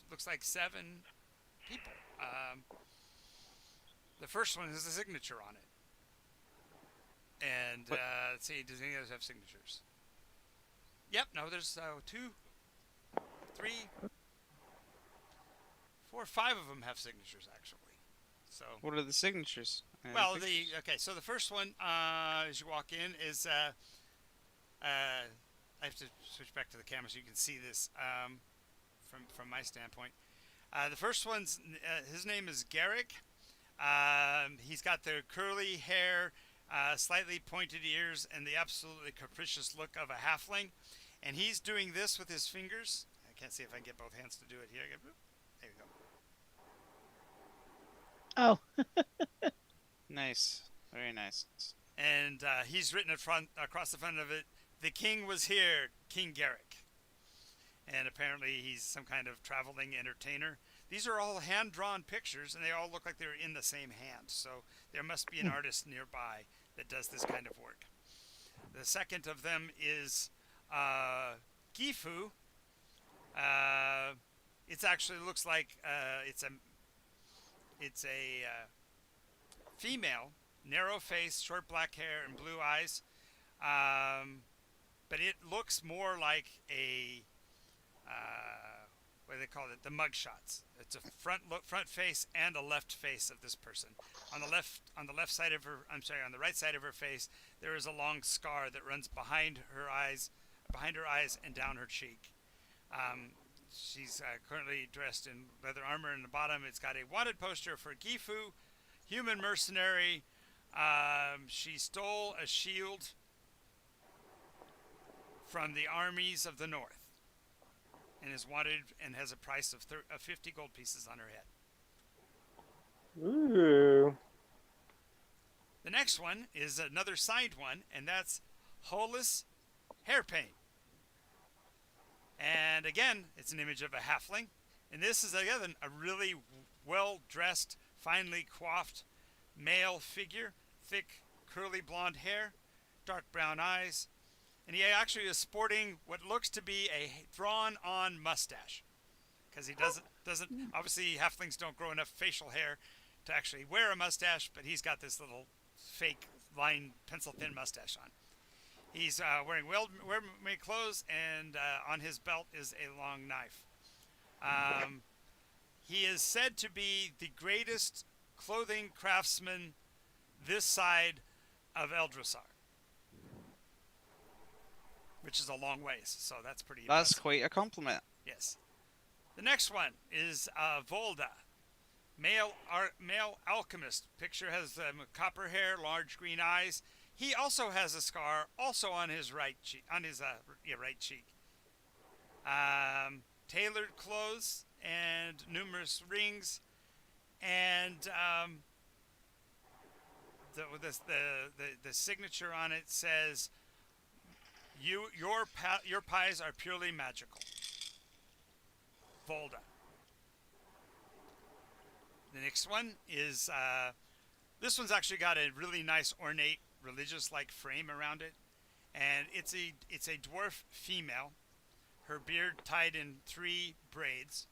A: looks like 7 people. The first one has a signature on it. And let's see, does any others have signatures? Yep. No, there's 2, 3, 4, 5 of them have signatures actually. So.
C: What are the signatures?
A: Well, so the first one as you walk in is I have to switch back to the camera so you can see this from my standpoint. The first one's his name is Garrick. He's got the curly hair, slightly pointed ears, and the absolutely capricious look of a halfling. And he's doing this with his fingers. I can't see if I can get both hands to do it here. There we go.
B: Oh,
C: Nice. Very nice.
A: And he's written across the front of it, "The king was here, King Garrick." And apparently he's some kind of traveling entertainer. These are all hand-drawn pictures, and they all look like they're in the same hand. So there must be an artist nearby that does this kind of work. The second of them is Gifu. It actually looks like it's a female, narrow face, short black hair, and blue eyes. But it looks more like a what do they call it? The mug shots. It's a front face and a left face of this person. On the right side of her face, there is a long scar that runs behind her eyes and down her cheek. She's currently dressed in leather armor. In the bottom, it's got a wanted poster for Gifu, human mercenary. She stole a shield from the armies of the north and is wanted and has a price of 50 gold pieces on her head.
D: Ooh.
A: The next one is another signed one, and that's Hollis Hairpaint. And again, it's an image of a halfling. And this is again a really well-dressed, finely coiffed male figure, thick, curly blonde hair, dark brown eyes, and he actually is sporting what looks to be a drawn-on mustache, because he doesn't. Obviously, halflings don't grow enough facial hair to actually wear a mustache, but he's got this little fake line, pencil-thin mustache on. He's wearing well-made clothes, and on his belt is a long knife. He is said to be the greatest clothing craftsman this side of Eldrasar, which is a long ways, so that's pretty impressive.
C: That's quite a compliment.
A: Yes. The next one is Volda, male alchemist. Picture has copper hair, large green eyes. He also has a scar, also on his right cheek. Right cheek. Tailored clothes and numerous rings, and the signature on it says, Your pies are purely magical. Volda. The next one is this one's actually got a really nice ornate religious-like frame around it, and it's a dwarf female. Her beard tied in 3 braids,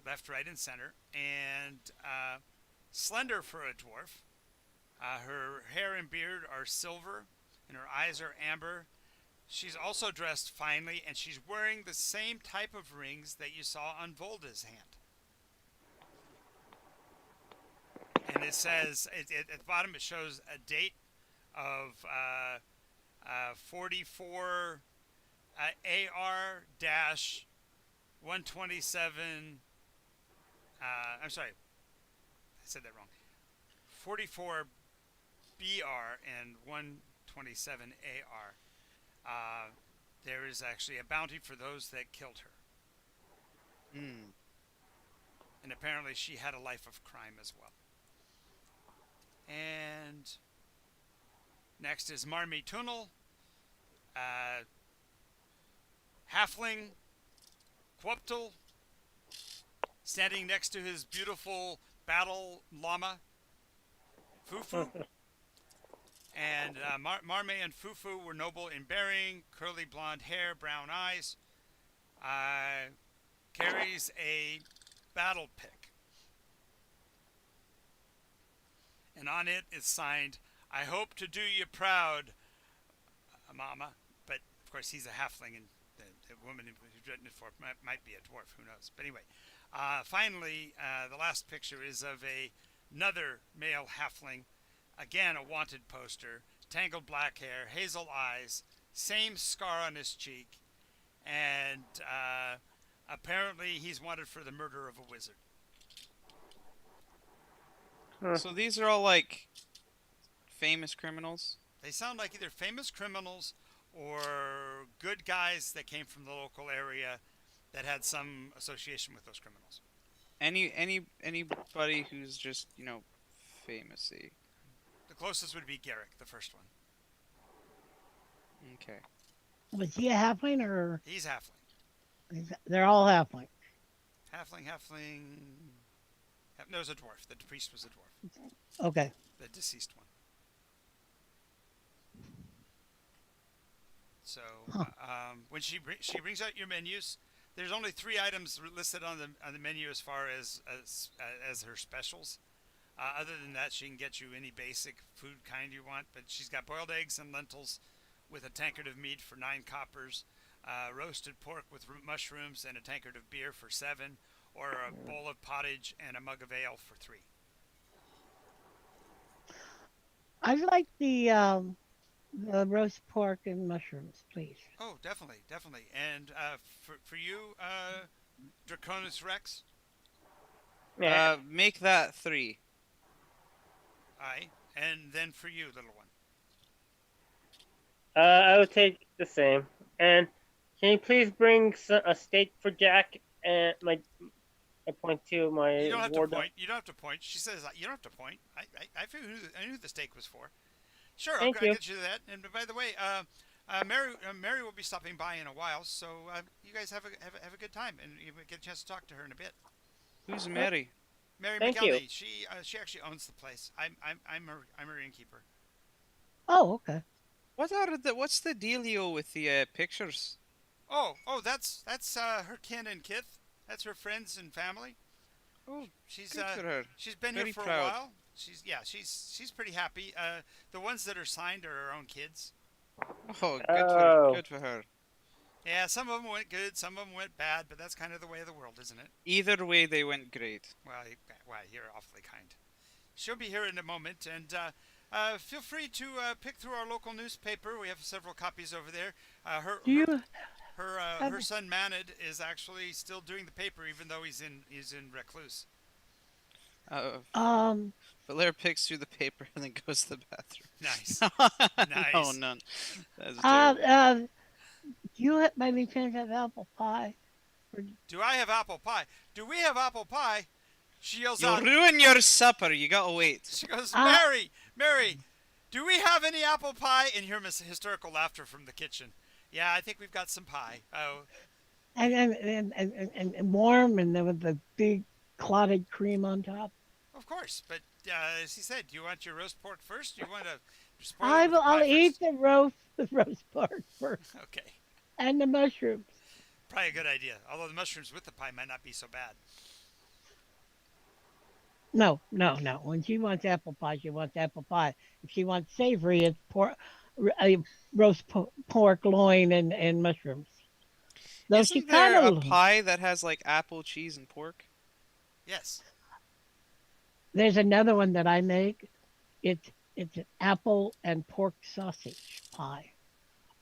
A: left, right, and center, and slender for a dwarf. Her hair and beard are silver, and her eyes are amber. She's also dressed finely, and she's wearing the same type of rings that you saw on Volda's hand. And it says, at the bottom, it shows a date of 44 AR-127. I'm sorry, I said that wrong. 44 BR and 127 AR. There is actually a bounty for those that killed her. And apparently she had a life of crime as well. And next is Marmy Tunnel, halfling, Quoptal, standing next to his beautiful battle llama, Fufu. And Marme and Fufu were noble in bearing, curly blonde hair, brown eyes. Carries a battle pick. And on it is signed, I hope to do you proud, Mama. But, of course, he's a halfling, and the woman who's written it for might be a dwarf, who knows. But anyway, Finally, the last picture is of another male halfling. Again, a wanted poster. Tangled black hair, hazel eyes, same scar on his cheek, and apparently he's wanted for the murder of a wizard.
C: So these are all like famous criminals.
A: They sound like either famous criminals or good guys that came from the local area that had some association with those criminals.
C: Anybody who's just famousy.
A: The closest would be Garrick, the first one.
C: Okay.
B: Was he a halfling or?
A: He's halfling.
B: They're all halfling.
A: Halfling. No, it was a dwarf. The priest was a dwarf.
B: Okay.
A: The deceased one. So when she brings out your menus, there's only 3 items listed on the menu as far as her specials. Other than that, she can get you any basic food kind you want. But she's got boiled eggs and lentils with a tankard of meat for 9 coppers, roasted pork with mushrooms and a tankard of beer for 7, or a bowl of pottage and a mug of ale for 3.
B: I'd like the roast pork and mushrooms, please.
A: Oh, definitely. And for you, Draconis Rex?
D: Yeah.
C: Make that 3.
A: Aye. And then for you, little one.
D: I would take the same. And can you please bring a steak for Jack and my? I point to my.
A: You don't have to point. You don't have to point. She says you don't have to point. I knew who the steak was for. Sure, I'll get you that. And by the way, Mary will be stopping by in a while, so you guys have a good time, and you get a chance to talk to her in a bit.
C: Who's Mary?
A: Mary
D: Thank
A: McGelly.
D: you.
A: She actually owns the place. I'm her innkeeper.
B: Oh, okay.
C: What's the dealio with the pictures?
A: Oh, that's her kin and kith. That's her friends and family.
C: Oh,
A: she's
C: good for her.
A: She's been
C: Very
A: here for
C: proud.
A: a while. She's pretty happy. The ones that are signed are her own kids.
C: Oh, good for her.
A: Yeah, some of them went good, some of them went bad, but that's kind of the way of the world, isn't it?
C: Either way, they went great.
A: Well, you're awfully kind. She'll be here in a moment, and feel free to pick through our local newspaper. We have several copies over there. Her son Manad is actually still doing the paper, even though he's in recluse.
C: Valera picks through the paper and then goes to the bathroom.
A: Nice.
C: Nice. No, none.
B: Do you by any chance have apple pie?
A: Do I have apple pie? Do we have apple pie? She yells
C: You'll
A: out.
C: ruin your supper. You gotta wait.
A: She goes, Mary, do we have any apple pie? And hear hysterical laughter from the kitchen. Yeah, I think we've got some pie. Oh.
B: And warm, and then with the big clotted cream on top.
A: Of course, but as he said, do you want your roast pork first? Do you want to
B: I'll eat the roast pork first.
A: Okay.
B: And the mushrooms.
A: Probably a good idea. Although the mushrooms with the pie might not be so bad.
B: No. When she wants apple pie, she wants apple pie. If she wants savory, it's roast pork loin and mushrooms.
C: Isn't there a pie that has like apple, cheese, and pork?
A: Yes.
B: There's another one that I make. It's an apple and pork sausage pie.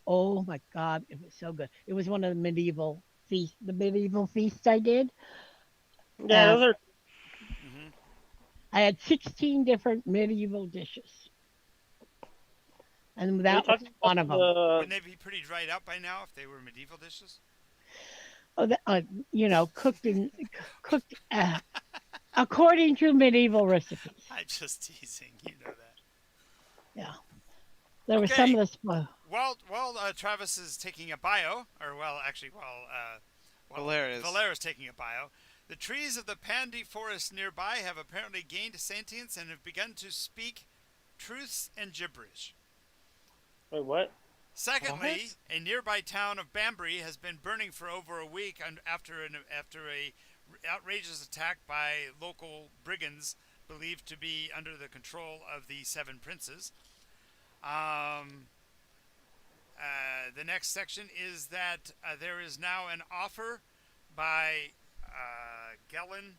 B: Oh my God, it was so good. It was one of the medieval feasts I did.
D: Yeah, those are.
B: I had 16 different medieval dishes. And that was one of them.
A: Wouldn't they be pretty dried out by now if they were medieval dishes?
B: Oh, cooked according to medieval recipes.
A: I'm just teasing, you know that.
B: Yeah. There was some of the
A: While Travis is taking a bio, or Valera's taking a bio, the trees of the Pandy forest nearby have apparently gained sentience and have begun to speak truths and gibberish.
D: Wait, what?
A: Secondly, a nearby town of Banbury has been burning for over a week after a outrageous attack by local brigands believed to be under the control of the Seven Princes. The next section is that there is now an offer by Garland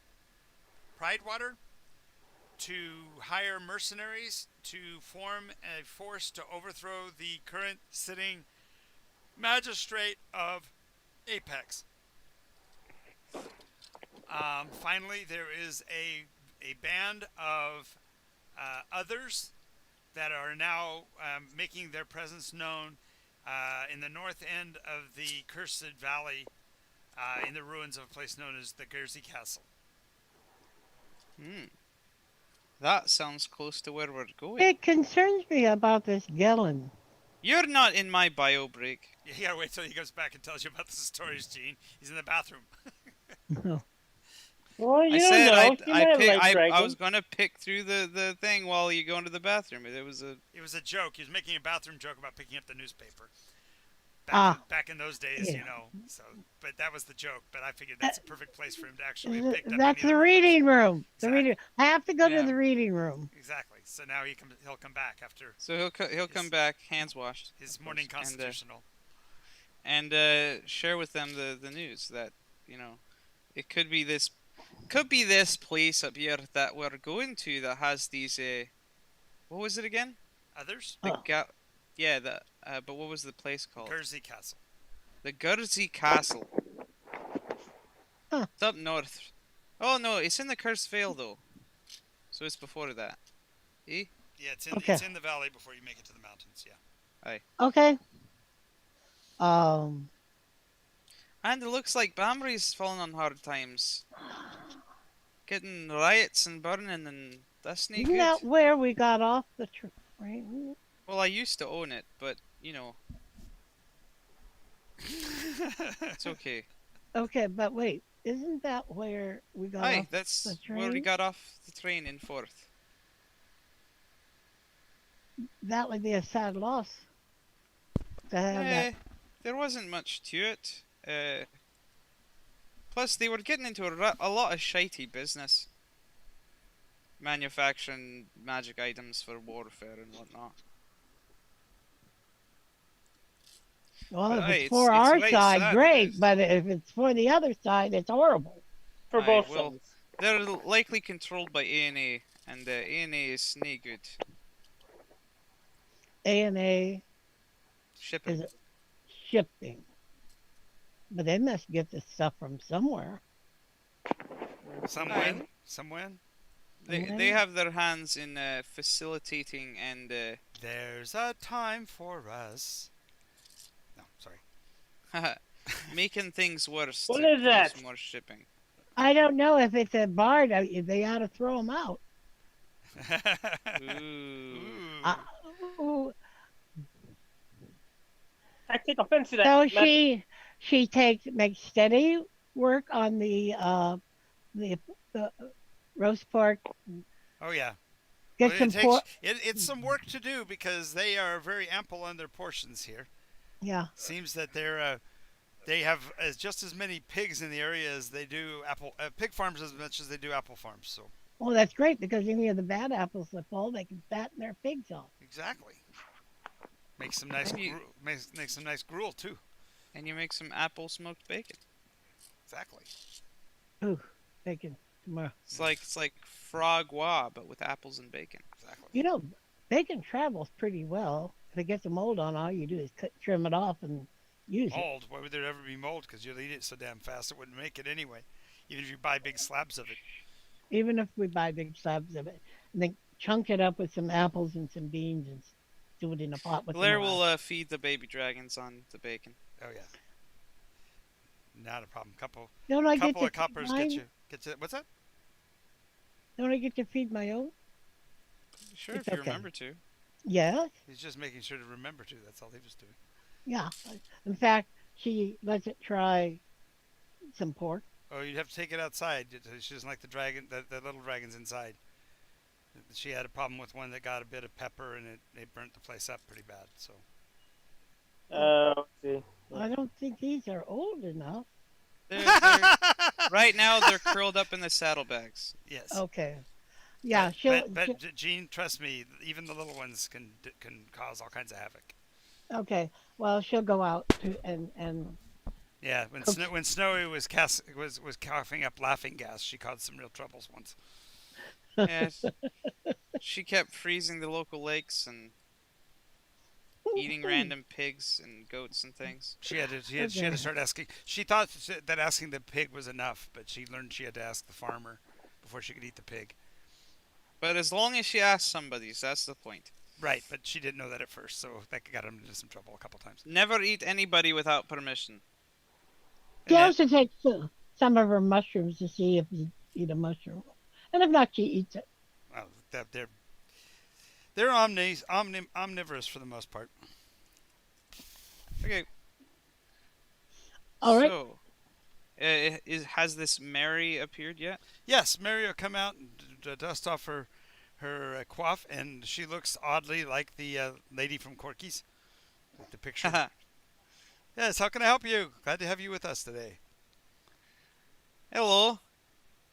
A: Pridewater to hire mercenaries to form a force to overthrow the current sitting magistrate of Apex. Finally, there is a band of others that are now making their presence known in the north end of the Cursed Valley, in the ruins of a place known as the Guernsey Castle.
C: That sounds close to where we're going.
B: It concerns me about this Gellin.
C: You're not in my bio break.
A: You gotta wait till he goes back and tells you about the stories, Gene. He's in the bathroom.
D: Well, you
C: I
D: don't
C: said
D: know.
C: I
D: He might like
C: I
D: dragon.
C: was gonna pick through the thing while you go into the bathroom. It was a
A: joke. He was making a bathroom joke about picking up the newspaper. Back in those days,
B: yeah.
A: you know. So, but that was the joke. But I figured that's a perfect place for him to actually have picked up.
B: That's
A: any of
B: the
A: rumors.
B: reading room. The
A: Exactly.
B: reading. I have to go
C: Yeah.
B: to the reading room.
A: Exactly. So now he'll come back after
C: so he'll come back hands washed.
A: his
C: of
A: morning
C: course,
A: constitutional.
C: and share with them the news that it could be this place up here that we're going to that has these what was it again?
A: Others?
C: Yeah, but what was the place called?
A: Guernsey Castle.
C: The Guernsey Castle.
B: Huh.
C: It's up north. Oh no, it's in the Cursed Vale though. So it's before that. Eh?
A: Yeah, it's in
B: Okay.
A: it's in the valley before you make it to the mountains. Yeah.
B: Okay.
C: And it looks like Bambury's fallen on hard times. Getting riots and burning and that's not
B: Isn't
C: good.
B: that where we got off the train?
C: Well, I used to own it, but it's okay.
B: Okay, but wait, isn't that where we got
C: Aye,
B: off
C: that's
B: the
C: where we
B: train?
C: got off the train in Forth.
B: That would be a sad loss. To have that.
C: There wasn't much to it. Plus, they were getting into a lot of shitey business. Manufacturing magic items for warfare and whatnot.
B: Well,
C: But
B: if
C: aye,
B: it's for
C: it's
B: our
C: right
B: side,
C: sad, it
B: great.
C: is.
B: But if it's for the other side, it's horrible.
D: For
C: Aye,
D: both
C: well,
D: sides.
C: They're likely controlled by A&A, and A&A is no good.
B: A&A
C: Shipping.
B: is shipping. But they must get this stuff from somewhere.
A: Somewhere.
C: They have their hands in facilitating and
A: There's a time for us. No, sorry.
C: making things worse.
D: What
C: to
D: is that?
C: produce more shipping.
B: I don't know if it's a bard. They ought to throw him out.
C: Ooh.
B: Ooh.
D: I take offense to that.
B: So she makes steady work on the roast pork.
A: Oh yeah.
B: Get some pork.
A: It's some work to do because they are very ample on their portions here.
B: Yeah.
A: Seems that they have just as many pigs in the area as they do pig farms as much as they do apple farms. So.
B: Well, that's great because any of the bad apples that fall, they can fatten their pigs off.
A: Exactly. Make some nice make some nice gruel too.
C: And you make some apple smoked bacon.
A: Exactly.
B: Ooh, bacon tomorrow.
C: It's like frogwa, but with apples and bacon.
A: Exactly.
B: You know, bacon travels pretty well. If it gets a mold on, all you do is trim it off and use it.
A: Mold? Why would there ever be mold? Because you'll eat it so damn fast it wouldn't make it anyway. Even if you buy big slabs of it.
B: Even if we buy big slabs of it, and then chunk it up with some apples and some beans and do it in a pot with
C: Blair
B: some oil.
C: will feed the baby dragons on the bacon.
A: Oh yeah. Not a problem. Couple
B: Don't I get to
A: of coppers
B: feed mine?
A: get you. What's that?
B: Don't I get to feed my own?
C: Sure,
B: It's
C: if you
B: okay.
C: remember to.
B: Yes.
A: He's just making sure to remember to. That's all he was doing.
B: Yeah. In fact, she lets it try some pork.
A: Oh, you'd have to take it outside. She doesn't like the little dragons inside. She had a problem with one that got a bit of pepper and it burnt the place up pretty bad. So.
D: Let's see.
B: I don't think these are old enough.
C: Right now, they're curled up in the saddlebags.
A: Yes.
B: Okay. Yeah, she'll.
A: But Gene, trust me, even the little ones can cause all kinds of havoc.
B: Okay. Well, she'll go out and
A: Yeah, when Snowy was coughing up laughing gas, she caused some real troubles once.
C: Yeah, she kept freezing the local lakes and eating random pigs and goats and things.
A: She had to start asking. She thought that asking the pig was enough, but she learned she had to ask the farmer before she could eat the pig.
C: But as long as she asked somebody, so that's the point.
A: Right, but she didn't know that at first, so that got him into some trouble a couple times.
C: Never eat anybody without permission.
B: She
A: And
B: also takes some of her mushrooms to see if you eat a mushroom, and if not, she eats it.
A: well, they're omnivorous for the most part.
C: Okay.
B: All right.
C: So, has this Mary appeared yet?
A: Yes, Mary will come out and dust off her coif, and she looks oddly like the lady from Corky's. With the picture. Yes, how can I help you? Glad to have you with us today.
C: Hello.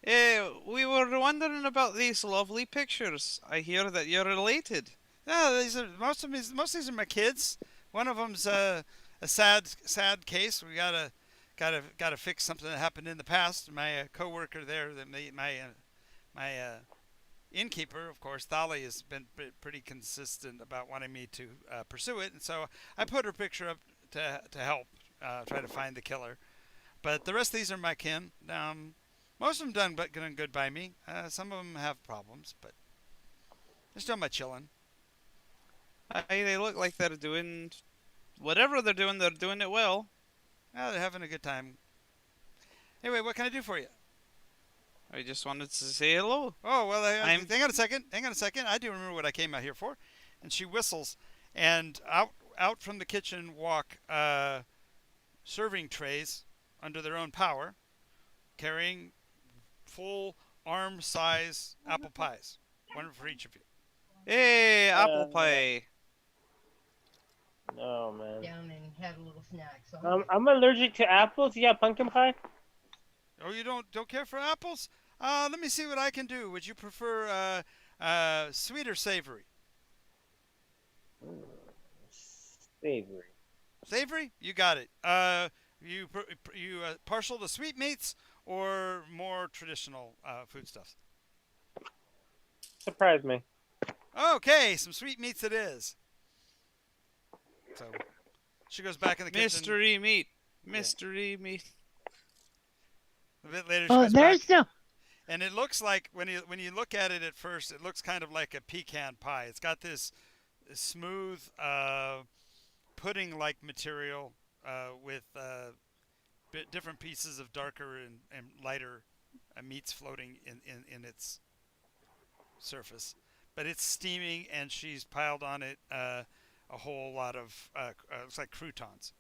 C: We were wondering about these lovely pictures. I hear that you're related.
A: Yeah, most of these are my kids. One of them's a sad case. We gotta fix something that happened in the past. My coworker there, my innkeeper, of course, Thali, has been pretty consistent about wanting me to pursue it, and so I put her picture up to help try to find the killer. But the rest of these are my kin. Most of them done good by me. Some of them have problems, but they're still my chillin'.
C: They look like they're doing whatever they're doing it well.
A: They're having a good time. Anyway, what can I do for you?
C: I just wanted to say hello.
A: Oh, well, hang on a second. I do remember what I came out here for. And she whistles, and out from the kitchen walk serving trays under their own power, carrying full arm-size apple pies, one for each of you.
C: Hey, apple pie.
D: Oh man.
E: Down and have a little snack. So
D: I'm allergic to apples. You got pumpkin pie?
A: Oh, you don't care for apples? Let me see what I can do. Would you prefer sweet or savory?
D: Savory.
A: Savory? You got it. You partial to sweetmeats or more traditional foodstuffs?
D: Surprise me.
A: Okay, some sweetmeats it is. So she goes back in the kitchen.
C: Mystery meat. Mystery meat.
A: A bit later, she
B: Oh,
A: goes
B: there's
A: back,
B: no.
A: and it looks like when you look at it at first, it looks kind of like a pecan pie. It's got this smooth pudding-like material with different pieces of darker and lighter meats floating in its surface. But it's steaming, and she's piled on it a whole lot of looks like croutons.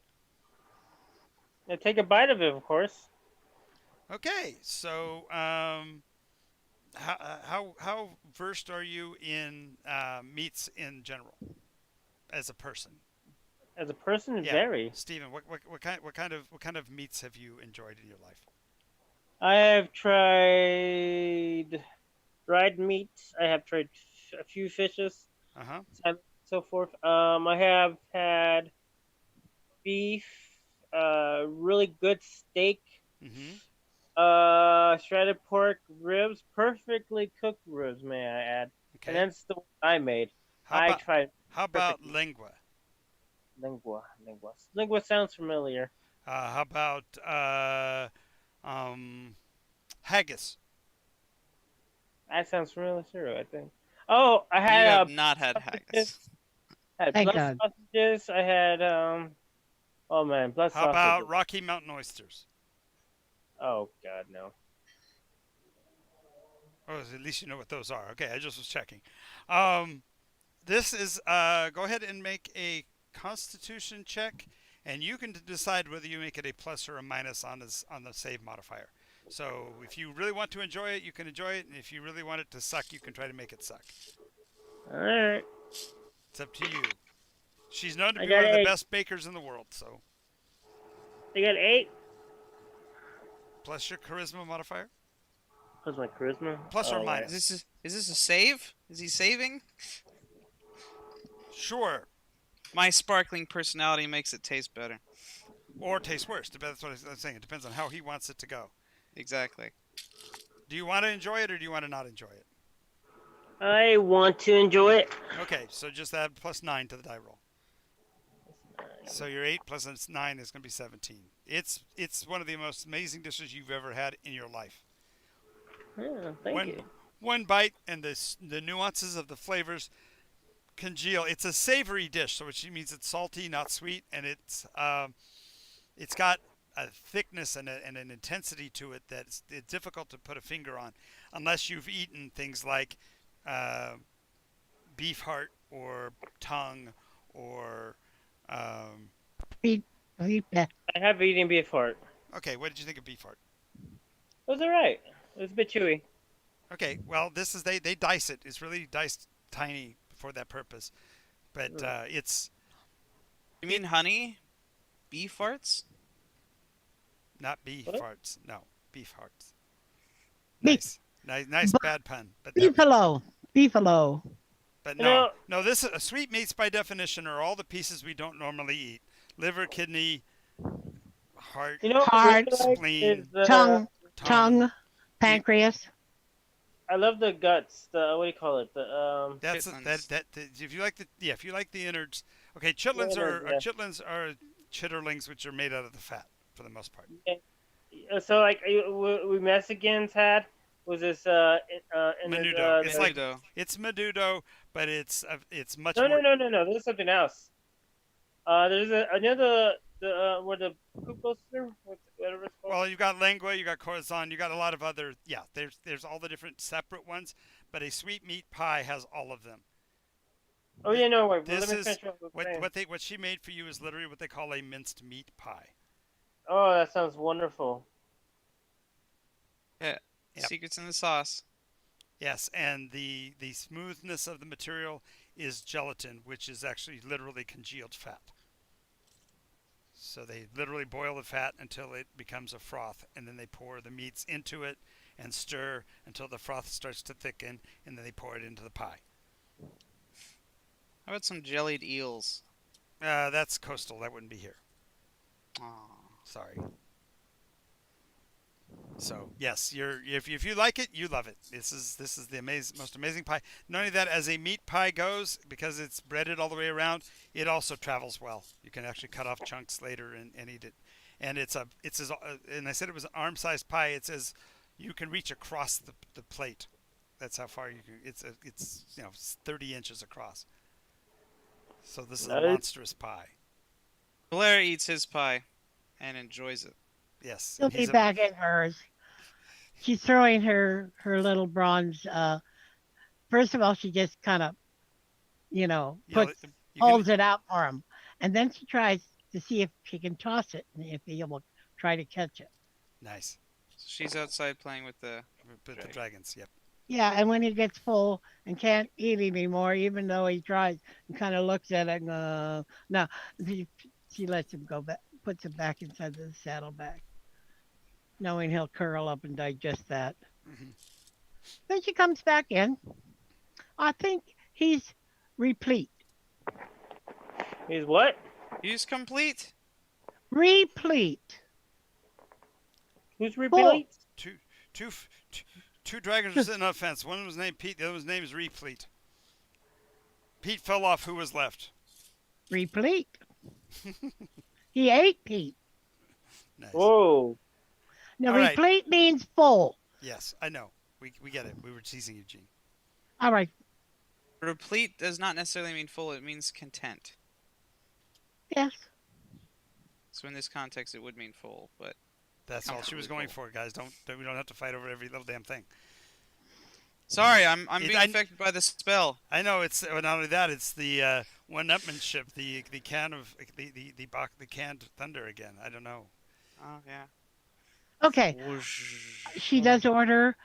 D: Yeah, take a bite of it, of course.
A: Okay, so how versed are you in meats in general, as a person?
D: As a person,
A: Yeah.
D: very.
A: Stephen, what kind of meats have you enjoyed in your life?
D: I have tried dried meat. I have tried a few fishes, and so forth. I have had beef, really good steak, shredded pork, ribs, perfectly cooked ribs, may I add.
A: Okay.
D: And that's the one I made.
A: How
D: tried.
A: How about
D: perfectly.
A: lingua?
D: Lingua sounds familiar.
A: How about haggis?
D: That sounds familiar too, I think. Oh, I
C: You
D: had
C: have not had haggis.
D: I had
B: Thank
D: blood
B: God.
D: sausages. I had oh man, blood
A: How
D: sausages.
A: about Rocky Mountain oysters?
D: Oh God, no.
A: Oh, at least you know what those are. Okay, I just was checking. This is go ahead and make a Constitution check, and you can decide whether you make it a plus or a minus on the save modifier. So if you really want to enjoy it, you can enjoy it, and if you really want it to suck, you can try to make it suck.
D: All right.
A: It's up to you. She's known to
D: I
A: be
D: got
A: one of the
D: 8.
A: best bakers in the world, so
D: I got 8.
A: plus your charisma modifier,
D: Plus my charisma.
A: plus or
D: Oh,
A: minus.
C: Is this a save? Is he saving?
A: Sure.
C: My sparkling personality makes it taste better.
A: or taste worse. That's what I'm saying. It depends on how he wants it to go.
C: Exactly.
A: Do you want to enjoy it or do you want to not enjoy it?
D: I want to enjoy it.
A: Okay, so just add +9 to the die roll. So your 8 plus 9 is going to be 17. It's one of the most amazing dishes you've ever had in your life.
D: Yeah, thank you.
A: One bite and the nuances of the flavors congeal. It's a savory dish, so which means it's salty, not sweet, and it's got a thickness and an intensity to it that's it's difficult to put a finger on, unless you've eaten things like beef heart or tongue or
B: Beef.
D: I have eaten beef heart.
A: okay. What did you think of beef heart?
D: It was alright. It was a bit chewy.
A: Okay, well this is they dice it. It's really diced tiny for that purpose, but it's
C: You mean honey? Beef farts?
A: not beef
D: What?
A: hearts. No, beef hearts.
B: Beef.
A: Nice bad pun, but
B: Beefalo. Beefalo.
A: but
D: You
A: no,
D: know-
A: no. This sweetmeats by definition are all the pieces we don't normally eat: liver, kidney, heart,
D: You know what
B: Heart,
D: I really like
A: spleen,
D: is the,
B: Tongue. Pancreas.
D: I love the guts. The what do you call it?
A: That's
C: Chitlins.
A: if you like the innards. Okay, chitlins
D: Innards, yeah.
A: chitlins are chitterlings, which are made out of the fat for the most part.
D: So like we Mexicans had was this in
A: Menudo.
D: the,
A: It's like
C: Menudo.
A: it's menudo, but it's much
D: no,
A: more.
D: no. There's something else. There's another where the pupos whatever it's called.
A: Well, you got lengua, you got corazon, you got a lot of other. Yeah, there's all the different separate ones, but a sweet meat pie has all of them.
D: Oh yeah, no. Wait,
A: This
D: let me
A: is
D: finish what I was saying.
A: what she made for you is literally what they call a minced meat pie.
D: Oh, that sounds wonderful.
C: Yeah.
A: Yep.
C: Secrets in the sauce.
A: Yes, and the smoothness of the material is gelatin, which is actually literally congealed fat. So they literally boil the fat until it becomes a froth, and then they pour the meats into it and stir until the froth starts to thicken, and then they pour it into the pie.
C: How about some jellied eels?
A: That's coastal. That wouldn't be here.
C: Aw.
A: Sorry. So yes, if you like it, you love it. This is the most amazing pie. Not only that, as a meat pie goes, because it's breaded all the way around, it also travels well. You can actually cut off chunks later and eat it. And and I said it was an arm-sized pie. It's as you can reach across the plate. That's how far you can. It's 30 inches across. So this is a
D: Nice.
A: monstrous pie.
C: Blair eats his pie and enjoys it.
A: Yes.
B: She'll
A: and
B: be
A: he's
B: back at hers. She's throwing her little bronze. First of all, she just kind of, puts holds it out for him, and then she tries to see if she can toss it and if he will try to catch it.
A: Nice.
C: So she's outside playing with the.
A: With the dragons. Yep.
B: Yeah, and when he gets full and can't eat anymore, even though he tries and kind of looks at it, no, she lets him go back, puts him back inside the saddlebag, knowing he'll curl up and digest that.
A: Mhm.
B: Then she comes back in. I think he's replete.
D: He's what?
C: He's complete.
B: Replete.
D: Who's replete?
A: Two dragons were sitting on a fence. One was named Pete. The other one's name is Replete. Pete fell off. Who was left?
B: Replete. He ate Pete.
A: Nice.
D: Whoa.
B: Now,
A: All right.
B: replete means full.
A: Yes, I know. We get it. We were teasing you, Gene.
B: All right.
C: Replete does not necessarily mean full. It means content.
B: Yes.
C: So in this context, it would mean full, but
A: That's all she was
C: Comfortably
A: going
C: full.
A: for, guys. We don't have to fight over every little damn thing.
C: sorry, I'm
A: It-
C: being
A: I-
C: affected by the spell.
A: I know it's not only that. It's the one-upmanship, the can of the canned thunder again. I don't know.
C: Oh yeah.
B: Okay. She does order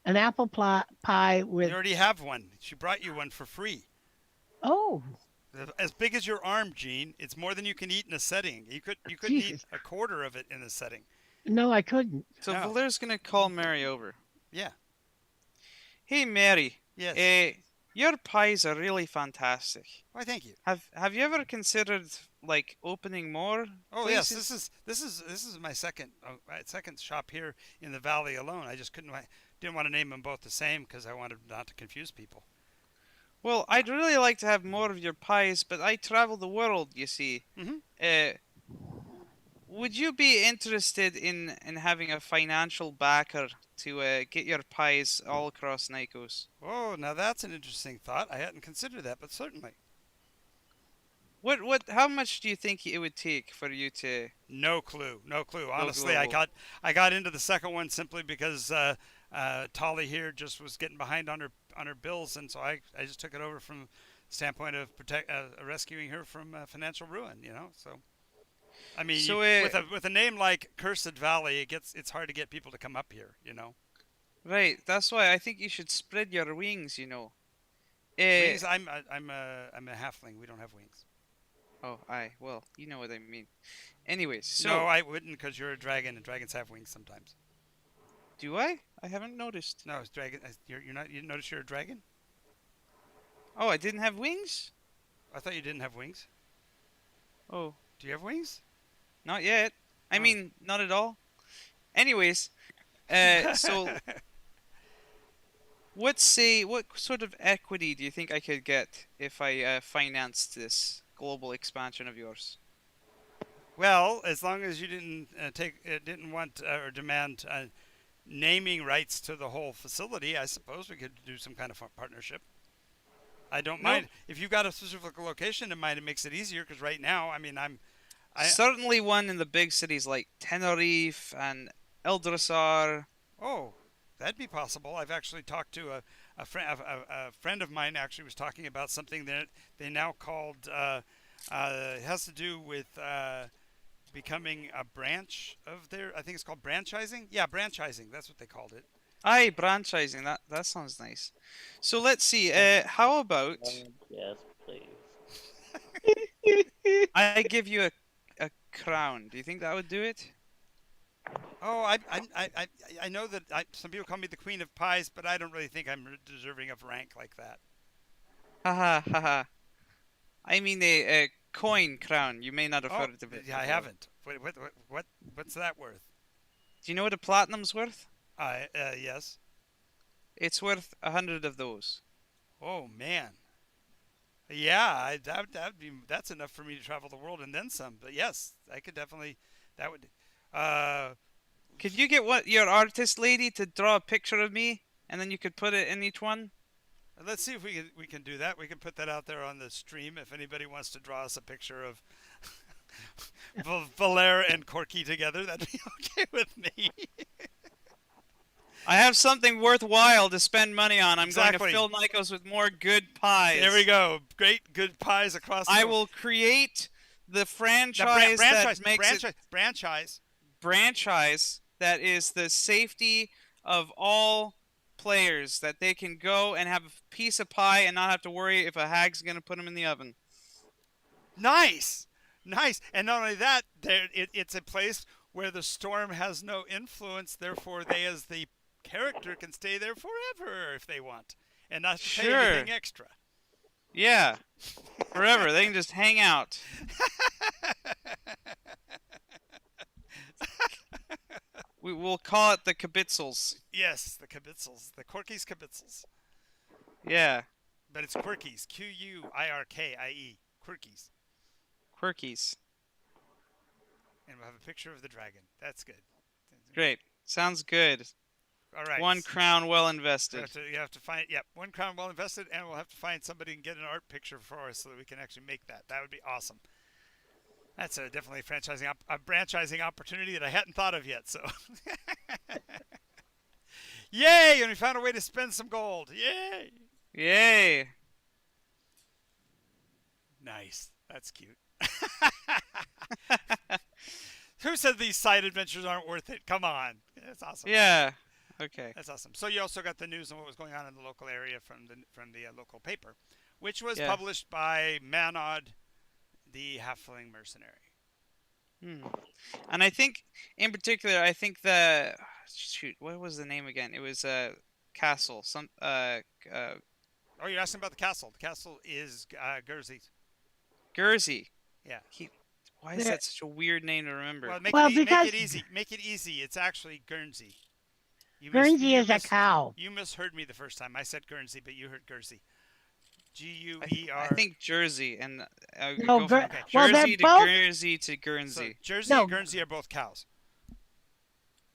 B: an apple pie
A: You
B: with.
A: already have one. She brought you one for free.
B: Oh,
A: As big as your arm, Gene. It's more than you can eat in a setting. You couldn't eat
B: Jesus.
A: a quarter of it in a setting.
B: no, I couldn't.
C: So
A: No.
C: Valera's gonna call Mary over.
A: Yeah.
C: Hey Mary,
A: Yes.
C: Your pies are really fantastic.
A: Why, thank you.
C: Have you ever considered like opening more
A: Oh yes,
C: places?
A: this is my second shop here in the valley alone. I just didn't want to name them both the same because I wanted not to confuse people.
C: Well, I'd really like to have more of your pies, but I travel the world, you see.
A: Mhm.
C: Uh, would you be interested in having a financial backer to get your pies all across Nycos?
A: Oh, now that's an interesting thought. I hadn't considered that, but certainly.
C: How much do you think it would take for you to
A: No clue. No clue.
C: go
A: Honestly,
C: global?
A: I got into the second one simply because Tolly here just was getting behind on her bills, and so I just took it over from the standpoint of rescuing her from financial ruin. You know, so I mean,
C: So,
A: with a name like Cursed Valley, it's hard to get people to come up here. You know,
C: right, that's why I think you should spread your wings, you know. Uh,
A: wings. I'm a halfling. We don't have wings.
C: oh, well, you know what I mean. Anyways,
A: No,
C: so,
A: I wouldn't because you're a dragon, and dragons have wings sometimes.
C: do I? I haven't noticed.
A: No, it's dragon. You're not. You notice you're a dragon?
C: Oh, I didn't have wings?
A: I thought you didn't have wings.
C: Oh,
A: Do you have wings?
C: not yet. I
A: Oh.
C: mean, not at all. Anyways, so what sort of equity do you think I could get if I financed this global expansion of yours?
A: Well, as long as you didn't want or demand naming rights to the whole facility, I suppose we could do some kind of partnership. I don't
C: No,
A: mind if you've got a specific location in mind. It makes it easier because right now, I mean, I
C: certainly one in the big cities like Tenerife and Eldrasar.
A: oh, that'd be possible. I've actually talked to a friend of mine. Actually, was talking about something that they now called. It has to do with becoming a branch of their. I think it's called franchising. Yeah, franchising. That's what they called it.
C: Aye, franchising. That sounds nice. So let's see. How about
D: Yes, please.
C: I give you a crown? Do you think that would do it?
A: Oh, I know that some people call me the Queen of Pies, but I don't really think I'm deserving of rank like that.
C: Haha, haha. I mean a coin crown. You may not have
A: Oh,
C: heard of it
A: yeah, I
C: before.
A: haven't. What's that worth?
C: Do you know what a platinum's worth?
A: Yes.
C: It's worth 100 of those.
A: Oh man. Yeah, that's enough for me to travel the world and then some. But yes, I could definitely. That would. Uh,
C: Could you get your artist lady to draw a picture of me, and then you could put it in each one?
A: let's see if we can do that. We can put that out there on the stream if anybody wants to draw us a picture of Valère and Corky together. That'd be okay with me.
C: I have something worthwhile to spend money on. I'm going
A: Exactly.
C: to fill Nycos with more good pies.
A: There we go. Great, good pies across.
C: I
A: the
C: will create the
A: the
C: franchise that makes
A: franchise.
C: franchise that is the safety of all players, that they can go and have a piece of pie and not have to worry if a hag's going to put them in the oven.
A: Nice, nice. And not only that, it's a place where the storm has no influence. Therefore, they, as the character, can stay there forever if they want, and not pay
C: Sure.
A: anything extra.
C: Yeah, forever. They can just hang out. We'll call it the Kabitzels.
A: Yes, the Kabitzels, the Corky's Kabitzels.
C: Yeah,
A: But it's Quirkies, Quirkie, Quirkies.
C: quirkies.
A: And we'll have a picture of the dragon. That's good.
C: Great. Sounds good.
A: All right.
C: One crown well
A: You
C: invested.
A: have to find, one crown well invested, and we'll have to find somebody and get an art picture for us so that we can actually make that. That would be awesome. That's definitely a franchising opportunity that I hadn't thought of yet. So, yay! And we found a way to spend some gold. Yay!
C: Yay.
A: Nice. That's cute. Who said these side adventures aren't worth it? Come on. That's awesome.
C: Yeah. Okay.
A: That's awesome. So you also got the news on what was going on in the local area from the local paper, which was
C: Yeah.
A: published by Manod, the halfling mercenary.
C: And I think, in particular, I think what was the name again? It was Castle.
A: Oh, you're asking about the castle. The castle is Guernsey.
C: Guernsey.
A: Yeah.
C: Why is that such a weird name to remember?
A: Well,
B: Well,
A: make
B: because-
A: it easy. Make it easy. It's actually Guernsey.
B: Guernsey is a cow.
A: You misheard me the first time. I said Guernsey, but you heard Guernsey. Guer.
C: I think Jersey and
B: No,
C: go from
A: okay.
B: well,
C: Jersey
B: they're
C: to
B: both-
C: Guernsey to
A: So
C: Guernsey.
A: Jersey
B: No.
A: and Guernsey are both cows.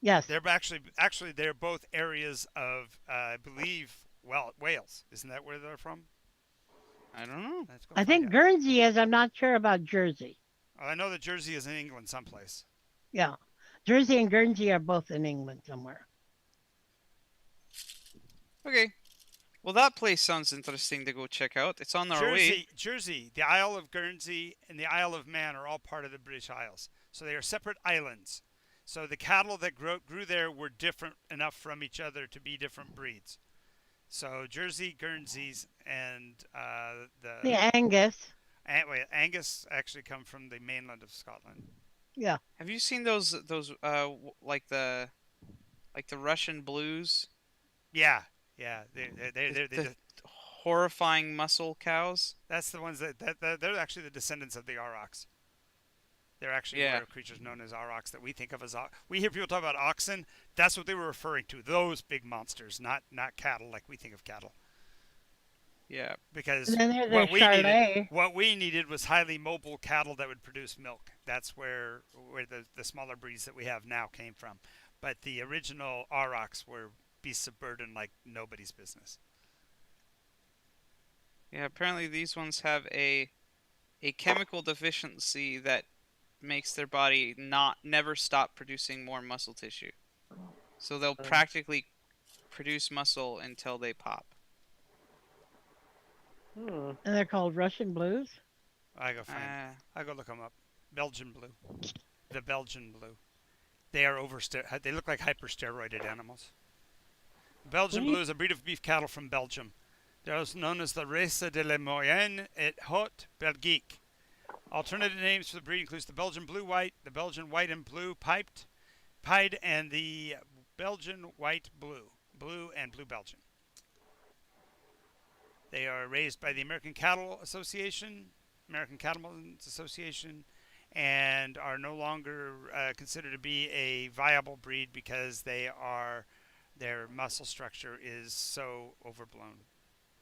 B: Yes.
A: They're actually they're both areas of I believe Wales. Isn't that where they're from?
C: I don't know.
A: Let's go
B: I
A: find
B: think
A: out.
B: Guernsey is. I'm not sure about Jersey.
A: I know that Jersey is in England someplace.
B: Yeah. Jersey and Guernsey are both in England somewhere.
C: Okay. Well, that place sounds interesting to go check out. It's on our way.
A: Jersey, the Isle of Guernsey, and the Isle of Man are all part of the British Isles. So they are separate islands. So the cattle that grew there were different enough from each other to be different breeds. So Jersey, Guernseys, and
B: The Angus.
A: Angus actually come from the mainland of Scotland.
B: Yeah.
C: Have you seen those like the Russian blues?
A: Yeah. They
C: The horrifying muscle cows.
A: that's the ones that they're actually the descendants of the aurochs. They're actually rare creatures known as aurochs that we think of as we hear people talk about oxen. That's what they were referring to. Those big monsters, not cattle like we think of cattle.
C: Yeah.
A: Because
B: And then there's Shelley.
A: what we needed was highly mobile cattle that would produce milk. That's where the smaller breeds that we have now came from. But the original aurochs were beasts of burden like nobody's business.
C: Yeah. Apparently, these ones have a chemical deficiency that makes their body never stop producing more muscle tissue. So they'll practically produce muscle until they pop.
B: And they're called Russian blues.
A: I go find. I go look them up. Belgian blue, the Belgian blue. They are They look like hypersteroided animals. Belgian blue is a breed of beef cattle from Belgium. They are known as the Race de la Moyenne et Haute Belgique. Alternative names for the breed includes the Belgian blue white, the Belgian white and blue pied, and the Belgian white blue and blue Belgian. They are raised by the American Cattlemen's Association, and are no longer considered to be a viable breed because their muscle structure is so overblown.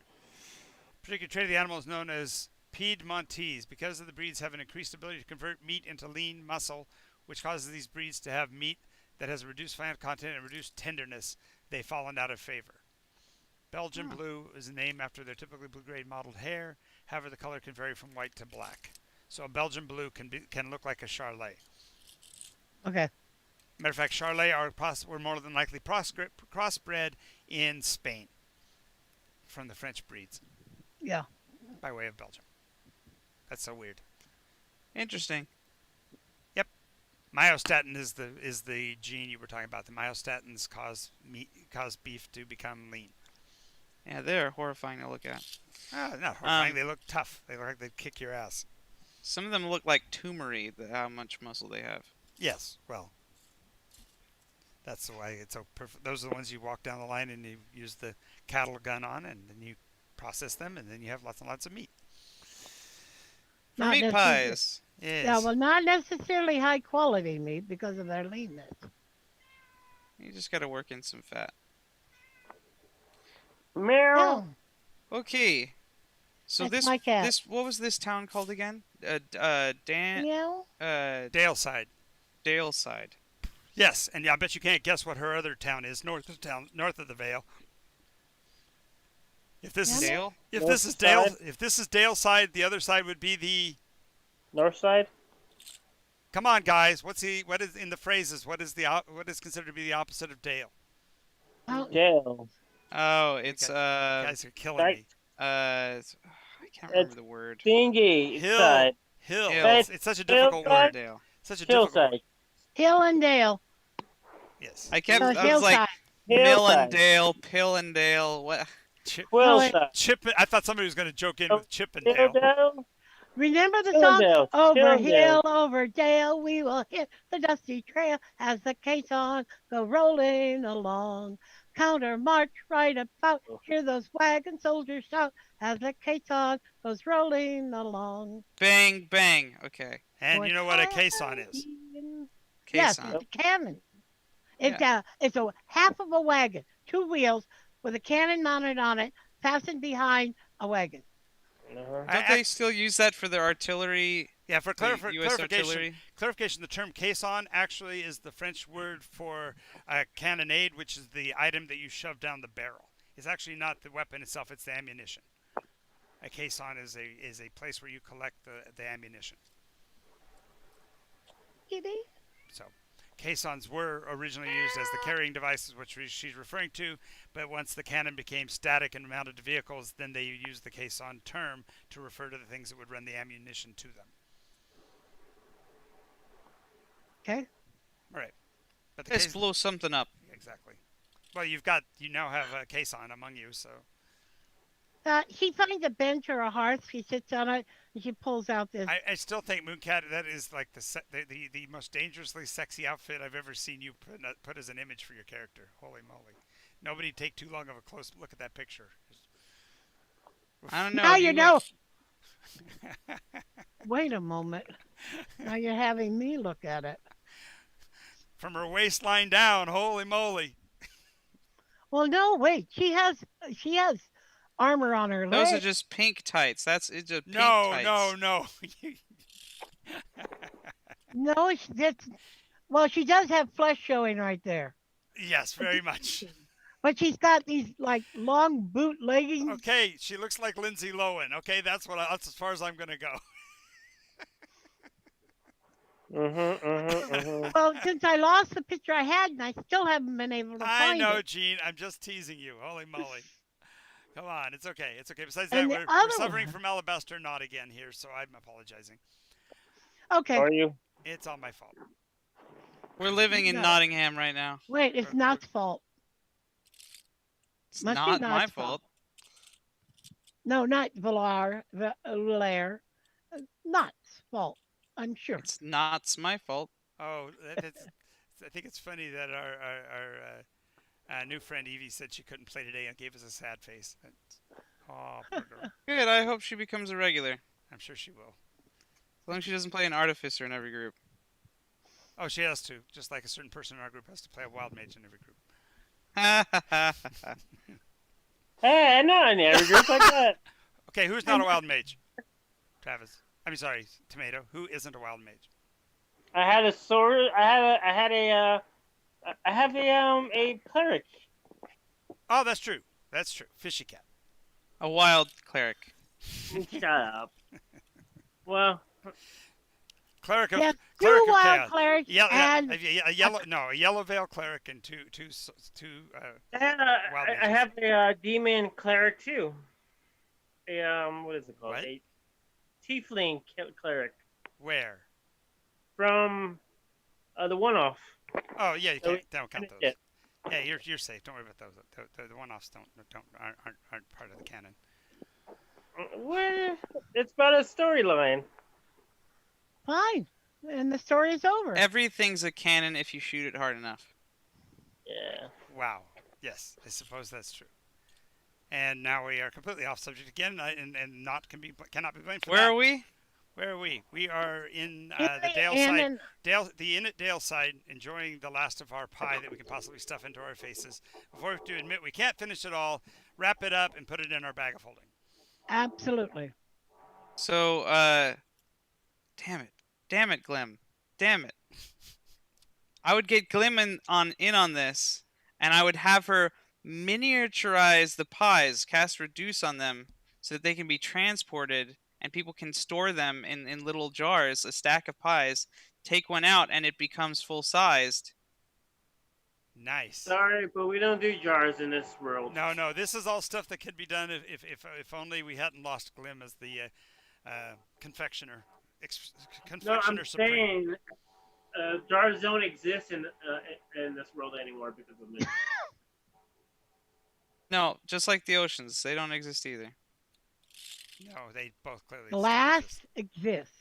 A: A particular trait of the animal is known as Piedmontese because of the breeds have an increased ability to convert meat into lean muscle, which causes these breeds to have meat that has a reduced fat content and reduced tenderness. They've fallen out of favor. Belgian blue is named after their typically blue-gray mottled hair. However, the color can vary from white to black. So a Belgian blue can look like a Charolais.
B: Okay.
A: Matter of fact, Charolais were more than likely crossbred in Spain from the French breeds
B: Yeah.
A: by way of Belgium. That's so weird.
C: Interesting.
A: Yep. Myostatin is the gene you were talking about. The myostatins cause beef to become lean.
C: Yeah, they're horrifying to look at.
A: Not horrifying. They look tough. They look like they'd kick your ass.
C: Some of them look like tumory, how much muscle they have.
A: Yes. Well, that's why it's so perfect. Those are the ones you walk down the line and you use the cattle gun on, and then you process them, and then you have lots and lots of meat.
C: For
B: Not
C: meat
B: necessarily-
C: pies.
A: Yes.
B: Yeah, well, not necessarily high quality meat because of their leanness.
C: You just gotta work in some fat.
D: Meow.
B: No.
C: Okay. So
B: That's my cat.
C: what was this town called again?
B: Meow.
A: Daleside.
C: Daleside.
A: Yes, and I bet you can't guess what her other town is north of the Vale. If this is
C: Dale?
A: if this is Daleside, the other side would be the.
D: North side.
A: Come on, guys. What is in the phrases? What is considered to be the opposite of Dale?
B: Oh,
D: Dale.
C: Oh, it's
A: You guys are killing me.
C: I can't remember the word.
D: Dingy
A: Hill.
D: side.
A: Hill.
C: Hill.
A: It's such a difficult
D: Hillside.
A: word.
C: Dale.
A: Such a difficult
D: Hillside.
A: word.
B: Hill and Dale.
A: Yes.
C: I kept.
B: So
C: I was
B: hillside.
C: like
D: Hillside.
C: Millendale, Pillendale. What?
D: Hillside.
A: I thought somebody was going to joke in with Chippendale.
D: Hillsdale.
B: Remember the
D: Hillsdale.
B: song? Over
D: Hillsdale.
B: hill, over dale, we will hit the dusty trail as the caisson go rolling along. Counter march right about. Hear those wagon soldiers shout as the caisson goes rolling along.
C: Bang, bang. Okay.
A: And you know what a caisson is?
B: Yes,
C: Caisson.
B: it's a cannon. It's
C: Yeah.
B: a half of a wagon, 2 wheels with a cannon mounted on it, fastened behind a wagon.
D: Uh-huh.
C: Don't they still use that for their artillery?
A: Yeah, for
C: The US
A: clarification,
C: artillery?
A: the term caisson actually is the French word for a cannonade, which is the item that you shove down the barrel. It's actually not the weapon itself; it's the ammunition. A caisson is a place where you collect the ammunition. So, caissons were originally used as the carrying devices, which she's referring to, but once the cannon became static and mounted to vehicles, then they used the caisson term to refer to the things that would run the ammunition to them.
B: Okay.
A: All right. But
C: Let's blow something up.
A: Exactly. Well, you now have a caisson among you, so.
B: She finds a bench or a hearth. She sits on it and she pulls out this.
A: I still think Mooncat, that is like the most dangerously sexy outfit I've ever seen you put as an image for your character. Holy moly! Nobody take too long of a close look at that picture.
C: I don't know.
B: Now you know. Wait a moment. Now you're having me look at it.
A: From her waistline down, holy moly!
B: Well, no, wait. She has armor on her legs.
C: Those are just pink tights. It's just pink tights.
A: No.
B: No, well, she does have flesh showing right there.
A: Yes, very much.
B: But she's got these like long boot leggings.
A: Okay, she looks like Lindsay Lohan. Okay, that's as far as I'm gonna go.
B: Well, since I lost the picture I had, and I still haven't been able to find it.
A: I know, Gene. I'm just teasing you. Holy moly. Come on, it's okay. It's okay. Besides that,
B: And
A: we're suffering from alabaster knot again here, so I'm apologizing.
B: Okay.
D: Are you?
A: It's all my fault.
C: We're living in Nottingham right now.
B: Wait, it's Not's fault.
C: It's
B: Must be
C: not my
B: Not's
C: fault.
B: No, not Valar. Not's fault. I'm sure.
C: It's not my fault.
A: Oh, I think it's funny that our new friend Evie said she couldn't play today and gave us a sad face. Oh, poor girl.
C: Good. I hope she becomes a regular.
A: I'm sure she will.
C: As long as she doesn't play an artificer in every group.
A: Oh, she has to. Just like a certain person in our group has to play a wild mage in every group.
D: Hey, I'm not in every group like that.
A: Okay, who's not a wild mage? Travis. I mean, sorry, Tomato. Who isn't a wild mage?
D: I had a sword. I have a cleric.
A: Oh, that's true. That's true. Fishy cat.
C: A wild cleric.
D: Shut up. Well,
A: Cleric of
B: Yes,
A: cleric
B: two
A: of
B: wild
A: chaos.
B: clerics
A: Yeah,
B: and
A: a yellow veil cleric and two wild
D: I have a demon cleric too. What is it called?
A: What?
D: A tiefling cleric
A: Where?
D: from the one-off.
A: Oh yeah, you
D: So
A: don't count those.
D: it.
A: Yeah, you're safe. Don't worry about those. The one-offs aren't part of the canon.
D: What? It's about a storyline.
B: fine. And the story is over.
C: Everything's a cannon if you shoot it hard enough.
D: Yeah.
A: Wow. Yes, I suppose that's true. And now we are completely off subject again, and cannot be blamed for
C: Where
A: that.
C: are we?
A: Where are we? We are in the
B: Really,
A: Dale
B: and
A: side, the inn at Dale side, enjoying the last of our pie that we can possibly stuff into our faces. Before we have to admit we can't finish it all, wrap it up and put it in our bag of holding.
B: Absolutely.
C: So, damn it, Glim. Damn it. I would get Glim in on this, and I would have her miniaturize the pies, cast reduce on them, so that they can be transported, and people can store them in little jars, a stack of pies, take one out, and it becomes full-sized.
A: Nice.
D: Sorry, but we don't do jars in this world.
A: No, this is all stuff that could be done if only we hadn't lost Glim as the confectioner.
D: No, I'm
A: Confectioner supreme.
D: saying jars don't exist in this world anymore because of me.
C: No, just like the oceans, they don't exist either.
A: No, they both clearly
B: Glass exists.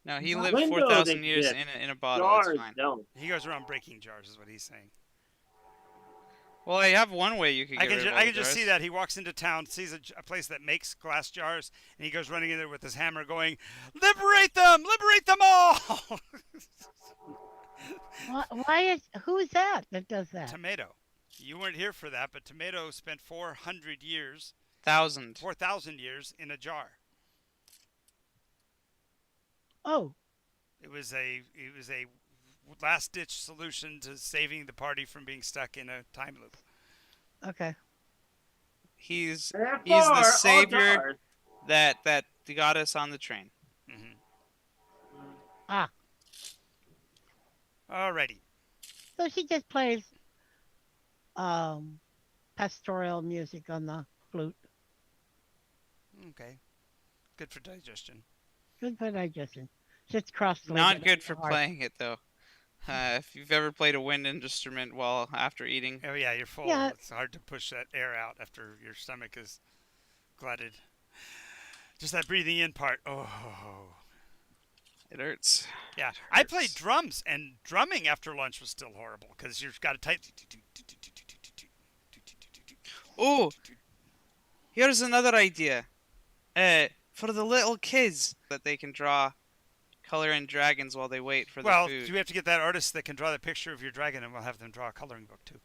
C: No, he
D: Windows
C: lived 4,000 years
D: exist.
C: in a bottle.
D: Jars
C: It's fine.
D: don't.
A: He goes around breaking jars, is what he's saying.
C: Well, I have one way you could get rid of all
A: I
C: the
A: can just see
C: jars.
A: that he walks into town, sees a place that makes glass jars, and he goes running in there with his hammer, going, "Liberate them! Liberate them all!"
B: Who's that does that?
A: Tomato. You weren't here for that, but Tomato spent 400 years,
C: 1,000.
A: 4,000 years in a jar.
B: Oh,
A: It was a last ditch solution to saving the party from being stuck in a time loop.
B: okay.
C: He's
D: Therefore,
C: the
D: all
C: savior
D: jars.
C: that got us on the train.
A: Mm-hmm.
B: Ah,
A: Alrighty.
B: so she just plays pastoral music on the flute.
A: Okay. Good for digestion.
B: Good for digestion. Just cross-legged.
C: Not good for
B: hard.
C: playing it though. If you've ever played a wind instrument while after eating,
A: Oh yeah, you're full.
B: Yeah.
A: It's hard to push that air out after your stomach is glutted. Just that breathing in part. Oh.
C: it hurts.
A: Yeah, I played drums, and drumming after lunch was still horrible because you've got to type.
C: Oh, here's another idea. For the little kids, that they can draw color in dragons while they wait for the
A: Well,
C: food.
A: do we have to get that artist that can draw the picture of your dragon, and we'll have them draw a coloring book too.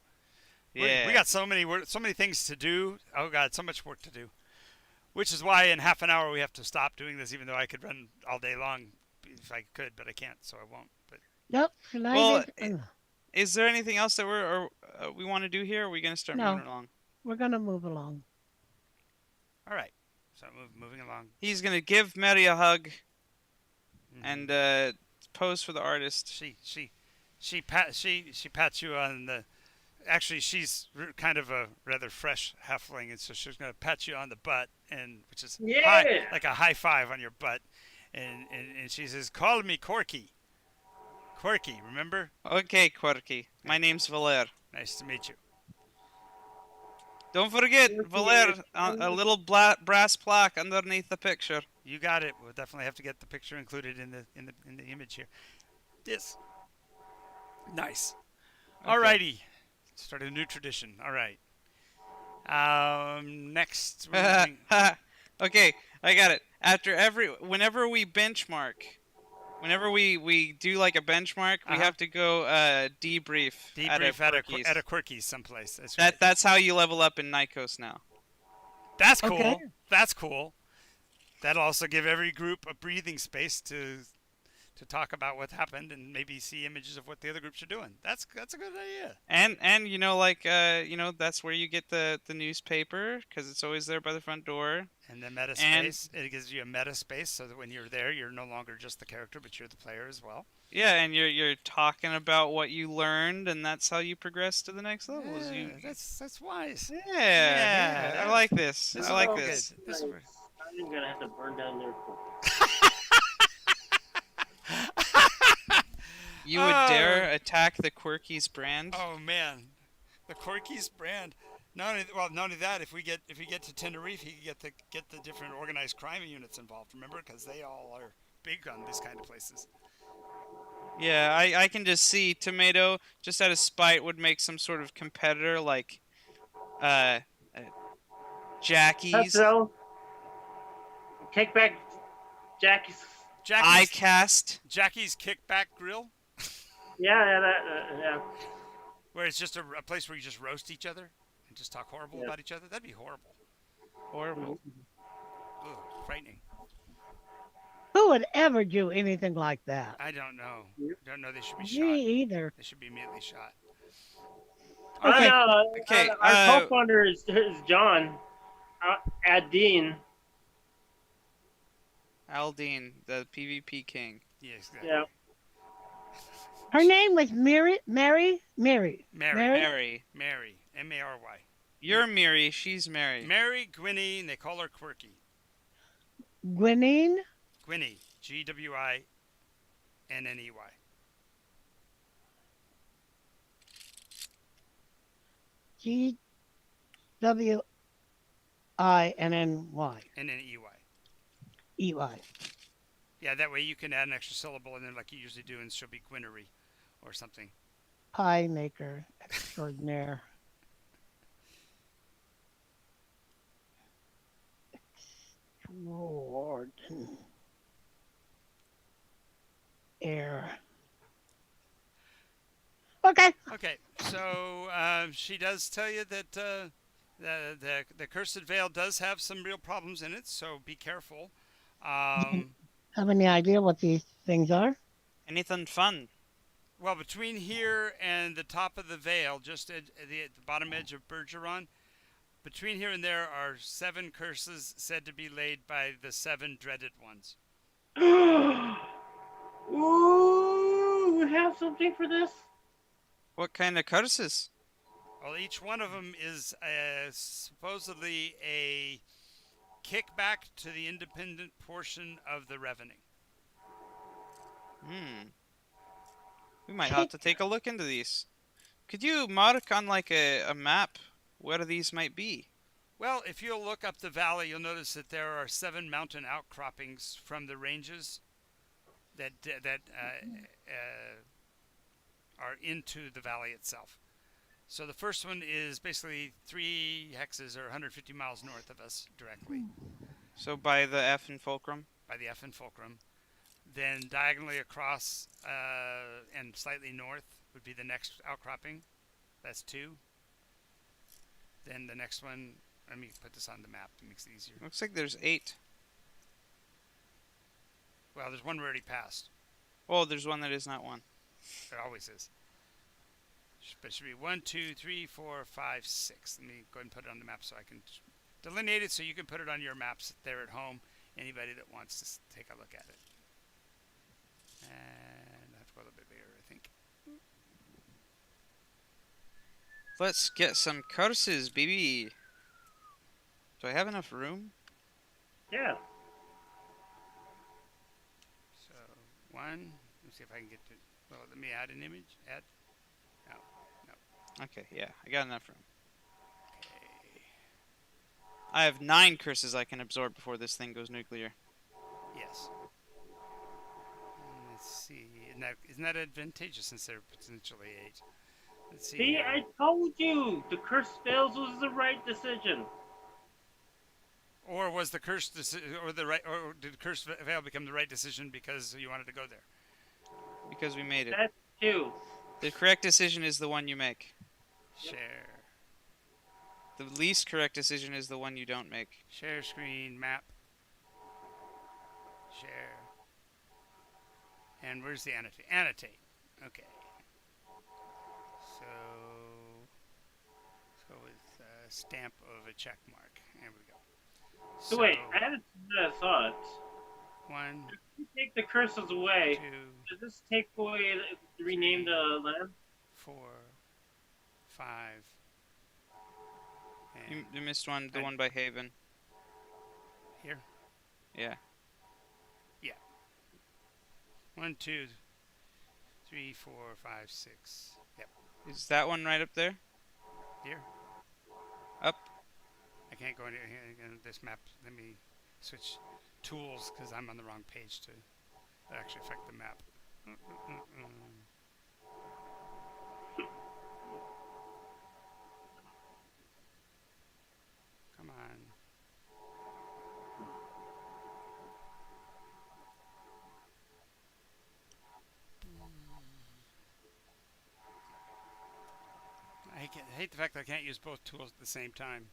C: Yeah.
A: We got so many things to do. Oh God, so much work to do. Which is why in half an hour we have to stop doing this, even though I could run all day long if I could, but I can't, so I won't. But
B: Yep.
C: Well,
B: United.
C: Is there anything else that we want to do here? Or are we gonna start
B: No.
C: moving along?
B: We're gonna move along.
A: all right, so moving along.
C: He's gonna give Mary a hug
A: Mhm.
C: and pose for the artist.
A: She pats you on the. Actually, she's kind of a rather fresh halfling, and so she's going to pat you on the butt, and which is
D: Yeah.
A: like a high five on your butt, and she says, "Call me Corky." Corky, remember?
C: Okay, Quirky. My name's Valer.
A: Nice to meet you.
C: Don't forget,
D: Quirky
C: Valer,
D: is-
C: a little brass plaque underneath the picture.
A: You got it. We'll definitely have to get the picture included in the image here. Yes. Nice. Alrighty. Start a new tradition. All right. Next. we're moving-
C: Okay, I got it. Whenever we benchmark, whenever we do like a benchmark, we
A: Uh-huh.
C: have to go debrief
A: Debrief
C: Quirky's.
A: at a Quirky's someplace. That's right.
C: That's how you level up in Nycos now.
A: That's cool.
B: Okay.
A: That's cool. That'll also give every group a breathing space to talk about what happened and maybe see images of what the other groups are doing. That's a good idea.
C: And that's where you get the newspaper because it's always there by the front door.
A: And the meta
C: And-
A: space, it gives you a meta space so that when you're there, you're no longer just the character, but you're the player as well.
C: Yeah, and you're talking about what you learned, and that's how you progress to the next levels.
A: Yeah, that's wise.
C: Yeah, I like this.
A: This
C: I
A: is
C: like
A: all
C: this.
A: good. This is
D: Nice. I'm gonna have to burn down their fort.
C: You would
A: Oh.
C: dare attack the Quirky's brand?
A: Oh man, the Corky's brand. Not only that, if we get to Tenerife, he can get the different organized crime units involved. Remember, because they all are big on these kind of places.
C: Yeah, I can just see Tomato, just out of spite, would make some sort of competitor like Jackie's,
D: Petro, take back Jackie's.
A: Jackie's Kickback Grill,
D: Yeah.
A: where it's just a place where you just roast each other and just talk horrible about each other. That'd be horrible.
C: Horrible.
A: Ugh, frightening.
B: Who would ever do anything like that?
A: I don't know. Don't know. They should be
B: Me
A: shot.
B: either.
A: They should be immediately shot.
B: Okay.
C: Okay,
D: Our co-founder is John Adine.
C: Aldine, the PvP king.
A: Yes. Exactly.
D: Yeah.
B: Her name was Mary.
A: Mary.
B: Mary?
C: Mary.
A: Mary. M-A-R-Y.
C: You're Mary, she's Mary.
A: Mary Gwynny, and they call her Quirky.
B: Gwenine?
A: Gwynny. G-W-I-N-N-E-Y.
B: G-W-I-N-N-Y.
A: N-N-E-Y.
B: E-Y.
A: Yeah, that way you can add an extra syllable in there like you usually do, and she'll be Gwynnery or something.
B: Pie maker extraordinaire. Air. Okay.
A: Okay, so she does tell you that the Cursed Veil does have some real problems in it, so be careful. Um,
B: Have any idea what these things are?
C: Anything fun?
A: well, between here and the top of the veil, just at the bottom edge of Bergeron, between here and there are 7 curses said to be laid by the 7 dreaded ones.
D: Ooh, we have something for this?
C: What kind of curses?
A: Well, each one of them is supposedly a kickback to the independent portion of the revening.
C: We might have to take a look into these. Could you mark on like a map where these might be?
A: Well, if you'll look up the valley, you'll notice that there are 7 mountain outcroppings from the ranges that are into the valley itself. So the first one is basically 3 hexes or 150 miles north of us directly
C: So by the F in Fulcrum?
A: by the F and Fulcrum. Then diagonally across and slightly north would be the next outcropping. That's 2. Then the next one, let me put this on the map. It makes it easier.
C: Looks like there's 8.
A: Well, there's one we already passed.
C: Oh, there's one that is not 1.
A: It always is. But it should be 1, 2, 3, 4, 5, 6. Let me go ahead and put it on the map so I can delineate it so you can put it on your maps there at home. Anybody that wants to take a look at it. And I have to go a little bit bigger, I think.
C: Let's get some curses, baby. Do I have enough room?
D: Yeah.
A: So, 1. Let me see if I can get to. Well, let me add an image. Add. No.
C: Okay, yeah, I got enough room.
A: Okay.
C: I have 9 curses I can absorb before this thing goes nuclear.
A: Yes. Let's see. Isn't that advantageous since they're potentially 8? Let's see.
D: See, I told you the curse fails was the right decision.
A: Or was the curse or did curse veil become the right decision because you wanted to go there?
C: Because we made it.
D: That too.
C: The correct decision is the one you make.
A: Share.
C: The least correct decision is the one you don't make.
A: Share screen map. Share. And where's the annotate? Annotate. Okay. So let's go with stamp of a check mark. There we go.
D: So wait, add it to the thought.
A: 1,
D: If you take the curses away,
A: 2,
D: does this take away rename the land?
A: 4, 5.
C: You missed one, the one by Haven.
A: Here?
C: Yeah.
A: Yeah. 1, 2, 3, 4, 5, 6. Yep.
C: Is that one right up there?
A: Here.
C: Up?
A: I can't go into this map. Let me switch tools because I'm on the wrong page to actually affect the map. Come on. I hate the fact that I can't use both tools at the same time.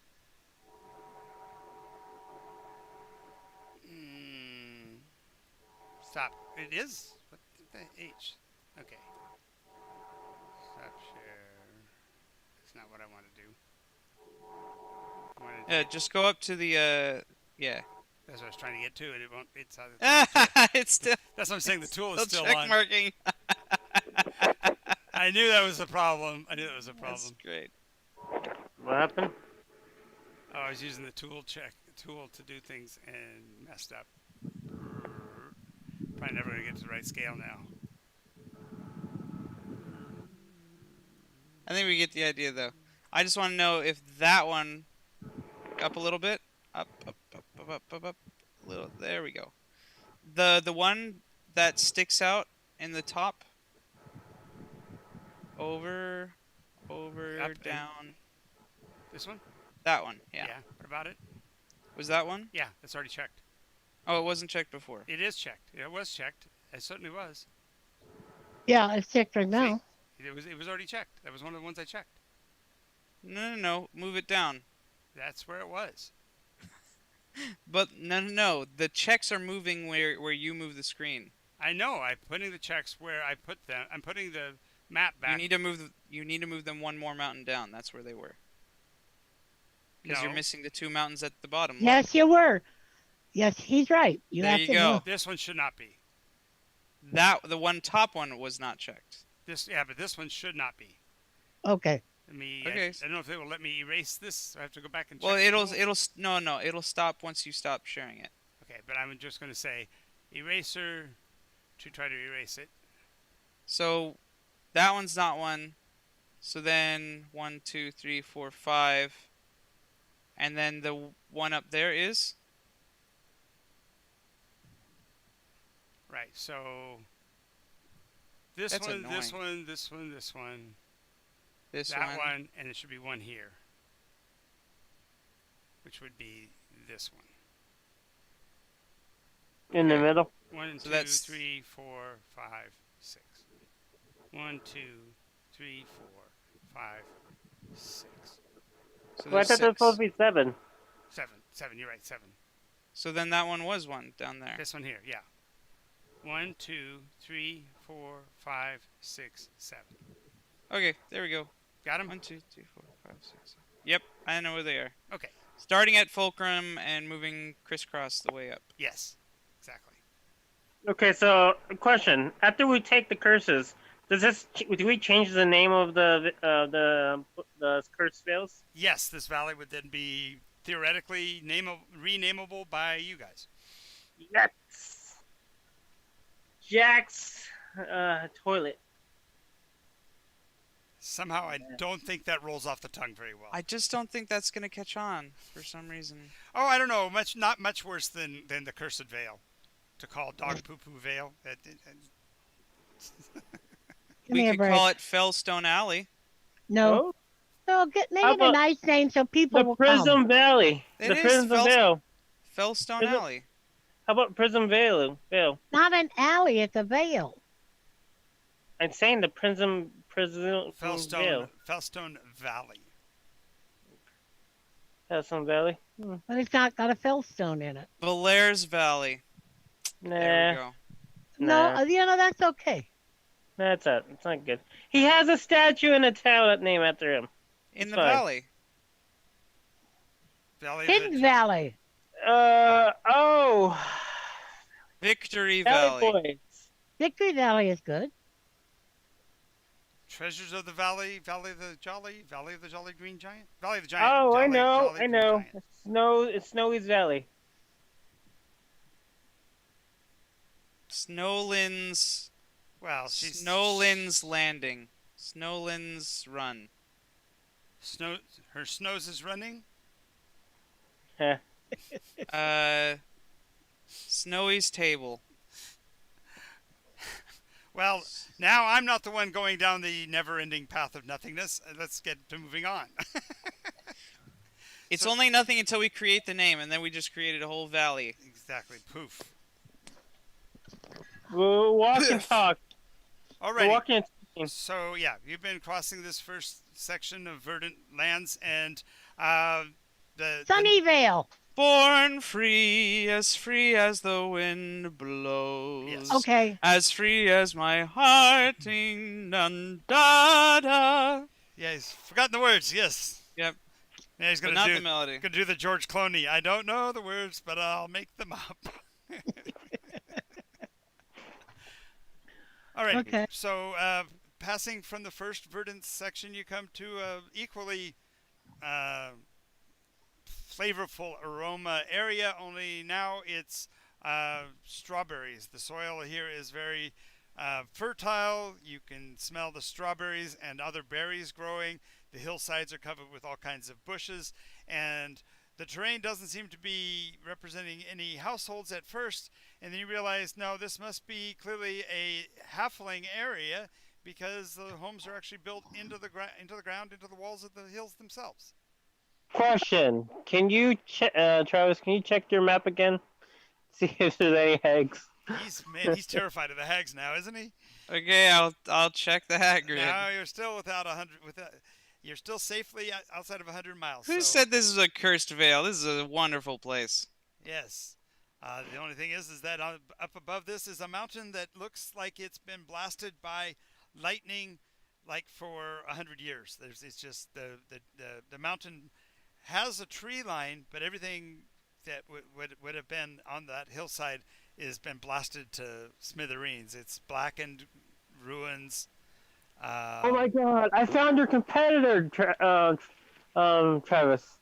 A: Stop. It is? What the H? Okay. Stop share. That's not what I want to do.
C: Yeah, just go up to the, yeah.
A: That's what I was trying to get to, and it won't. It's
C: It's still.
A: That's what I'm saying. The tool is still
C: check
A: on.
C: marking.
A: I knew that was a problem.
C: That's great.
D: What happened?
A: Oh, I was using the tool to do things and messed up. Probably never gonna get to the right scale now.
C: I think we get the idea, though. I just want to know if that one up a little bit, up, a little. There we go. The one that sticks out in the top, over,
A: Up
C: down.
A: This one?
C: That one, yeah.
A: What about it?
C: Was that one?
A: Yeah, that's already checked.
C: Oh, it wasn't checked before.
A: It is checked. It was checked. It certainly was.
B: Yeah, it's checked right now.
A: See? It was already checked. That was one of the ones I checked.
C: No. Move it down.
A: That's where it was.
C: But no. The checks are moving where you move the screen.
A: I know. I'm putting the checks where I put them. I'm putting the map back.
C: You need to move them one more mountain down. That's where they were. Because you're
A: No.
C: missing the 2 mountains at the bottom. Look.
B: Yes, you were. Yes, he's right.
C: There
B: have
C: you
B: to
C: go.
B: move.
A: This one should not be.
C: The top one was not checked.
A: But this one should not be.
B: Okay.
C: Okay.
A: I don't know if it will let me erase this. I have to go back and check.
C: Well,
A: the rules.
C: it'll stop once you stop sharing it.
A: Okay, but I'm just going to say eraser to try to erase it.
C: So that one's not one. So then 1, 2, 3, 4, 5, and then the one up there is.
A: Right. So this
C: That's
A: one, this
C: annoying.
A: one, this one, this one,
C: This
A: that one, and it should be one here, which would be this one.
D: In the middle.
A: 1,
C: So
A: 2,
C: that's-
A: 3, 4, 5, 6. 1, 2, 3, 4, 5, 6.
C: So
D: Well, I
C: there's
D: thought there was
C: 6.
D: supposed to be 7.
A: 7. You're right. 7.
C: So then that one was one down there.
A: This one here. Yeah. 1, 2, 3, 4, 5, 6, 7.
C: Okay, there we go.
A: Got him?
C: 1, 2, 3, 4, 5, 6, 7. Yep, I know where they are.
A: Okay.
C: Starting at fulcrum and moving crisscross the way up.
A: Yes. Exactly.
D: Okay, so question: after we take the curses, do we change the name of the curse veils?
A: Yes, this valley would then be theoretically renameable by you guys.
D: Yes. Jack's toilet.
A: Somehow, I don't think that rolls off the tongue very well.
C: I just don't think that's gonna catch on for some reason.
A: Oh, I don't know. Not much worse than the Cursed Veil. To call dog poo poo veil.
B: Give
C: We
B: me a
C: could
B: break.
C: call it Fellstone Alley.
B: No.
D: Oh,
B: No, name it a
D: about
B: nice name so people
D: the
B: will
D: Prism
B: come.
D: Valley.
C: It
D: The
C: is
D: Prism Veil.
C: Fellstone
D: Is it-
C: Alley.
D: How about Prism Veil?
B: Not an alley, it's a veil.
D: I'm saying the Prism Veil.
A: Fellstone Valley.
D: Prism Valley.
B: But it's not got a fellstone in it.
C: Valaire's Valley. There we
D: Nah,
C: go.
B: No,
D: Nah.
B: that's okay.
D: that's it. It's not good. He has a statue in a town named after him.
C: In
D: It's
C: the
D: fine.
C: valley.
A: Valley
B: Hidden
A: of the,
B: Valley.
D: Oh.
C: Victory
D: Valley
C: Valley.
D: Boys.
B: Victory Valley is good.
A: Treasures of the Valley. Valley of the Jolly Green Giant. Valley of the Giant.
D: Oh, I know.
A: Jolly Green
D: It's Snowy's Valley.
C: Snowland's
A: Well, she's
C: Snowland's Landing. Snowland's Run.
A: Her snows is running.
D: Heh.
C: Snowy's Table.
A: Well, now I'm not the one going down the never-ending path of nothingness. Let's get to moving on.
C: It's
A: So-
C: only nothing until we create the name, and then we just created a whole valley.
A: Exactly. Poof.
D: We'll walk and talk.
A: All
D: We'll
A: right.
D: walk and
A: So yeah, you've been crossing this first section of verdant lands, and the
B: Sunnyvale.
C: Born free as the wind blows.
A: Yes.
B: Okay.
C: As free as my heart. Ding, dun, da, da.
A: Yeah, he's forgotten the words. Yes.
C: Yep.
A: Yeah, he's
C: But
A: gonna
C: not
A: do
C: the melody.
A: gonna do the George Clooney. I don't know the words, but I'll make them up. All right.
B: Okay.
A: So passing from the first verdant section, you come to a equally flavorful aroma area. Only now it's strawberries. The soil here is very fertile. You can smell the strawberries and other berries growing. The hillsides are covered with all kinds of bushes, and the terrain doesn't seem to be representing any households at first. And then you realize, no, this must be clearly a halfling area because the homes are actually built into the ground, into the walls of the hills themselves.
D: question. Can you, Travis? Can you check your map again? see if there's any eggs.
A: He's terrified of the hags now, isn't he?
C: Okay, I'll check the hat grid.
A: Now you're still without 100. You're still safely outside of 100 miles.
C: Who
A: so,
C: said this is a cursed vale? This is a wonderful place.
A: Yes. The only thing is that up above this is a mountain that looks like it's been blasted by lightning, like for 100 years. It's just the mountain has a tree line, but everything that would have been on that hillside has been blasted to smithereens. It's blackened ruins.
D: Oh my god! I found your competitor, Travis.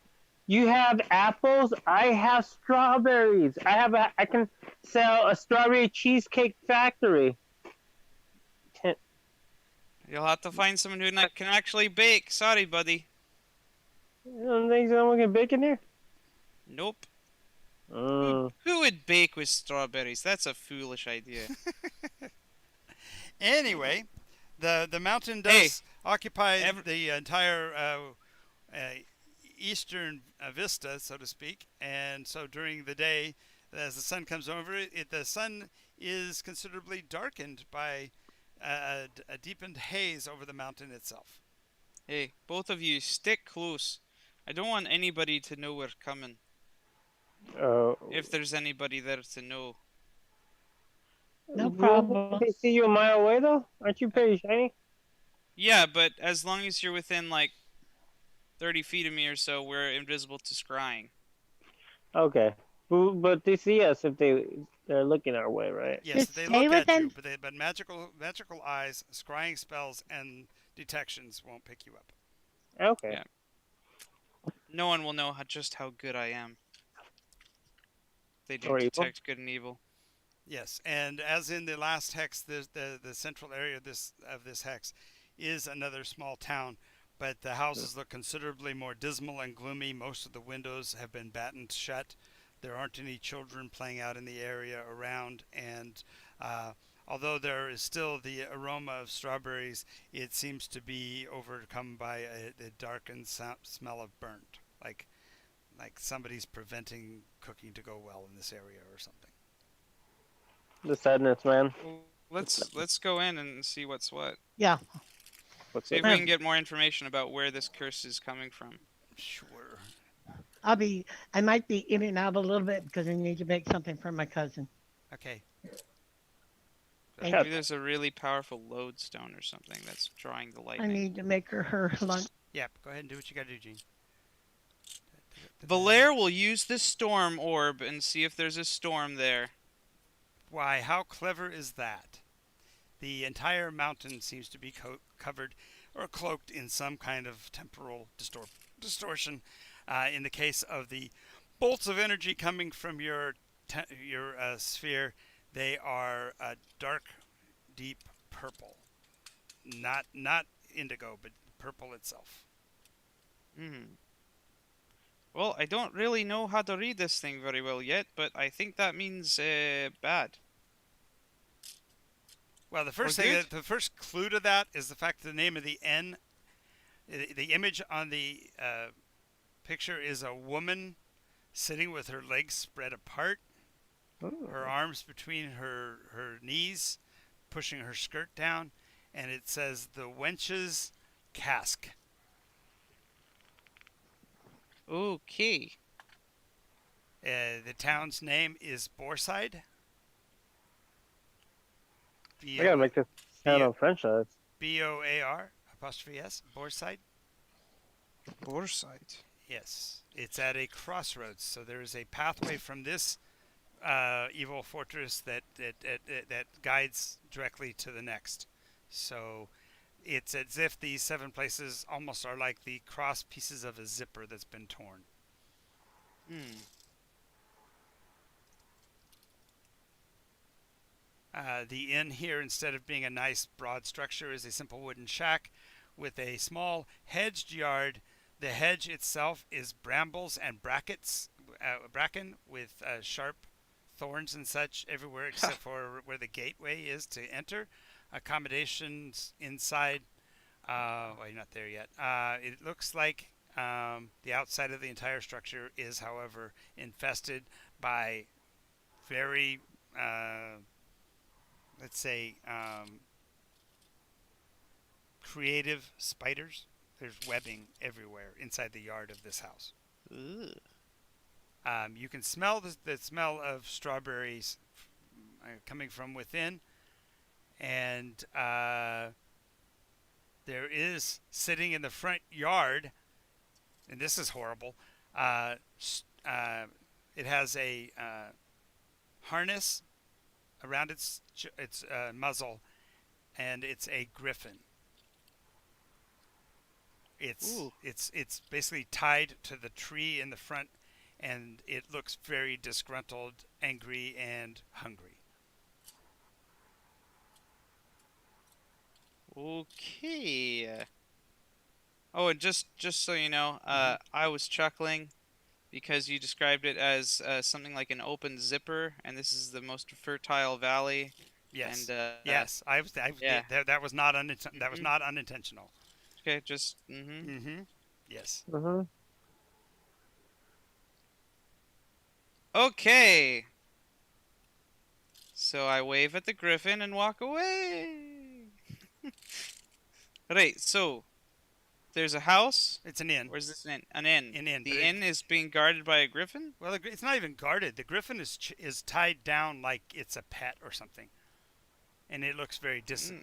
D: You have apples. I have strawberries. I can sell a strawberry cheesecake factory.
C: You'll have to find someone who can actually bake. Sorry, buddy.
D: You don't think someone can bake in here?
C: Nope.
D: Mm.
C: Who would bake with strawberries? That's a foolish idea.
A: Anyway, the mountain does occupy the entire eastern vista, so to speak, and so during the day, as the sun comes over it, the sun is considerably darkened by a deepened haze over the mountain itself.
C: Hey, both of you, stick close. I don't want anybody to know we're coming. If there's anybody there to know.
B: No problem.
D: They see you a mile away, though? Aren't you pretty shiny?
C: Yeah, but as long as you're within, like, 30 feet of me or so, we're invisible to scrying.
D: Okay. But they see us if they're looking our way, right?
A: Yes,
B: Just
A: they
B: stay
A: look at
B: within-
A: you, but magical eyes, scrying spells, and detections won't pick you up.
D: Okay.
C: Yeah. No one will know just how good I am. They do
D: Or evil.
C: detect good and evil.
A: Yes, and as in the last hex, the central area of this hex is another small town, but the houses look considerably more dismal and gloomy. Most of the windows have been battened shut. There aren't any children playing out in the area around, and although there is still the aroma of strawberries, it seems to be overcome by a darkened smell of burnt, like somebody's preventing cooking to go well in this area or something.
D: The sadness, man.
C: Well, let's go in and see what's what.
B: Yeah.
D: What's
C: See if
D: up?
C: we can get more information about where this curse is coming from.
A: Sure.
B: I might be in and out a little bit because I need to make something for my cousin.
A: Okay.
B: Thank
C: Maybe there's a really powerful lodestone or something that's drawing the
B: I
C: lightning.
B: need to make her lunch.
A: Yep. Go ahead and do what you got to do, Gene.
C: Valaire will use the storm orb and see if there's a storm there.
A: Why, how clever is that? The entire mountain seems to be covered or cloaked in some kind of temporal distortion. In the case of the bolts of energy coming from your sphere, they are a dark, deep purple. Not indigo, but purple itself.
C: Well, I don't really know how to read this thing very well yet, but I think that means bad.
A: Well, the first clue to that is the fact that the name of the N, the image on the picture is a woman sitting with her legs spread apart, her arms between her knees, pushing her skirt down, and it says the wench's cask.
C: Okay.
A: The town's name is Borside.
D: I gotta make this sound on French.
A: Boar apostrophe S, Borside.
C: Borside.
A: Yes, it's at a crossroads. So there is a pathway from this evil fortress that guides directly to the next. So it's as if these 7 places almost are like the cross pieces of a zipper that's been torn. The inn here, instead of being a nice broad structure, is a simple wooden shack with a small hedged yard. The hedge itself is brambles and bracken with sharp thorns and such everywhere except for where the gateway is to enter. Accommodations inside, well, you're not there yet. It looks like the outside of the entire structure is, however, infested by very, let's say, creative spiders. There's webbing everywhere inside the yard of this house.
C: Ugh.
A: You can smell the smell of strawberries coming from within, and there is sitting in the front yard, and this is horrible. It has a harness around its muzzle, and it's a griffin. It's basically tied to the tree in the front, and it looks very disgruntled, angry, and hungry.
C: Okay. Oh, and just so you know, I was chuckling because you described it as something like an open zipper, and this is the most fertile valley.
A: Yes.
C: And
A: Yes.
C: yeah.
A: That was not that was not unintentional.
C: Okay, just
A: Yes.
C: Okay. So I wave at the griffin and walk away. Alright, so there's a house.
A: It's an inn.
C: Where's this inn? An inn.
A: An inn.
C: The inn is being guarded by a griffin?
A: Well, it's not even guarded. The griffin is tied down like it's a pet or something, and it looks very dissatisfied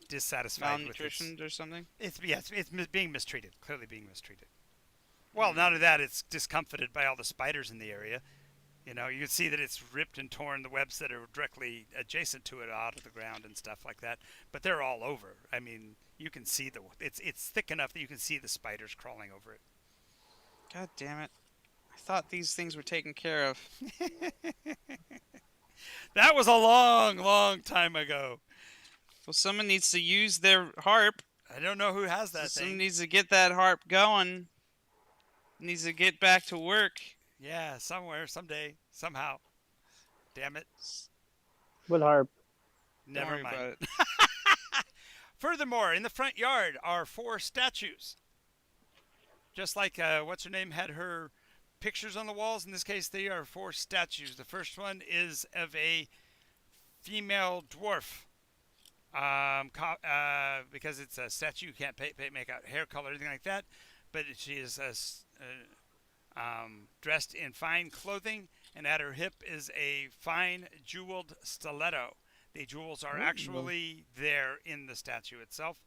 A: with its...
C: Malnutritioned or something?
A: It's being mistreated. Clearly being mistreated. Well, not only that, it's discomfited by all the spiders in the area. You know, you can see that it's ripped and torn the webs that are directly adjacent to it out of the ground and stuff like that. But they're all over. I mean, you can see it's thick enough that you can see the spiders crawling over it.
C: God damn it. I thought these things were taken care of.
A: That was a long, long time ago.
C: Well, someone needs to use their harp.
A: I don't know who has that
C: Someone
A: thing.
C: needs to get that harp going. Needs to get back to work.
A: Yeah, somewhere, someday, somehow. Damn it.
D: What harp?
A: Never
C: Don't worry
A: mind.
C: about it.
A: Furthermore, in the front yard are 4 statues. Just like what's her name had her pictures on the walls. In this case, they are 4 statues. The first one is of a female dwarf. Because it's a statue, you can't make out hair color or anything like that. But she is dressed in fine clothing, and at her hip is a fine jeweled stiletto. The jewels are actually there in the statue itself.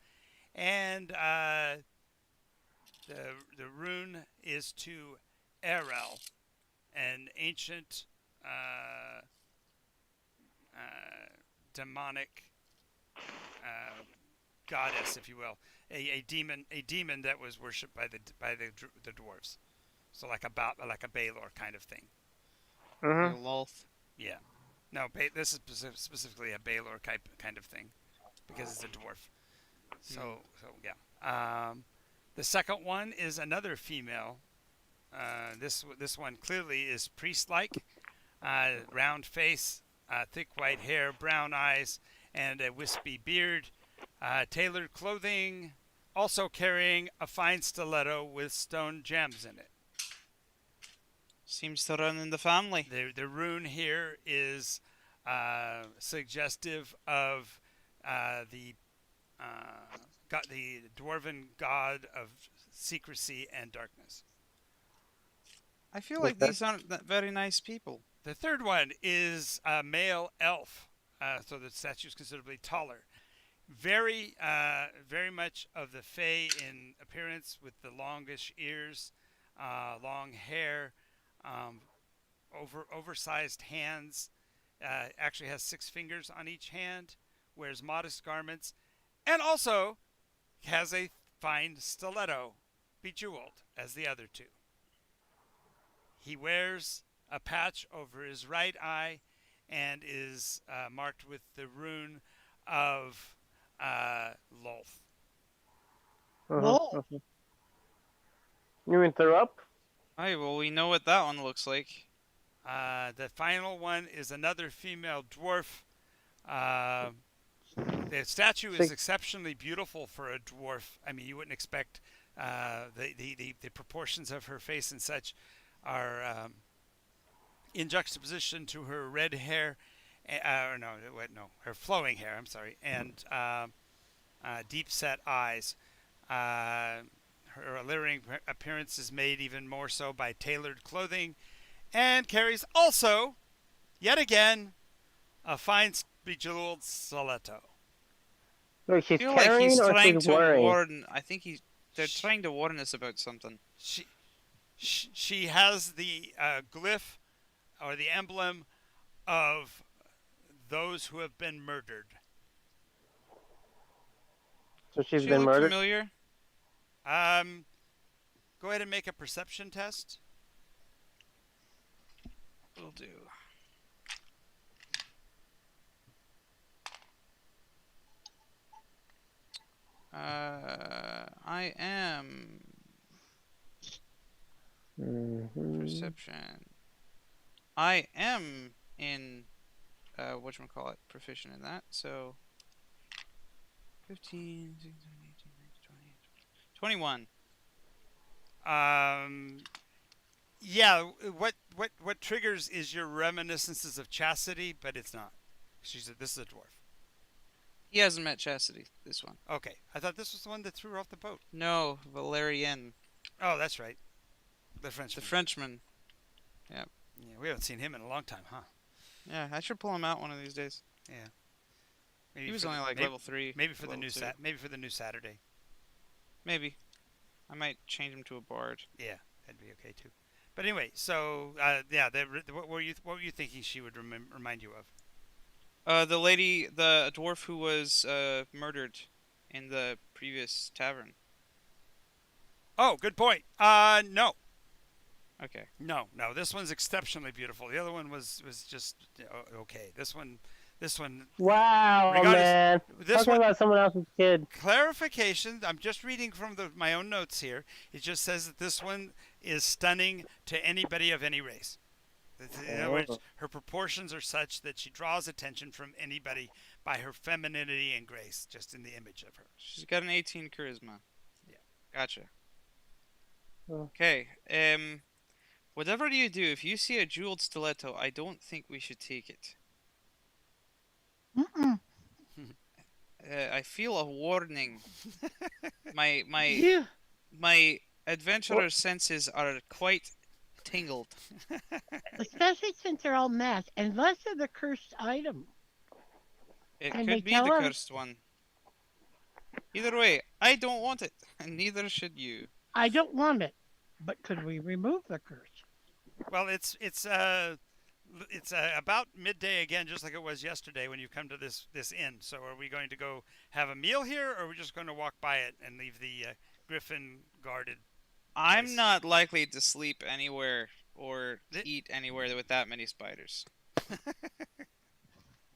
A: And the rune is to Erel, an ancient demonic goddess, if you will, a demon that was worshipped by the dwarves. So like a Baelor kind of thing.
C: Lolth.
A: Yeah. No, this is specifically a Baelor kind of thing, because it's a dwarf. So yeah. The second one is another female. This one clearly is priest-like, round face, thick white hair, brown eyes, and a wispy beard. Tailored clothing, also carrying a fine stiletto with stone gems in it.
C: Seems to run in the family.
A: The rune here is suggestive of the dwarven god of secrecy and darkness.
C: I feel like these aren't that very nice people.
A: The third one is a male elf, so the statue is considerably taller. Very much of the Fae in appearance, with the longish ears, long hair, oversized hands. Actually has 6 fingers on each hand. Wears modest garments, and also has a fine stiletto, bejeweled as the other 2. He wears a patch over his right eye, and is marked with the rune of Lolth.
B: Lolth.
D: You interrupt?
C: Alright, well, we know what that one looks like.
A: The final one is another female dwarf. The statue is exceptionally beautiful for a dwarf. I mean, you wouldn't expect the proportions of her face and such are in juxtaposition to her red hair, her flowing hair. I'm sorry, and deep-set eyes. Her alluring appearance is made even more so by tailored clothing, and carries also, yet again, a fine bejeweled stiletto.
D: Wait,
C: I
D: she's
C: feel like
D: carrying
C: he's
D: or
C: trying
D: she's
C: to
D: wearing?
C: warn. I think they're trying to warn us about something.
A: She has the glyph or the emblem of those who have been murdered.
D: So she's
C: She
D: been
C: look
D: murdered?
C: familiar.
A: Go ahead and make a perception test.
C: Will do. I am perception. I am in whatchamacallit, proficient in that. So 15, 16, 17, 18, 19, 20, 21.
A: Yeah. What triggers is your reminiscences of chastity, but it's not. This is a dwarf.
C: He hasn't met Chastity, this one.
A: Okay, I thought this was the one that threw her off the boat.
C: No, Valerian.
A: Oh, that's right. The Frenchman.
C: The Frenchman. Yeah.
A: Yeah, we haven't seen him in a long time, huh?
C: Yeah, I should pull him out one of these days.
A: Yeah. Maybe
C: He was
A: for
C: only like level 3.
A: Maybe for the
C: level
A: new
C: 2.
A: maybe for the new Saturday.
C: Maybe. I might change him to a bard.
A: Yeah, that'd be okay too. But anyway, so what were you thinking she would remind you of?
C: The lady, the dwarf who was murdered in the previous tavern.
A: Oh, good point. No.
C: Okay.
A: No. This one's exceptionally beautiful. The other one was just okay. This one.
D: Wow, man. Talking about someone else's kid.
A: Clarification. I'm just reading from my own notes here. It just says that this one is stunning to anybody of any race. In other words, her proportions are such that she draws attention from anybody by her femininity and grace, just in the image of her.
C: She's got an 18 charisma.
A: Yeah.
C: Gotcha.
D: Oh.
C: Okay. Whatever you do, if you see a jeweled stiletto, I don't think we should take it.
B: Mm-mm.
C: I feel a warning. My
B: Yeah.
C: my adventurer senses are quite tingled.
B: Especially since they're all masked, unless they're the cursed item.
C: It
B: Can they
C: could be
B: tell
C: the
B: him?
C: cursed one. Either way, I don't want it, and neither should you.
B: I don't want it, but could we remove the curse?
A: Well, it's about midday again, just like it was yesterday when you come to this inn. So are we going to go have a meal here, or are we just going to walk by it and leave the griffin guarded?
C: I'm
A: Nice.
C: not likely to sleep anywhere or eat anywhere with that many spiders.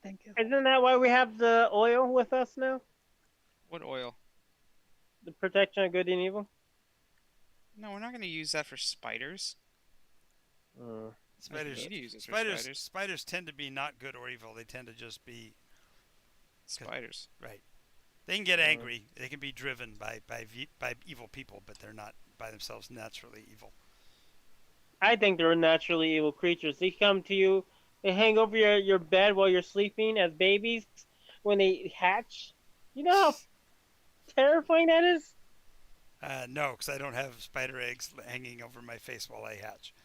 B: Thank you.
D: Isn't that why we have the oil with us now?
C: What oil?
D: The protection of good and evil?
C: No, we're not going to use that for spiders.
A: Spiders.
C: You need to use it for spiders.
A: Spiders tend to be not good or evil. They tend to just be
C: Spiders.
A: right. They can get angry. They can be driven by evil people, but they're not by themselves naturally evil.
D: I think they're naturally evil creatures. They come to you, they hang over your bed while you're sleeping as babies when they hatch. You know how terrifying that is?
A: No, because I don't have spider eggs hanging over my face while I hatch.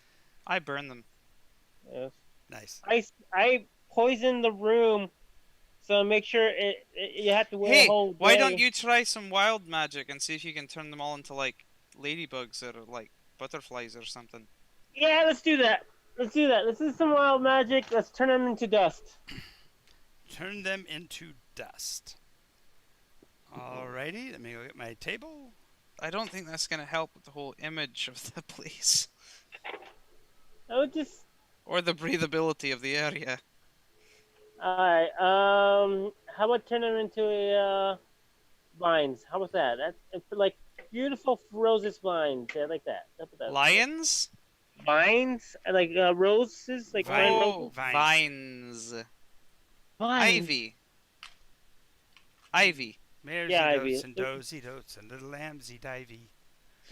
C: I burn them.
D: Yes.
A: Nice.
D: I poison the room, so make sure you have to wait
C: Hey,
D: a whole day.
C: why don't you try some wild magic and see if you can turn them all into like ladybugs or like butterflies or something?
D: Yeah, let's do that. Let's do that. This is some wild magic. Let's turn them into dust.
A: Turn them into dust. Alrighty, let me go get my table.
C: I don't think that's gonna help with the whole image of the place
D: I would just.
C: or the breathability of the area.
D: Alright, how about turn them into vines? How about that? That's like beautiful roses vines. I like that. How about that?
C: Lions?
D: Vines? Like roses? Like vine
C: Oh,
D: roses?
C: vines.
B: Fine.
C: Ivy. Ivy.
A: Mares
D: Yeah,
A: eat
D: Ivy.
A: oats and does eat oats and little lambs eat ivy.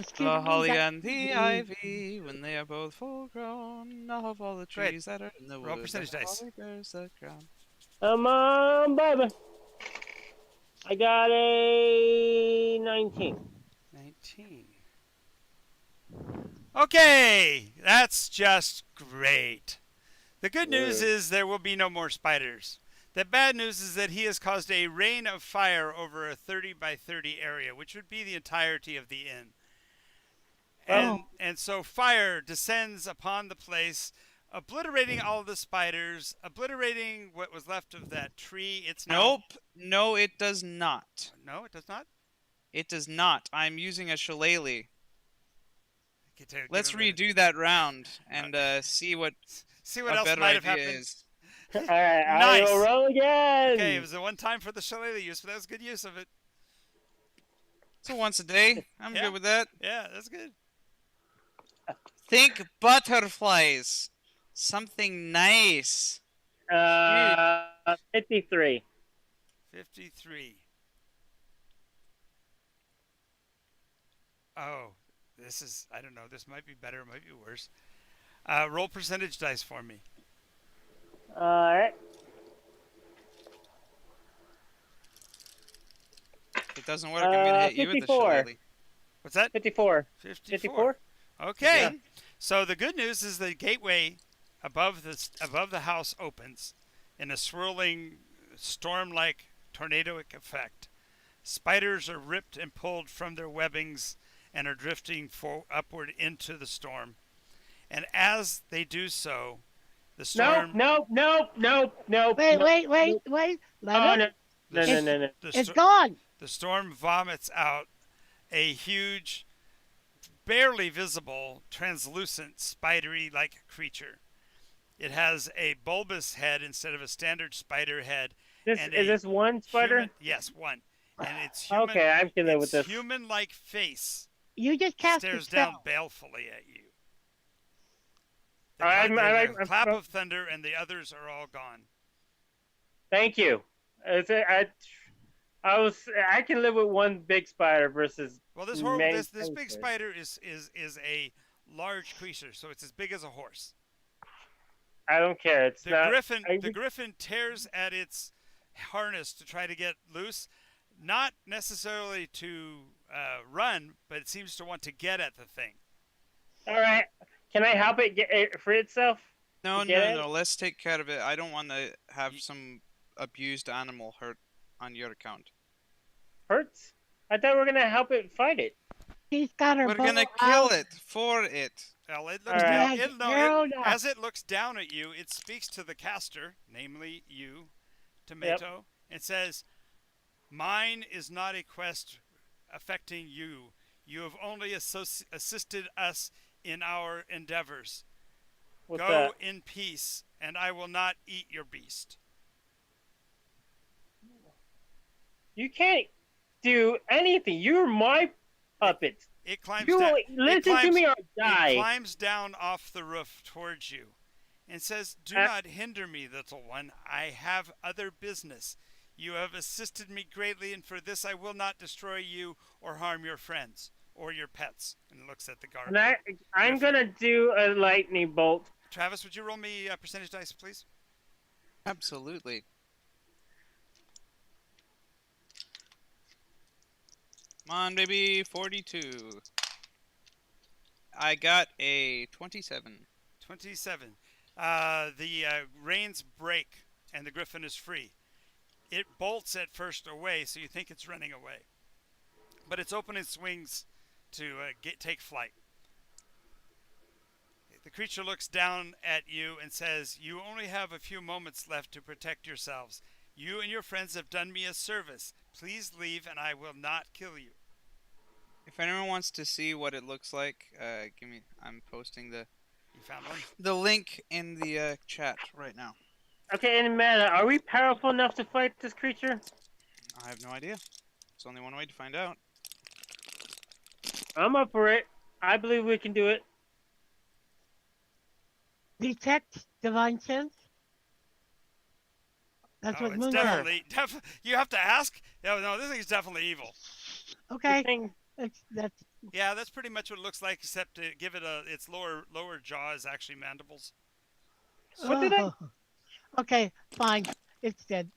B: Excuse
C: The
B: me,
C: holly
B: that-
C: and the ivy, when they are both full grown, of all the
A: Go ahead.
C: trees that are in the
A: Roll
C: wood,
A: percentage
C: the
A: dice.
C: holly bears the crown.
D: Come on, baby. I got a 19.
A: 19. Okay, that's just great. The good news is there will be no more spiders. The bad news is that he has caused a rain of fire over a 30 by 30 area, which would be the entirety of the inn. And so fire descends upon the place, obliterating all of the spiders, obliterating what was left of that tree. It's now...
C: Nope. No, it does not.
A: No, it does not.
C: It does not. I'm using a shillelagh.
A: Okay,
C: Let's
A: give it a minute.
C: redo that round and see what
A: See what
C: a
A: else
C: better
A: might have
C: idea
A: happened.
C: is.
D: All right, I
A: Nice.
D: will roll again.
A: Okay, it was a one time for the Shelley use, but that was good use of it.
C: So once a day, I'm
A: Yeah.
C: good with that.
A: Yeah, that's good.
C: Think butterflies. Something nice.
D: 53.
A: 53. Oh, this is, I don't know, this might be better, might be worse. Roll percentage dice for me.
D: All right.
C: If it doesn't work, I'm gonna hit you with the
D: 54.
C: shillelagh.
A: What's that?
D: 54.
A: 54.
D: 54?
A: Okay.
C: Yeah.
A: So the good news is the gateway above the house opens in a swirling storm-like tornadic effect. Spiders are ripped and pulled from their webbings and are drifting upward into the storm. And as they do so, the storm...
D: Nope.
B: Wait. Let it.
D: No.
B: It's gone.
A: The storm vomits out a huge, barely visible, translucent, spidery-like creature. It has a bulbous head instead of a standard spider head.
D: Is this one spider?
A: Yes, one. And it's human.
D: Okay, I can live with this.
A: Human-like face
B: You just cast a
A: stares
B: spell.
A: down balefully at you.
D: I'm
A: Clap of thunder, and the others are all gone.
D: Thank you. I can live with one big spider versus.
A: Well, this big spider is a large creature, so it's as big as a horse.
D: I don't care. It's
A: The
D: not.
A: griffin tears at its harness to try to get loose, not necessarily to run, but it seems to want to get at the thing.
D: All right. Can I help it get it free itself?
C: No.
D: Get it?
C: Let's take care of it. I don't want to have some abused animal hurt on your account.
D: Hurts? I thought we were gonna help it fight it.
B: She's got her
C: We're
B: bow
C: gonna
B: out.
C: kill it for it.
A: Well, it
D: All
A: looks
D: right.
A: down, as it looks down at you, it speaks to the caster, namely you, Tomato, and says, "Mine is not a quest affecting you. You have only assisted us in our endeavors.
D: What's
A: Go
D: that?
A: in peace, and I will not eat your beast."
D: You can't do anything. You're my puppet.
A: It climbs
D: You
A: down.
D: listen to me or
A: It
D: die.
A: climbs down off the roof towards you and says, "Do not hinder me, little one. I have other business. You have assisted me greatly, and for this I will not destroy you or harm your friends or your pets." And looks at the guard.
D: And I'm gonna do a lightning bolt.
A: Travis, would you roll me percentage dice, please?
C: Absolutely. Come on, baby. 42. I got a 27.
A: 27. The reins break, and the griffin is free. It bolts at first away, so you think it's running away. But it's open its wings to take flight. The creature looks down at you and says, "You only have a few moments left to protect yourselves. You and your friends have done me a service. Please leave, and I will not kill you."
C: If anyone wants to see what it looks like, I'm posting
A: You found one?
C: the link in the chat right now.
D: Okay, and Meta, are we powerful enough to fight this creature?
C: I have no idea. There's only one way to find out.
D: I'm up for it. I believe we can do it.
B: Detect divine sense. That's what
A: it's
B: Moon
A: definitely, you have to ask. No, this thing is definitely evil.
B: Okay.
D: The thing-
B: That's
A: Yeah, that's pretty much what it looks like, except to give it its lower jaw is actually mandibles.
D: What did I?
B: Oh, okay, fine. It's dead.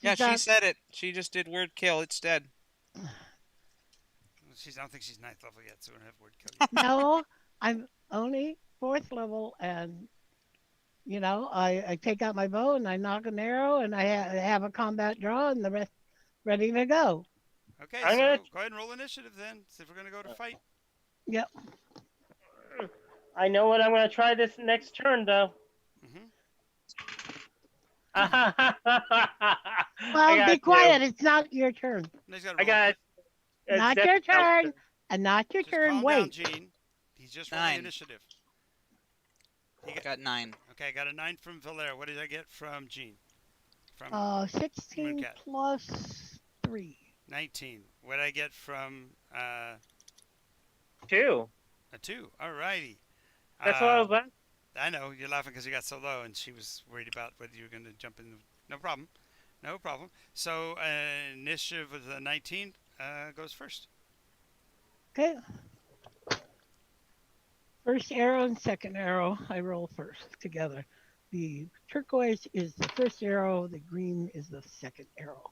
C: Yeah,
B: She's
C: she
B: got
C: said it. She just did word kill. It's dead.
A: I don't think she's ninth level yet, so we don't have word kill yet.
B: no. I'm only 4th level, and I take out my bow and I knock an arrow, and I have a combat draw, and the rest ready to go.
A: Okay,
D: I'm
A: so
D: gonna.
A: go ahead and roll initiative then. See if we're gonna go to fight.
B: Yep.
D: I know what I'm gonna try this next turn though.
A: Mm-hmm.
D: I
B: Well,
D: got
B: be
D: you.
B: quiet. It's not your turn.
A: Now he's got to
D: I
A: roll.
D: got. It's
B: Not your
D: definitely not
B: turn. And not your
A: Just
B: turn.
A: calm down,
B: Wait.
A: Gene. He's just rolling
C: 9.
A: initiative.
C: Got 9.
A: Okay, I got a 9 from Valera. What did I get from Gene? From
B: 16
A: Mooncat.
B: plus 3.
A: 19. What did I get from
D: 2.
A: a 2? Alrighty.
D: That's what I was laughing.
A: I know, you're laughing because you got so low, and she was worried about whether you were going to jump in. No problem. No problem. So, initiative with the 19 goes first.
B: Okay. First arrow and second arrow, I roll first together. The turquoise is the first arrow, the green is the second arrow.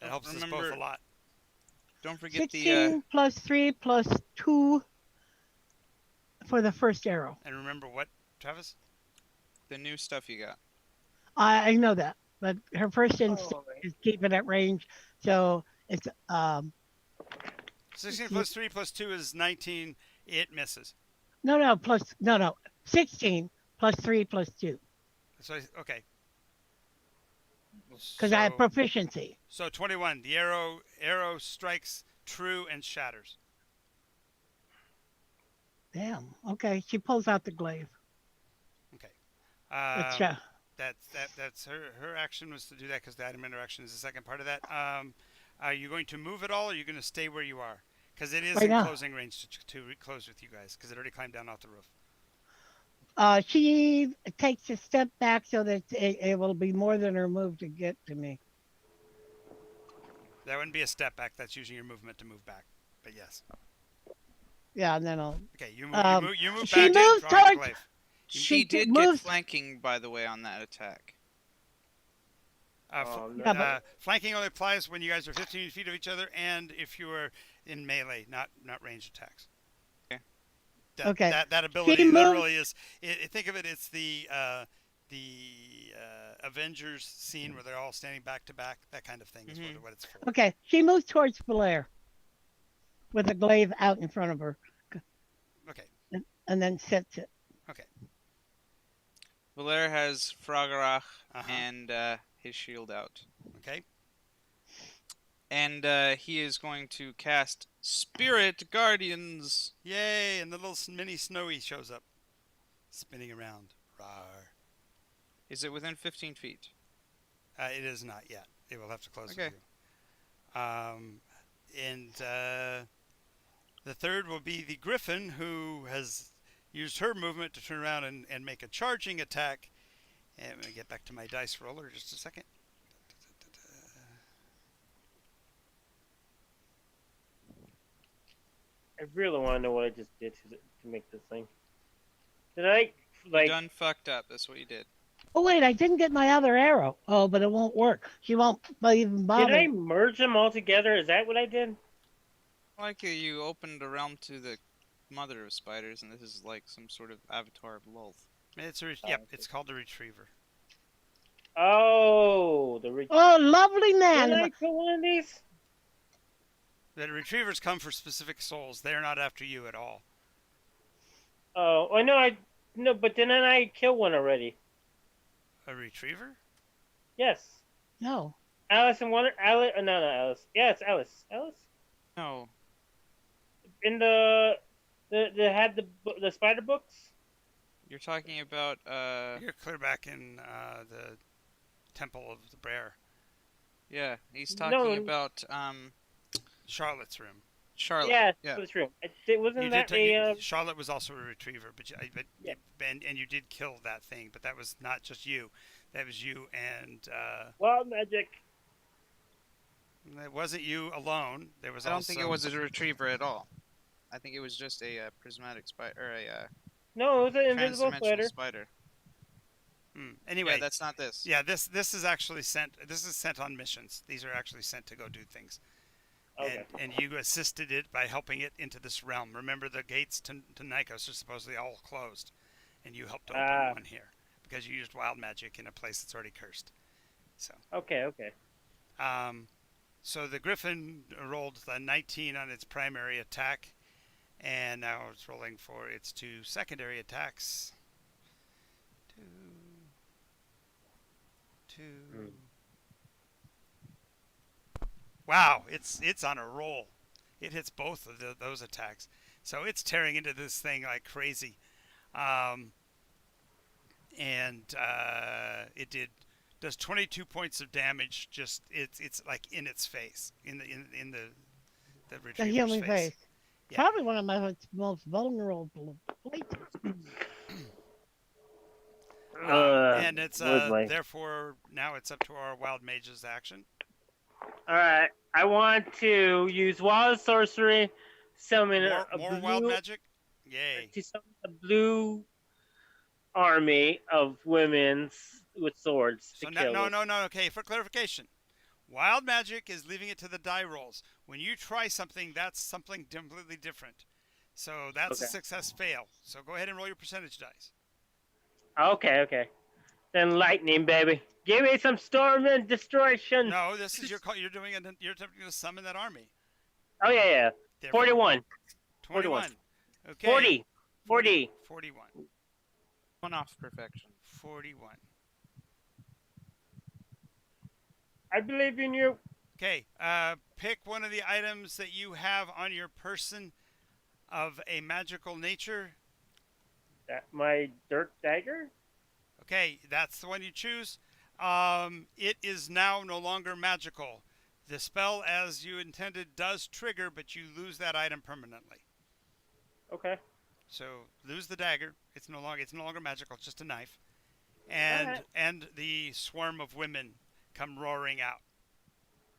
A: That helps us both
C: Remember-
A: a lot.
C: Don't forget
B: 16 plus 3 plus 2 for the first arrow.
A: And remember what, Travis?
C: the new stuff you got.
B: I know that, but her first instinct
D: Oh,
B: is keep it at range. So it's
A: 16 plus 3 plus 2 is 19. It misses.
B: no 16 plus 3 plus 2
A: So, okay.
B: because I have proficiency.
A: So 21. The arrow strikes true and shatters.
B: Damn. Okay, she pulls out the glaive.
A: Okay.
B: That's
A: That's her action was to do that because the item interaction is the second part of that. Are you going to move at all, or are you going to stay where you are? Because it is
B: Right
A: in
B: now.
A: closing range to close with you guys because it already climbed down off the roof.
B: She takes a step back so that it will be more than her move to get to me.
A: That wouldn't be a step back. That's using your movement to move back. But yes.
B: Yeah, and then I'll.
A: Okay, you
B: Um,
A: move you move
B: she
A: back in,
B: moves
A: drawing the
B: towards-
A: glaive.
C: She did
B: moves-
C: get flanking, by the way, on that attack.
D: Oh, no.
B: Yeah, but-
A: Flanking only applies when you guys are 15 feet of each other, and if you are in melee, not ranged attacks.
C: Okay.
B: Okay.
A: That ability
B: She moves-
A: literally is. Think of it. It's the Avengers scene where they're all standing back to back. That kind of thing is
C: Mhm.
A: what it's for.
B: Okay, she moves towards Blair with the glaive out in front of her,
A: Okay.
B: and then sets it.
A: Okay.
C: Valer has Fragarach
A: Uh-huh.
C: and his shield out.
A: Okay.
C: And he is going to cast Spirit Guardians.
A: Yay! And the little mini Snowy shows up, spinning around. Rawr.
C: Is it within 15 feet?
A: It is not yet. It will have to close
C: Okay.
A: with you. And the third will be the Griffin, who has used her movement to turn around and make a charging attack. And I'm going to get back to my dice roller just a second.
D: I really want to know what I just did to make this thing. Did I like?
C: You done fucked up. That's what you did.
B: Oh wait, I didn't get my other arrow. Oh, but it won't work. She won't even bother.
D: Did I merge them all together? Is that what I did?
C: Like you opened a realm to the mother of spiders, and this is like some sort of avatar of Lolth.
A: It's it's called the Retriever.
D: Oh,
B: Oh, lovely
D: Did I
B: man.
D: kill one of these?
A: The Retrievers come for specific souls. They're not after you at all.
D: Oh, I know. No, but didn't I kill one already?
A: A Retriever?
D: Yes.
B: No.
D: Alice and Wonder. Alice. No, not Alice. Yeah, it's Alice. Alice.
C: No.
D: In the had the spider books.
C: You're talking about
A: You're clear back in the Temple of the Bear.
C: yeah, he's
D: No.
C: talking about
A: Charlotte's room.
C: Charlotte.
D: Yeah,
C: Yeah.
D: that's true. Wasn't that a?
A: Charlotte was also a Retriever, but
D: Yeah.
A: and you did kill that thing, but that was not just you. That was you and
D: Wild magic.
A: It wasn't you alone. There was
C: I don't
A: also.
C: think it was a retriever at all. I think it was just a prismatic spider or a
D: No, it was an invisible
C: transdimensional
D: spider.
C: spider.
A: Anyway,
C: Yeah, that's not this.
A: yeah, this is actually sent. This is sent on missions. These are actually sent to go do things.
D: Okay.
A: And you assisted it by helping it into this realm. Remember, the gates to Nycos are supposedly all closed, and you helped open one here because you used wild magic in a place that's already cursed. So.
D: Okay.
A: So the Griffin rolled a 19 on its primary attack, and now it's rolling for its 2 secondary attacks. Two. Wow, it's on a roll. It hits both of those attacks, so it's tearing into this thing like crazy, and it does 22 points of damage. Just it's like in its face, in the
B: The
A: retriever's
B: human face.
A: Yeah.
B: Probably one of my most vulnerable places.
A: And it's
D: Woodley.
A: therefore now it's up to our wild mage's action.
D: All right. I want to use wild sorcery, summon
A: More
D: blue,
A: wild magic. Yay!
D: to summon a blue army of women with swords
A: So
D: to kill it.
A: no. Okay, for clarification, wild magic is leaving it to the die rolls. When you try something, that's something completely different. So that's a
D: Okay.
A: success fail. So go ahead and roll your percentage dice.
D: Okay. Then lightning, baby. Give me some storm and destruction.
A: No, this is you're doing it. You're attempting to summon that army.
D: Oh yeah.
A: Therefore,
D: 41.
A: 21. Okay.
D: 40.
A: 41.
C: One off perfection.
A: 41.
D: I believe in you.
A: Okay. Pick one of the items that you have on your person of a magical nature.
D: My dirt dagger.
A: Okay, that's the one you choose. It is now no longer magical. The spell, as you intended, does trigger, but you lose that item permanently.
D: Okay.
A: So lose the dagger. It's no longer magical. It's just a knife. And
D: Alright.
A: and the swarm of women come roaring out,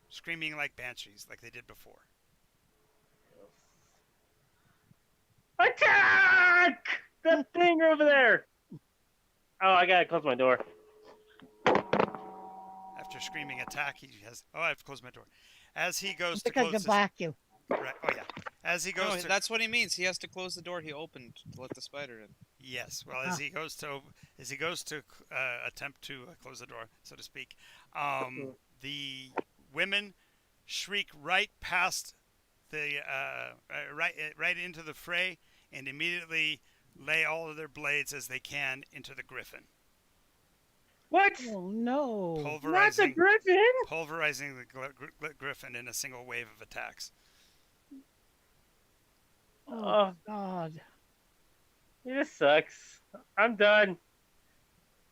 A: screaming like banshees, like they did before.
D: Attack! The thing over there. Oh, I gotta close my door.
A: After screaming attack, he has. Oh, I have to close my door. As he goes to
B: Because
A: close
B: you
A: his,
B: black you.
A: right. Oh yeah. As he goes
C: No,
A: to.
C: that's what he means. He has to close the door he opened to let the spider in.
A: Yes. Well, as he goes to attempt to close the door, so to speak, the women shriek right past the right into the fray, and immediately lay all of their blades as they can into the griffin,
D: What?
B: Oh no.
D: Not the
A: pulverizing
D: griffin.
A: the griffin in a single wave of attacks.
B: Oh God.
D: This sucks. I'm done.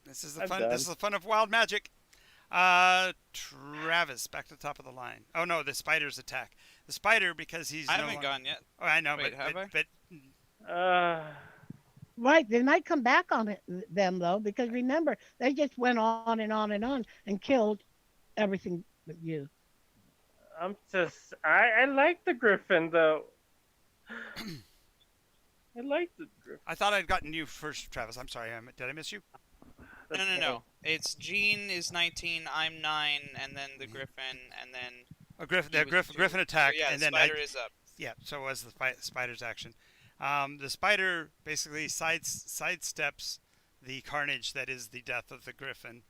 A: This is the
D: I'm
A: fun.
D: done.
A: This is the fun of wild magic. Travis, back to the top of the line. Oh no, the spider's attack. The spider, because he's.
C: I haven't gone yet.
A: Oh, I know,
C: Wait, have I?
A: but
B: Right, they might come back on them though, because remember they just went on and killed everything but you.
D: I'm just. I like the griffin though. I like the griffin.
A: I thought I'd gotten you first, Travis. I'm sorry. Did I miss you?
C: No. It's Jean is 19, I'm 9, and then the griffin, and then
A: Griffin attack,
C: So, yeah,
A: and
C: the
A: then
C: spider is up.
A: yeah. So was the spider's action. The spider basically sidesteps the carnage that is the death of the griffin,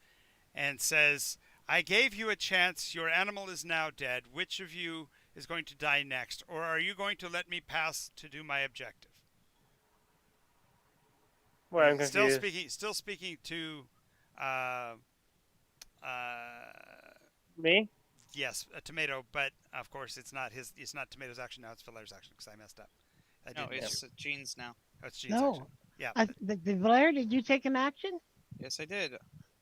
A: and says, "I gave you a chance. Your animal is now dead. Which of you is going to die next, or are you going to let me pass to do my objective?"
D: Well, I'm
A: Still
D: confused.
A: speaking to,
D: Me?
A: yes, a tomato, but of course it's not Tomato's action now. It's Valaire's action because I messed up. I
C: No,
A: did
C: it's Jean's now.
A: Oh, it's Gene's
B: No.
A: action. Yeah.
B: Blair, did you take an action?
C: Yes, I did.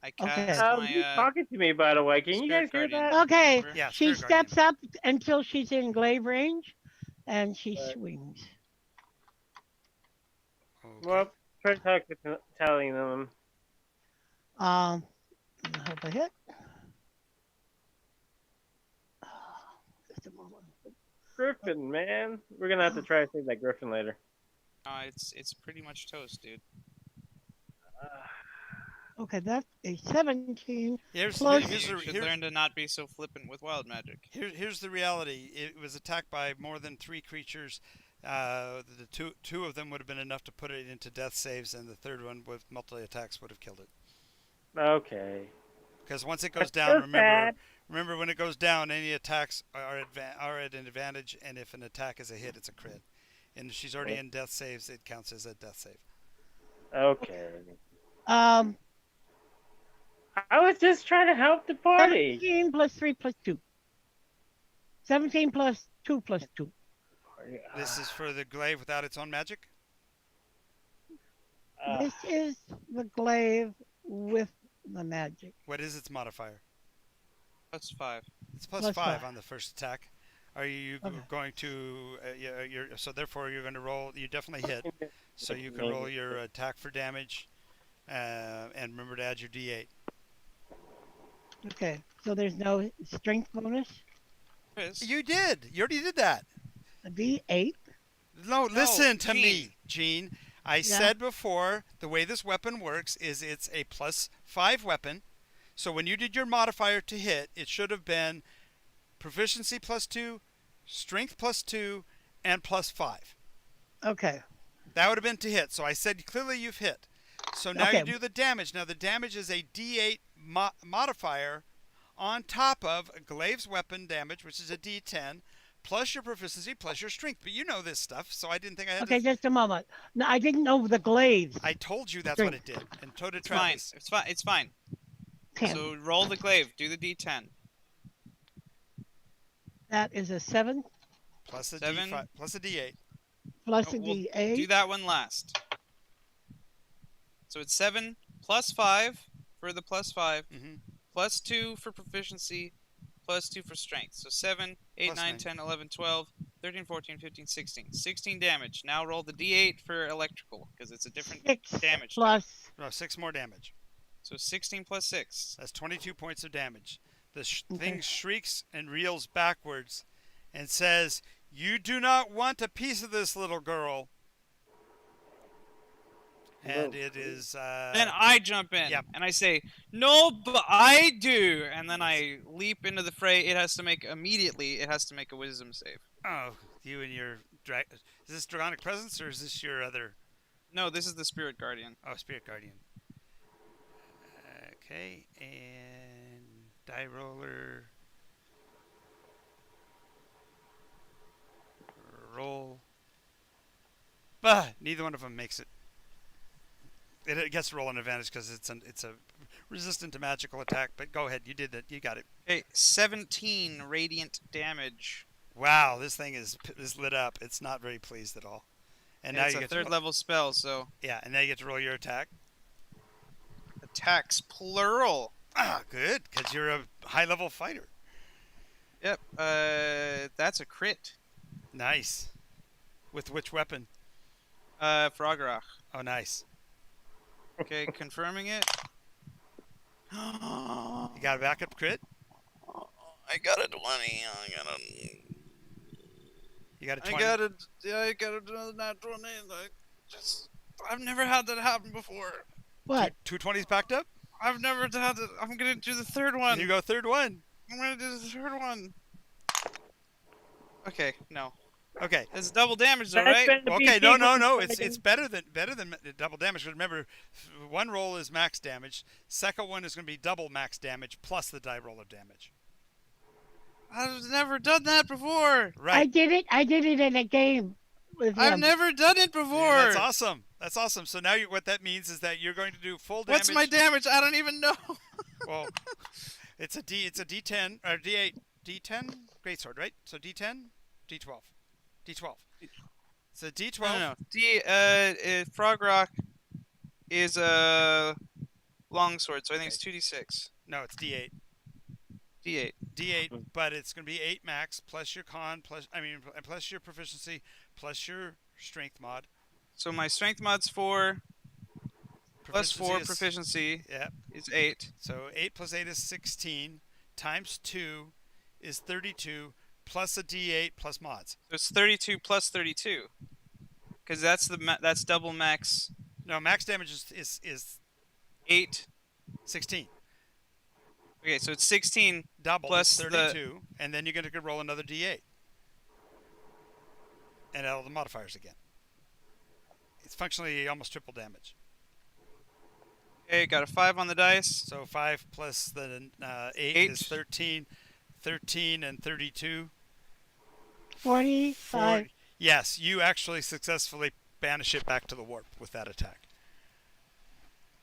C: I
B: Okay.
C: cast
D: Who's
C: my
D: talking to me, by the way? Can you guys
C: Spirit
D: hear
C: Guardian.
D: that?
B: Okay.
C: Remember?
A: Yeah.
B: She
A: Spirit Guardian.
B: steps up until she's in glaive range, and she
D: Right.
B: swings.
A: Okay.
D: Well, try telling them.
B: I hope I hit. the moment.
D: Griffin, man. We're gonna have to try to save that Griffin later.
C: It's pretty much toast, dude.
B: Okay, that's a 17
A: Here's
B: plus.
C: You
A: here's
C: should
A: the,
C: learn to not be so flippant with wild magic.
A: here's the reality. It was attacked by more than 3 creatures. The two of them would have been enough to put it into death saves, and the third one with multiple attacks would have killed it.
D: Okay.
A: Because once it goes
D: That's
A: down,
D: so sad.
A: remember when it goes down, any attacks are at an advantage, and if an attack is a hit, it's a crit. And if she's already in death saves, it counts as a death save.
D: Okay.
B: Um,
D: I was just trying to help the party.
B: 17 plus 3 plus 2. 17 plus 2 plus 2.
A: This is for the glaive without its own magic?
B: This is the glaive with the magic.
A: What is its modifier?
C: +5.
A: It's plus
B: Plus
A: 5
B: 5.
A: on the first attack. Are you
B: Okay.
A: going to? So therefore you're going to roll. You definitely hit. So you can roll your attack for damage, and remember to add your D8.
B: Okay, so there's no strength bonus.
C: Chris,
A: You did. You already did that.
B: A D8.
A: No, listen to
C: Gene.
A: me, Gene. I said before the way this weapon works is it's a +5 weapon. So when you did your modifier to hit, it should have been proficiency +2, strength +2, and +5.
B: Okay.
A: That would have been to hit. So I said clearly you've hit. So now
B: Okay.
A: you do the damage. Now the damage is a D8 modifier on top of a glaive's weapon damage, which is a D10, plus your proficiency, plus your strength. But you know this stuff, so I didn't think I had
B: Okay,
A: to...
B: just a moment. No, I didn't know the glaives.
A: I told you that's what it did, and so did
C: it's fine.
A: Travis.
C: It's fine. It's fine.
B: 10.
C: So roll the glaive. Do the D10.
B: That is a 7
A: Plus a
C: 7.
A: D5, plus a D8.
B: plus
C: No,
B: a
C: we'll
B: D8.
C: Do that one last. So it's 7 +5 for the +5,
A: Mm-hmm.
C: +2 for proficiency, +2 for strength. So 7, 8,
A: Plus
C: 9,
A: 9.
C: 10, 11, 12, 13, 14, 15, 16. 16 damage. Now roll the D8 for electrical, because it's a different
B: 6
C: damage.
B: plus.
A: No, 6 more damage.
C: So 16 plus 6.
A: That's 22 points of damage. The
B: Okay.
A: thing shrieks and reels backwards and says, "You do not want a piece of this little girl." And it is...
C: Then I jump in
A: Yep.
C: and I say, "No, but I do." And then I leap into the fray. It has to make a wisdom save.
A: Oh, you and your... Is this Dragonic Presence, or is this your other...
C: No, this is the Spirit Guardian.
A: Oh, Spirit Guardian. Okay, and die roller. Roll. But neither one of them makes it. It gets to roll an advantage because it's a resistant to magical attack. But go ahead, you did it. You got it.
C: Okay, 17 radiant damage.
A: Wow, this thing is lit up. It's not very pleased at all. And now
C: It's
A: you
C: a
A: get
C: third
A: to,
C: level spell, so
A: yeah, and now you get to roll your attack.
C: attacks plural.
A: Ah, good, because you're a high level fighter.
C: Yep, that's a crit.
A: Nice. With which weapon?
C: Froggerach.
A: Oh, nice.
C: Okay, confirming it.
A: You got a backup crit?
C: I got a 20.
A: You got a 20?
C: I got another nat 20. I've never had that happen before.
B: What?
A: Two 20s backed up?
C: I've never had that. I'm gonna do the third one.
A: You go third one.
C: I'm gonna do the third one. Okay, no.
A: Okay.
C: It's double damage though,
D: That's
C: right?
D: been the
A: Okay,
D: PC
A: no.
D: for
A: It's better than double damage. 'Cause remember, one roll is max damage. Second one is going to be double max damage plus the die roll of damage.
C: I've never done that before.
A: Right.
B: I did it. I did it in a game with
C: I've
B: him.
C: never done it before.
A: Yeah, that's awesome. That's awesome. So now what that means is that you're going to do full damage.
C: What's my damage? I don't even know.
A: Well, it's a D10 or D8, D10 greatsword, right? So D10, D12, D12. So D12.
C: No. Froggerach is a longsword, so I think it's 2d6.
A: No, it's D8.
C: D8.
A: D8, but it's going to be 8 max plus your con plus your proficiency plus your strength mod.
C: So my strength mod's 4 plus 4
A: is-
C: proficiency
A: Yeah.
C: is 8.
A: So 8 plus 8 is 16 times 2 is 32 plus a D8 plus mods.
C: So it's 32 plus 32. Because that's double max
A: No, max damage is
C: 8.
A: 16.
C: Okay, so it's 16
A: Double
C: plus
A: is 32, and then you're going to roll another D8. And add all the modifiers again. It's functionally almost triple damage.
C: Okay, got a 5 on the dice.
A: So 5 plus the 8
C: 8.
A: is 13. 13 and 32.
B: 45.
A: 40. Yes, you actually successfully banish it back to the warp with that attack.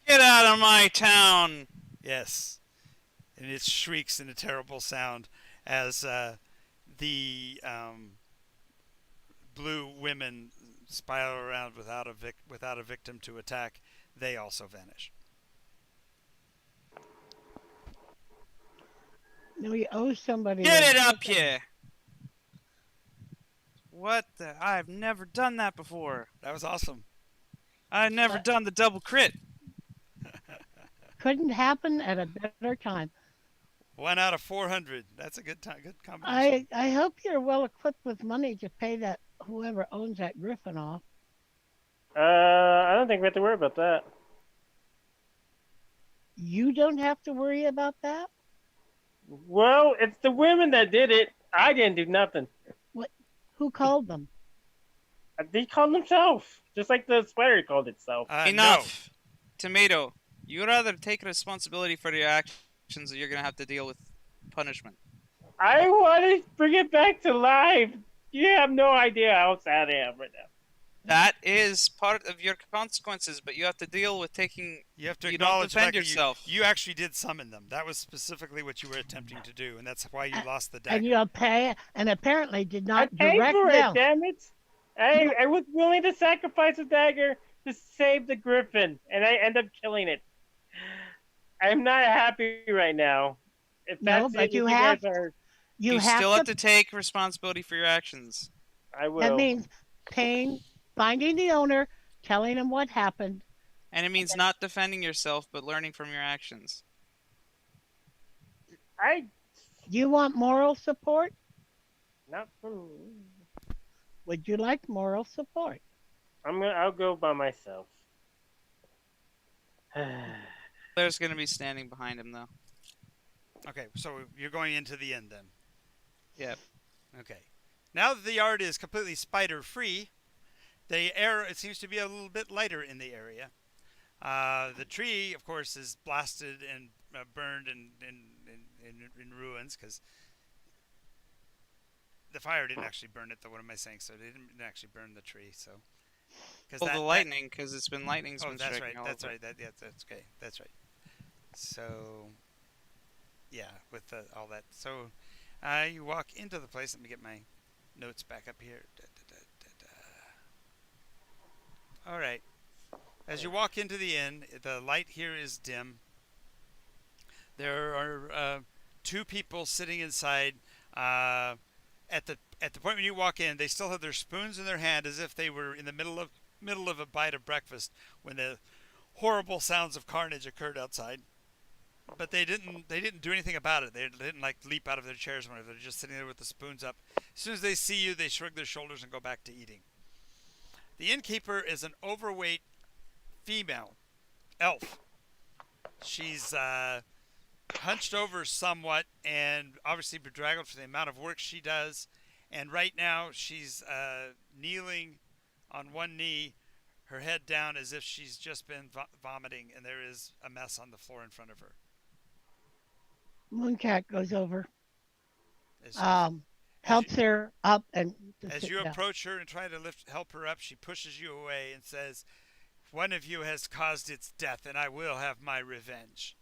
C: Get out of my town!
A: Yes. And it shrieks in a terrible sound as the blue women spiral around without a victim to attack. They also vanish.
B: No, we owe somebody.
C: Get
B: a
C: it up
B: token.
C: here! What the? I've never done that before.
A: That was awesome.
C: I've never done the double crit.
B: Couldn't happen at a better time.
A: 1 out of 400. That's a good time. Good combination.
B: I hope you're well equipped with money to pay that whoever owns that griffin off.
D: I don't think we have to worry about that.
B: You don't have to worry about that.
D: Well, it's the women that did it. I didn't do nothing.
B: Who called them?
D: They called themselves, just like the spider called itself.
C: Enough. Tomato, you'd rather take responsibility for your actions or you're going to have to deal with punishment.
D: I want to bring it back to life. You have no idea how sad I am right now.
C: That is part of your consequences, but you have to deal with taking...
A: You have to
C: You don't
A: acknowledge
C: defend
A: the fact that
C: yourself.
A: You actually did summon them. That was specifically what you were attempting to do, and that's why you lost the
B: And
A: dagger.
B: you'll pay, and apparently did
D: I
B: not
D: paid
B: direct
D: for
B: them.
D: it, damn it! I was willing to sacrifice a dagger to save the griffin, and I end up killing it. I'm not happy right now. If
B: No,
D: that's
B: but
D: it,
B: you
D: if
B: have-
D: guys are,
B: You
C: still
B: have
C: have to take responsibility for your actions.
D: I will.
B: That means finding the owner, telling him what happened.
C: And it means not defending yourself, but learning from your actions.
B: You want moral support?
D: Not for me.
B: Would you like moral support?
D: I'll go by myself.
C: Claire's going to be standing behind him, though.
A: Okay, so you're going into the inn then.
C: Yep.
A: Okay. Now that the yard is completely spider-free, the air, it seems to be a little bit lighter in the area. The tree, of course, is blasted and burned in ruins because the fire didn't actually burn it, though. What am I saying? So they didn't actually burn the tree. So,
C: Well, the lightning, because it's been lightning's
A: Oh,
C: been
A: that's
C: striking
A: right.
C: all
A: That's
C: over.
A: right. That's okay. That's right. So, yeah, with all that. So, you walk into the place. Let me get my notes back up here. All right. As you walk into the inn, the light here is dim. There are two people sitting inside. At the point when you walk in, they still have their spoons in their hand, as if they were in the middle of a bite of breakfast when the horrible sounds of carnage occurred outside. But they didn't do anything about it. They didn't like leap out of their chairs or whatever. They're just sitting there with the spoons up. As soon as they see you, they shrug their shoulders and go back to eating. The innkeeper is an overweight female elf. She's hunched over somewhat and obviously bedraggled for the amount of work she does. And right now she's kneeling on one knee, her head down as if she's just been vomiting, and there is a mess on the floor in front of her.
B: Mooncat goes over,
A: As,
B: helps her up, and
A: as you approach her and try to help her up, she pushes you away and says, "One of you has caused its death, and I will have my revenge."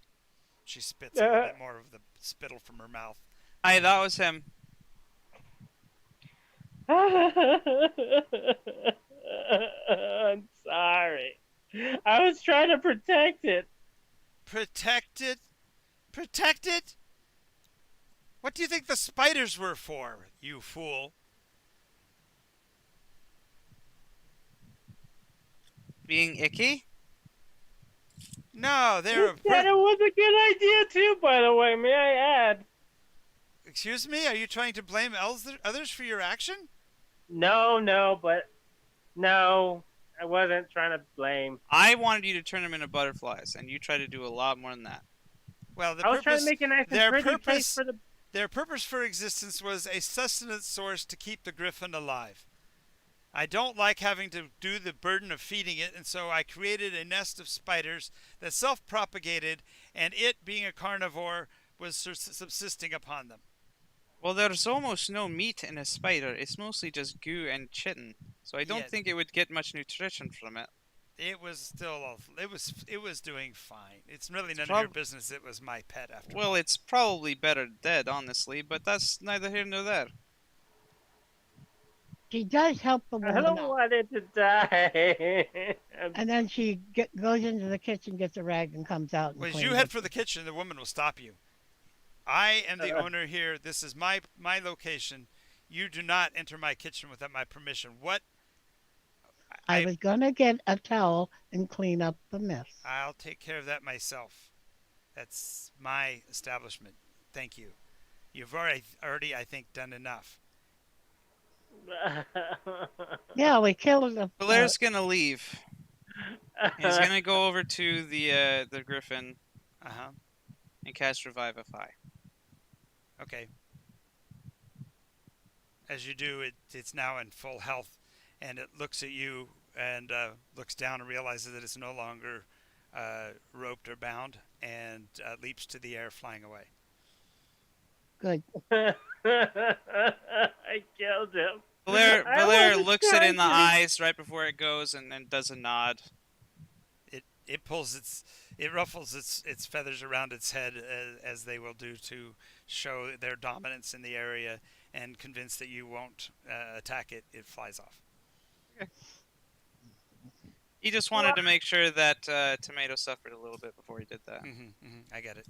A: She spits a little bit more of the spittle from her mouth.
C: Aye, that was him.
D: I'm sorry. I was trying to protect it.
A: Protect it? Protect it? What do you think the spiders were for, you fool?
C: Being icky?
A: No, they're
D: You said it was a good idea too, by the way, may I add.
A: Excuse me? Are you trying to blame others for your action?
D: No, but no, I wasn't trying to blame.
C: I wanted you to turn them into butterflies, and you tried to do a lot more than that.
A: Well,
D: I was trying to make a nice and
A: their
D: pretty place
A: purpose,
D: for the.
A: their purpose for existence was a sustenance source to keep the griffin alive. I don't like having to do the burden of feeding it, and so I created a nest of spiders that self-propagated, and it, being a carnivore, was subsisting upon them.
C: Well, there's almost no meat in a spider. It's mostly just goo and chitin. So I don't think it would get much nutrition from it.
A: It was still, it was doing fine. It's really none of your business. It was my pet after all.
C: Well, it's probably better dead, honestly, but that's neither here nor there.
B: She does help the
D: I
B: woman
D: don't
B: out.
D: want it to die.
B: And then she goes into the kitchen, gets a rag, and comes out. And
A: Well, as
B: cleans
A: you head
B: it.
A: for the kitchen, the woman will stop you. I am the owner here. This is my location. You do not enter my kitchen without my permission. What?
B: I was going to get a towel and clean up the mess.
A: I'll take care of that myself. That's my establishment. Thank you. You've already, I think, done enough.
B: Yeah, we killed the.
C: Valaire's gonna leave. He's gonna go over to the griffin
A: Uh-huh.
C: and cast Revivify.
A: Okay. As you do, it's now in full health, and it looks at you and looks down and realizes that it's no longer roped or bound, and leaps to the air, flying away.
B: Good.
D: I killed him.
C: Valaire looks it in the eyes right before it goes and does a nod.
A: It ruffles its feathers around its head as they will do to show their dominance in the area, and convinced that you won't attack it, it flies off.
C: Okay. He just wanted to make sure that Tomato suffered a little bit before he did that.
A: I get it.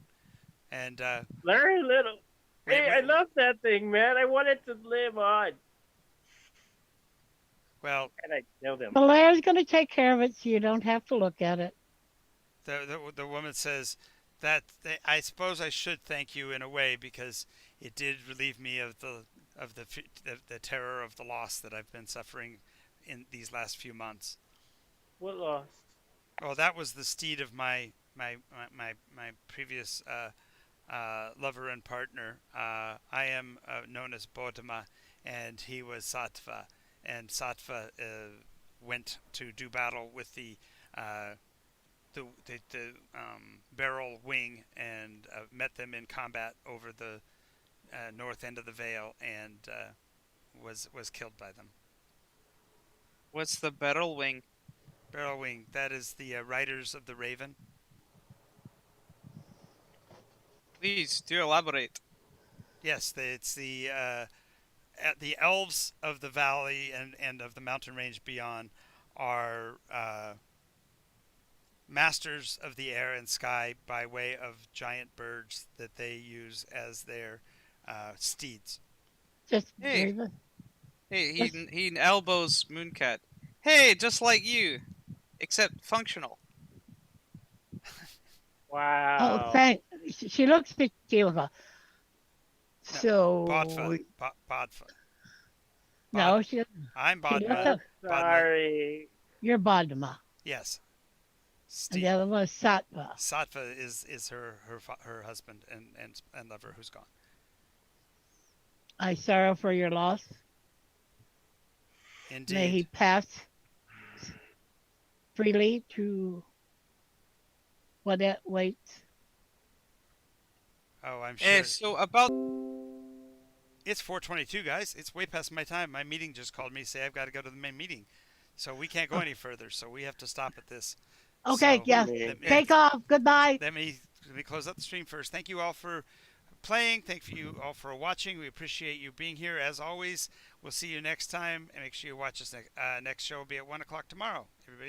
A: And
D: very little. Hey, I love that thing, man. I want it to live on.
A: Well,
D: and I killed him.
B: Valaire's going to take care of it, so you don't have to look at it.
A: The woman says that I suppose I should thank you in a way, because it did relieve me of the terror of the loss that I've been suffering in these last few months.
D: What loss?
A: Oh, that was the steed of my previous lover and partner. I am known as Bodhima, and he was Sattva, and Sattva went to do battle with the Beryl Wing, and met them in combat over the north end of the Vale, and was killed by them.
C: What's the Beryl Wing?
A: Beryl Wing, that is the Riders of the Raven.
C: Please, do elaborate.
A: Yes, it's the elves of the valley and of the mountain range beyond are masters of the air and sky by way of giant birds that they use as their steeds.
B: Just
C: Hey, he elbows Mooncat. Hey, just like you, except functional.
D: Wow.
B: Oh, thank. She looks at you. So.
A: Bodfa.
B: No, she.
A: I'm
B: Bodma.
A: Bodma.
D: Sorry.
B: You're Bodma.
A: Yes.
B: And the other one is Sattva.
A: Sattva is her husband and lover who's gone.
B: I sorrow for your loss.
A: Indeed.
B: May he pass freely to what it waits.
A: Oh, I'm sure.
C: So about...
A: It's 4:22, guys. It's way past my time. My meeting just called me to say I've got to go to the main meeting. So we can't go any further. So we have to stop at this.
B: Okay,
A: so
B: yes. Take off. Goodbye.
A: Let me close up the stream first. Thank you all for playing. Thank you all for watching. We appreciate you being here as always. We'll see you next time, and make sure you watch us next show will be at 1 o'clock tomorrow. Everybody